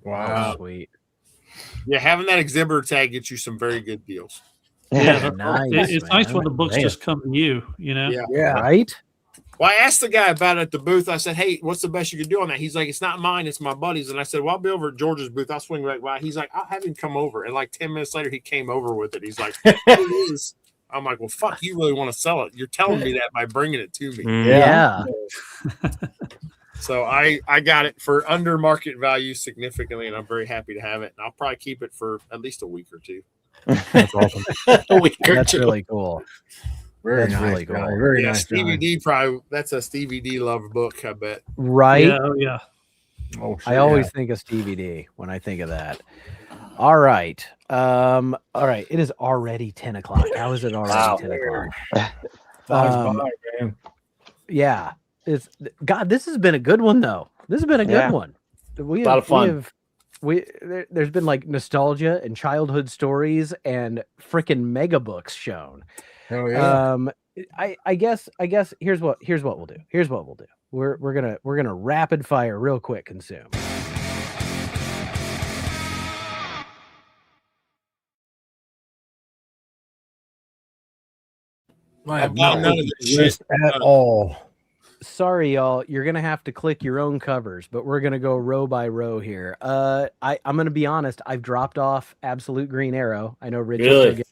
Wow. Sweet. Yeah, having that exhibitor tag gets you some very good deals. Yeah, Nice, it's nice man. when the books Man. just come to you. Yeah. Yeah. Right? Well, I asked the guy about it at the booth. I said, "Hey, what's the best you can do on that?" He's like, "It's not mine, it's my buddy's." And I said, "Well, I'll be over at George's booth. I'll swing right by." He's like, "I'll have him come over." And like 10 minutes later, he came over with it. He's like, "Here it is." I'm like, "Well, fuck, you really want to sell it? You're telling me that by bringing it to me." Mm. Yeah. So I got it for under market value significantly, and I'm very happy to have it. And I'll probably keep it for at least a week or two. That's awesome. A week or That's two. really cool. Very That's nice. really cool. Johnny. Very Yeah, nice. Stevie Johnny. D that's a Stevie D love book, I bet. Right? Yeah, oh yeah. Oh, shit, I always think of Stevie D when I think of that. All right. All right. It is already 10 o'clock. How is it already Wow. 10 o'clock? Flies Um, by, man. Yeah. God, this has been a good one though. This has been a good Yeah. one. We A lot of fun. There's been like nostalgia and childhood stories and freaking mega books shown. Hell yeah. I guess here's what we'll do. We're gonna rapid fire real quick consume. I have About not none of looked this at this shit. at all. Sorry, y'all. You're gonna have to click your own covers, but we're gonna go row by row here. I'm gonna be honest. I've dropped off Absolute Green Arrow. I know Rich. Really?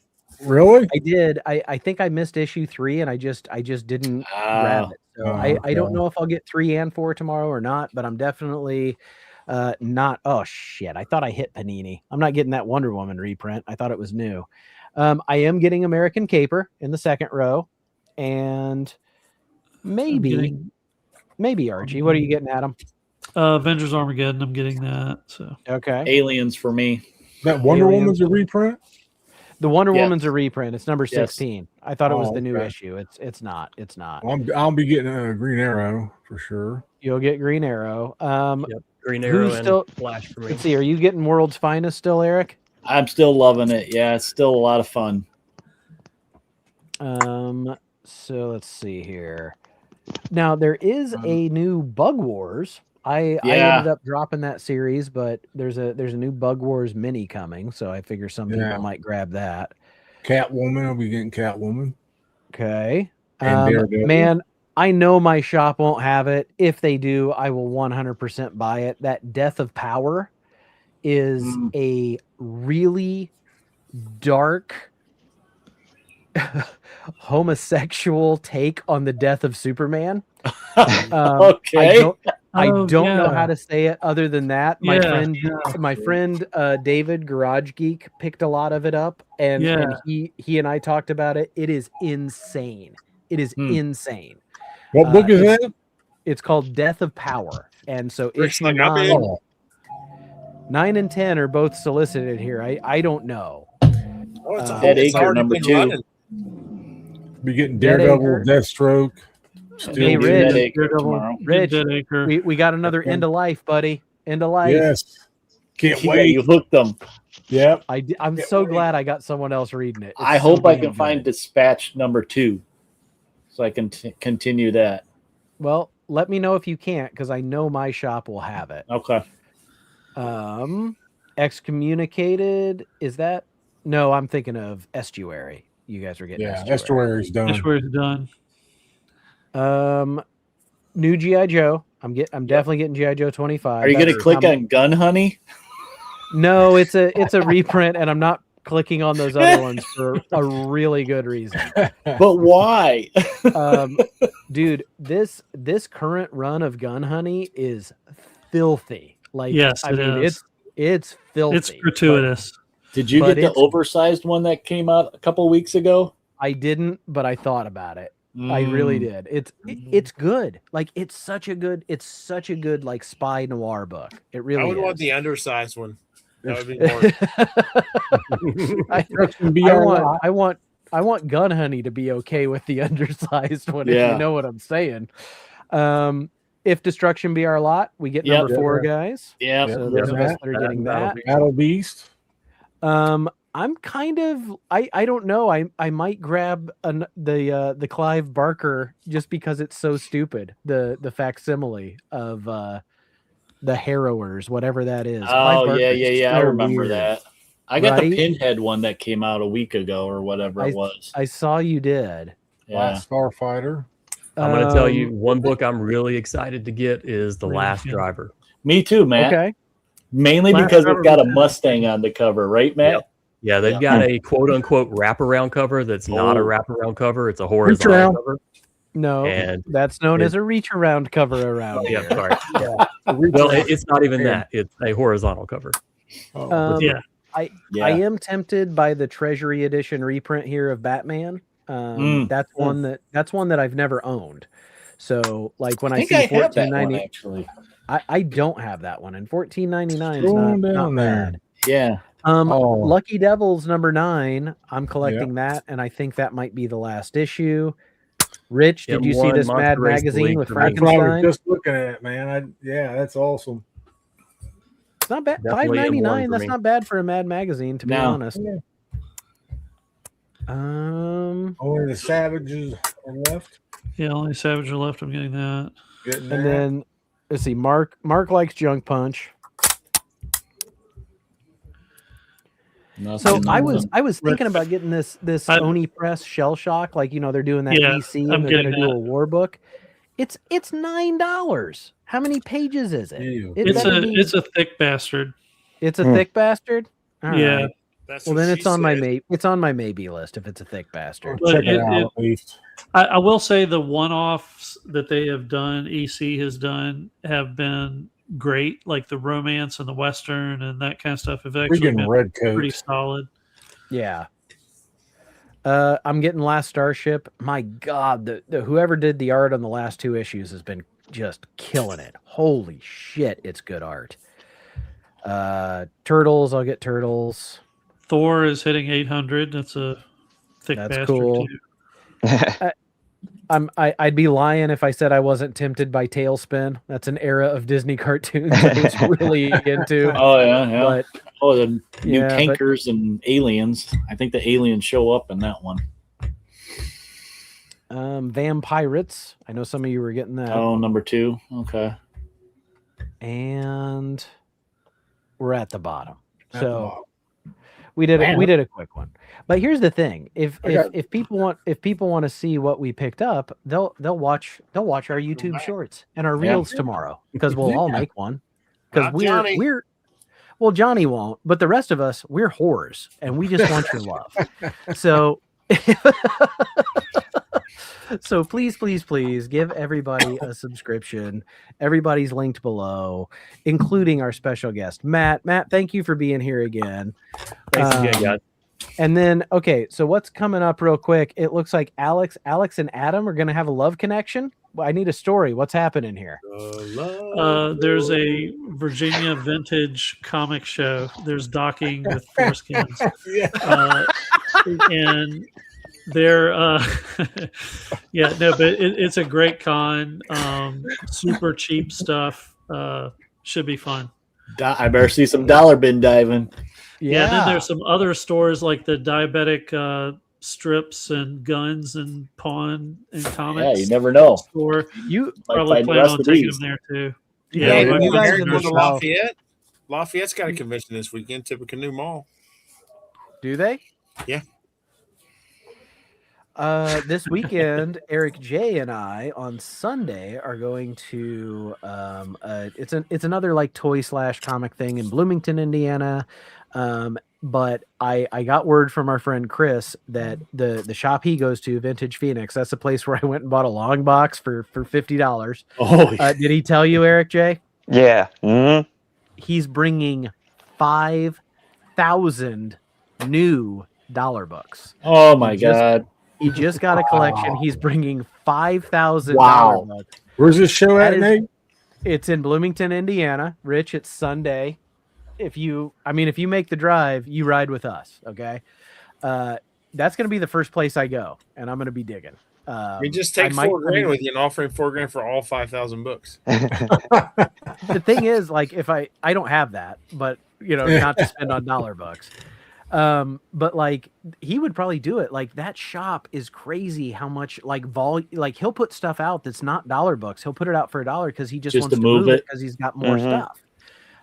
Really? I did. I think I missed issue 3, and I just didn't grab it. So I don't okay. know if I'll get 3 and 4 tomorrow or not. But I'm definitely not. Oh shit! I thought I hit Panini. I'm not getting that Wonder Woman reprint. I thought it was new. I am getting American Caper in the second row, and maybe Archie. What are you getting, Adam? Avengers Armageddon. I'm getting that. So Okay. Aliens for me. That Wonder Aliens. Woman's a reprint? The Wonder Yes. Woman's a reprint. It's number Yes. 16. I thought it was Oh, the new okay. issue. It's not. It's not. I'll be getting a Green Arrow for sure. You'll get Green Arrow. Yep. Green Arrow Who's and still- Flash for me. Let's see. Are you getting World's Finest still, Eric? I'm still loving it. Yeah, it's still a lot of fun. So let's see here. Now there is a new Bug Wars. I Yeah. ended up dropping that series, but there's a new Bug Wars mini coming, so I figure some Yeah. people might grab that. Catwoman. I'll be getting Catwoman. Okay. And Daredevil. Man, I know my shop won't have it. If they do, I will 100% buy it. That Death of Power is a really dark homosexual take on the death of Superman. Okay. I don't know yeah. how to say it other than that. My Yeah, friend David Garage Geek picked a lot of it up, and he and I talked about it. It is insane. It is insane. What book is that? It's called Death of Power, and so Rick's issue like, I'm in. 9 and 10 are both solicited here. I don't know. Oh, it's Dead it's Acre already number been 2. running. Be getting Dead Daredevil, Acre. Deathstroke. Hey, Dead Rich. Acre Daredevil. tomorrow. Rich, Dead Acre. we got another end of life, buddy. End of life. Yes. Can't Yeah, wait. you hooked them. Yep. I'm so glad I got someone else reading it. It's I so hope I damn can find good. Dispatch number 2, so I can continue that. Well, let me know if you can't, because I know my shop will have it. Okay. Excommunicated, is that? No, I'm thinking of Estuary. You guys are getting Yeah. Estuary. Estuary's done. That's where it's done. New G.I. Joe. I'm definitely getting G.I. Joe 25. Are you going to That's click coming. on Gun Honey? No, it's a reprint, and I'm not clicking on those other ones for a really good reason. But why? Dude, this current run of Gun Honey is filthy. Like, Yes, I it mean, is. it's filthy. It's gratuitous. Did you But get the it's- oversized one that came out a couple weeks ago? I didn't, but I thought about it. I really did. It's good. Like, it's such a good like spy noir book. It really I would is. want the undersized one. That would be more. I want Gun Honey to be okay with the undersized one, if Yeah. you know what I'm saying. If Destruction Be Our Lot, we get number 4, guys. Yeah. So those of us that are getting that. Battle Beast. I'm kind of I don't know. I might grab the Clive Barker just because it's so stupid. The facsimile of the Harrowers, whatever that is. Oh, Clive yeah. Barker's I so remember weird. that. I got Right? the Pinhead one that came out a week ago or whatever it was. I saw you did. Yeah. Last Starfighter. I'm going to tell you one book I'm really excited to get is The Really Last good. Driver. Me too, Matt. Okay. Mainly Last because Driver it's got a was good. Mustang on the cover, right, Matt? Yep. Yeah, they've got a quote unquote wraparound cover that's not a wraparound cover. It's a around. horizontal cover. No, And that's known as a reach around cover around yeah, here. sorry. Yeah. Well, it's not even that. It's a horizontal cover. Yeah. I am tempted by the Treasury Edition reprint here of Batman. That's one that I've never owned. So, like, when I see have that one, $14.90, actually. I don't have that one, and $14.99 is Scroll not down there. bad. Yeah. Lucky Devils number 9. I'm collecting that, and I think that might be the last issue. Rich, did you see M1 this Monster Mad Race magazine League with for me. That's what I was Frankenstein? just looking at, man. Yeah, that's awesome. It's not bad. Definitely M1 $5.99. for That's me. not bad for a Mad magazine, to be No. honest. Only the Savages are left. Yeah, only Savage are left. I'm getting that. Getting And that. then let's see. Mark likes Junk Punch. So I was thinking about getting this Oni Press Shell Shock, like, you know, they're doing that Yeah, DC and I'm they're gonna getting do that. a war book. It's $9. How many pages is it? Ew. It's a thick bastard. It's a thick bastard. All Yeah. right. That's Well, what then she it's on my said. it's on my maybe list if it's a thick bastard. But Check it it- out it- at least. I will say the one-offs that they have done, EC has done, have been great. Like the romance and the western and that kind of stuff have actually Freaking been red coat. pretty solid. Yeah. I'm getting Last Starship. My God, the whoever did the art on the last 2 issues has been just killing it. Holy shit, it's good art. Turtles, I'll get Turtles. Thor is hitting 800. That's a thick That's bastard cool. too. I'd be lying if I said I wasn't tempted by Tailspin. That's an era of Disney cartoons I was really into. Oh, yeah. But The new yeah, but- tankers and aliens. I think the aliens show up in that one. Vampirates. I know some of you were getting that. Oh, number 2. Okay. And we're at the bottom. At the So bottom. we did Man. a quick one. But here's the thing: if I got- people want to see what we picked up, they'll watch our YouTube shorts and our Yeah. reels tomorrow, because we'll all make one. Because Not Johnny. Well, Johnny won't, but the rest of us, we're whores, and we just want your love. So, so please give everybody a subscription. Everybody's linked below, including our special guest, Matt. Matt, thank you for being here again. Thanks again, guys. And then, okay, so what's coming up real quick? It looks like Alex and Adam are going to have a love connection. Well, I need a story. What's happening here? There's a Virginia vintage comic show. There's docking with foreskins. And they're yeah, no, but it's a great con. Super cheap stuff. Should be fun. I better see some dollar bin diving. Yeah, and then there's some other stores like the diabetic strips and guns and pawn and comics. Yeah, you never know. Store. You probably plan on taking them there too. Yeah, you you guys guys in go the to Lafayette. Lafayette's got a convention this weekend, Tippecanoe Mall. Do they? Yeah. This weekend, Eric J and I on Sunday are going to it's another like toy / comic thing in Bloomington, Indiana. But I got word from our friend Chris that the shop he goes to, Vintage Phoenix, that's the place where I went and bought a long box for $50. Oh, did he tell you, Eric J? Yeah. Mm-hmm. He's bringing 5,000 new dollar books. Oh my God. He just got a collection. He's bringing 5,000 Wow. books. Where's this show at, Nate? It's in Bloomington, Indiana. Rich, it's Sunday. If you make the drive, you ride with us. Okay. That's going to be the first place I go, and I'm going to be digging. You just take $4,000 with you and offer him $4,000 for all 5,000 books. The thing is, like, if I don't have that, but not to spend on dollar bucks. But like he would probably do it. Like that shop is crazy how much like he'll put stuff out that's not dollar books. He'll put it out for $1 because he just wants to move it because he's got more stuff.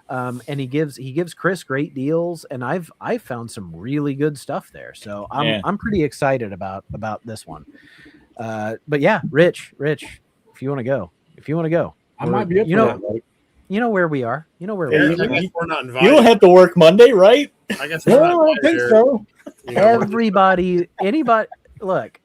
And he gives Chris great deals, and I've found some really good stuff there. So I'm pretty excited about this one. But yeah, Rich, if you want to go, I might be up for that, buddy. You know where we are. You know where we I are. guess we're not invited. You don't have to work Monday, right? I guess we're No, I not don't think invited. so. Everybody, anybody, look.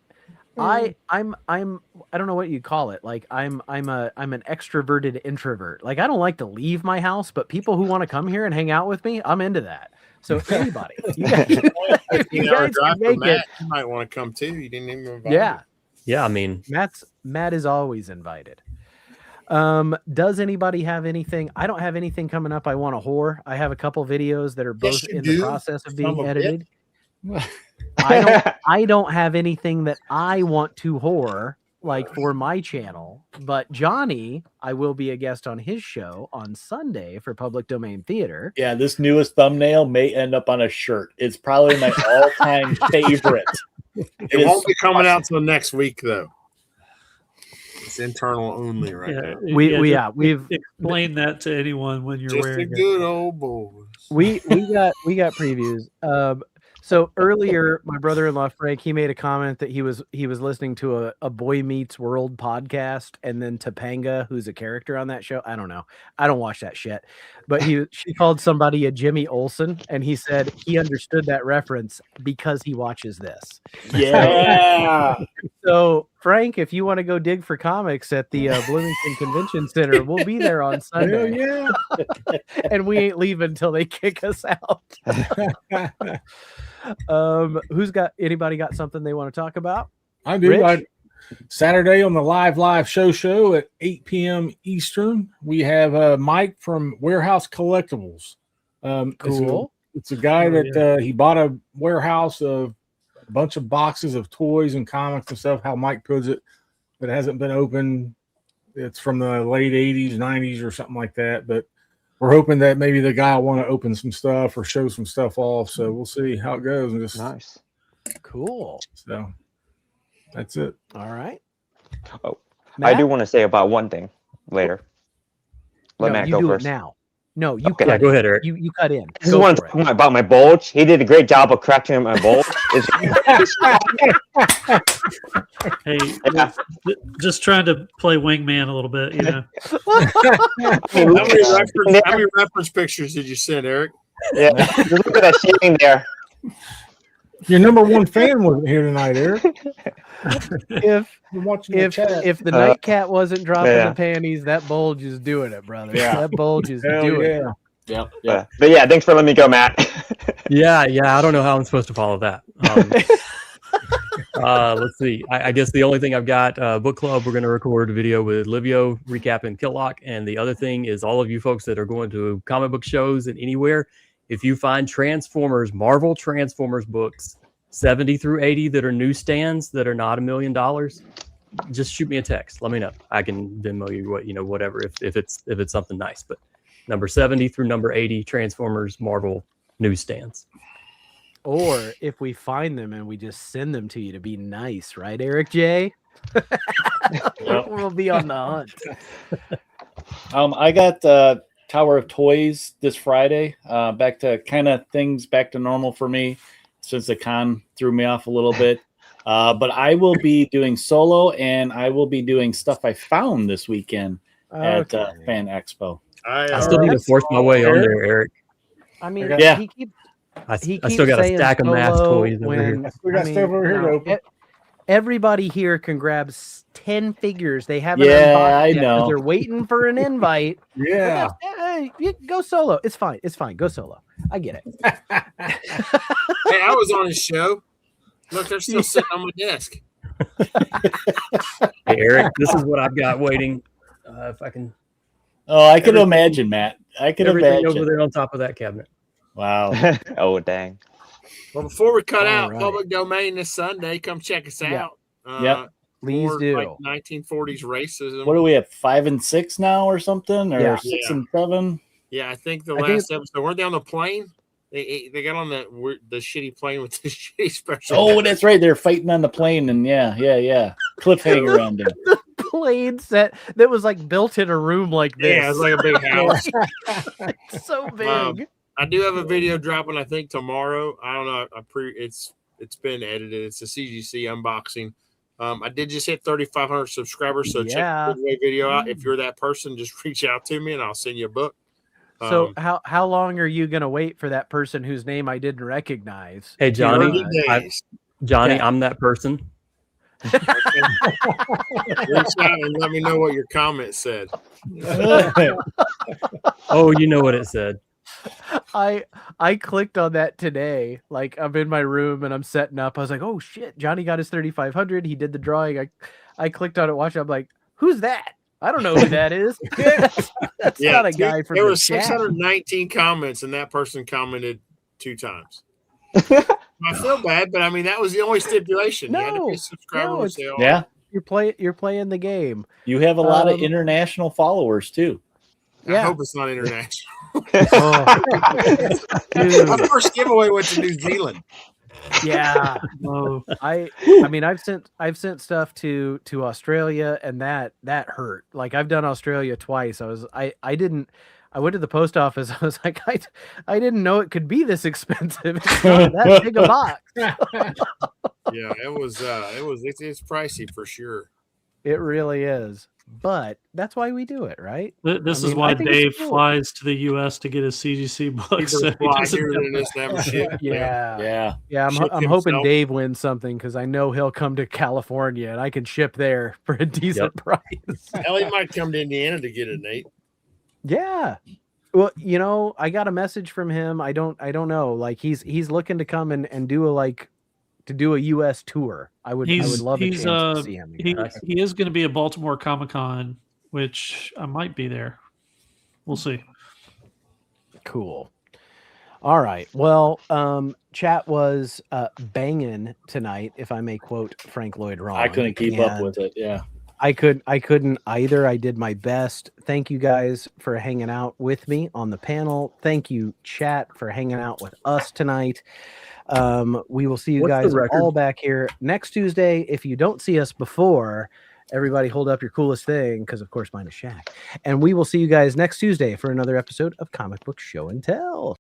I'm I don't know what you call it. Like I'm an extroverted introvert. Like I don't like to leave my house, but people who want to come here and hang out with me, I'm into that. So anybody, you guys, you guys can make it. You might want to come too. You didn't even invite Yeah. Yeah, I mean, Matt is always invited. Does anybody have anything? I don't have anything coming up. I want a whore. I have a couple videos that are both in the process of being edited. I don't have anything that I want to whore like for my channel, but Johnny, I will be a guest on his show on Sunday for Public Domain Theater. Yeah, this newest thumbnail may end up on a shirt. It's probably my all-time favorite. It won't be coming out till next week though. It's internal only right now. We've explained that to anyone when you're just wearing a good old boys. We got previews. So earlier, my brother-in-law Frank, he made a comment that he was listening to a Boy Meets World podcast, and then Topanga, who's a character on that show. I don't know. I don't watch that shit. But she called somebody a Jimmy Olsen, and he said he understood that reference because he watches this. Yeah. So Frank, if you want to go dig for comics at the Bloomington Convention Center, we'll be there on Sunday. Yeah. And we ain't leaving until they kick us out. Anybody got something they want to talk about? I do. Rich? Saturday on the live show at 8 p.m. Eastern, we have Mike from Warehouse Collectibles. Cool. It's a guy that he bought a warehouse of a bunch of boxes of toys and comics and stuff, how Mike puts it, that hasn't been opened. It's from the late 80s, 90s or something like that. But we're hoping that maybe the guy will want to open some stuff or show some stuff off. So we'll see how it goes. And just Nice. Cool. So that's it. All right. Oh, Matt? I do want to say about one thing later. Let Matt you go do first. it now. No, you Okay. cut Yeah, go in. ahead, Eric. You cut in. This is Go one for it. talking about my bulge. He did a great job of correcting my bulge. Hey, just trying to play wingman a little bit, you know. How many reference pictures did you send, Eric? Yeah, look at that shading there. Your number one fan wasn't here tonight, Eric. If We're watching the chat. if the nightcat wasn't dropping yeah. the panties, that bulge is doing it, brother. Yeah. That bulge is Hell doing it. yeah. Yep. Yep. But yeah, thanks for letting me go, Matt. Yeah. I don't know how I'm supposed to follow that. Let's see. I guess the only thing I've got, book club, we're going to record a video with Livio recapping Killock. And the other thing is all of you folks that are going to comic book shows and anywhere, if you find Transformers, Marvel Transformers books, 70 through 80 that are newsstands that are not $1 million, just shoot me a text. Let me know. I can Venmo you whatever if it's something nice. But number 70 through number 80 Transformers Marvel newsstands. Or if we find them and we just send them to you to be nice, right, Eric J? We'll be on the hunt. I got Tower of Toys this Friday. Back to kind of things back to normal for me since the con threw me off a little bit. But I will be doing solo, and I will be doing stuff I found this weekend at Fan Expo. I still need to force my way on there, Eric. I mean, Yeah. he keeps I still got a stack of math toys over here. We got stuff over here to open. Everybody here can grab 10 figures. They haven't Yeah, unboxed I yet 'cause know. they're waiting for an invite. Yeah. Hey, you go solo. It's fine. It's fine. Go solo. I get it. Hey, I was on his show. Look, they're still sitting on my desk. Hey, Eric, this is what I've got waiting. If I can. Oh, I can imagine, Matt. I can Everything imagine. over there on top of that cabinet. Wow. Oh, dang. Well, before we cut All out right. public domain this Sunday, come check us Yeah. out. Yep. Please more, do. like 1940s racism. What do we have? 5 and 6 now, or something, or Yeah. 6 Yeah. and 7? Yeah, I think the I think last episode weren't they on the plane? They got on the shitty plane with the shitty special. Oh, that's right. They're fighting on the plane, and yeah. Cliffhanger ending. Plane set that was like built in a room like this. Yeah, it's like a big house. It's so big. I do have a video dropping, I think tomorrow. I don't know. It's been edited. It's a CGC unboxing. I did just hit 3,500 subscribers, so check the giveaway video out. If you're that person, just reach out to me and I'll send you a book. So how long are you gonna wait for that person whose name I didn't recognize? Hey, Johnny. 30 days. Johnny, Yeah. I'm that person. Reach out and let me know what your comment said. Oh, you know what it said. I clicked on that today. Like I'm in my room and I'm setting up. I was like, oh shit, Johnny got his 3,500. He did the drawing. I clicked on it, watched it. I'm like, who's that? I don't know who that is. That's not a guy from There the was chat. 619 comments, and that person commented 2 times. I feel bad, but I mean that was the only stipulation. You had to be a subscriber no, to say, Yeah. You're playing the game. You have a lot of Um, international followers, too. I Yeah. hope it's not international. Oh, dude. My first giveaway went to New Zealand. Yeah. Oh, I mean I've sent stuff to Australia, and that hurt. Like I've done Australia twice. I went to the post office. I was like, I didn't know it could be this expensive. It's not that big a box. Yeah, it's pricey for sure. It really is. But that's why we do it, right? this I is mean, why I think it's Dave cool. flies to the U.S. to get his CGC books. People so he fly doesn't here have than this and have a shit. Yeah. Yeah. I'm Ship hoping himself. Dave wins something because I know he'll come to California and I can ship there for a decent price. Hell, he might come to Indiana to get it, Nate. Yeah. Well, I got a message from him. I don't know. Like he's looking to come and do a US tour. I would love a chance to see him. He is going to be at Baltimore Comic-Con, which I might be there. We'll see. Cool. All right. Well, chat was banging tonight, if I may quote Frank Lloyd Wright. I couldn't keep up with it. Yeah. I couldn't either. I did my best. Thank you guys for hanging out with me on the panel. Thank you, chat, for hanging out with us tonight. We will see you What's the guys record? all back here next Tuesday. If you don't see us before, everybody hold up your coolest thing, because of course mine is Shaq. And we will see you guys next Tuesday for another episode of Comic Book Show and Tell.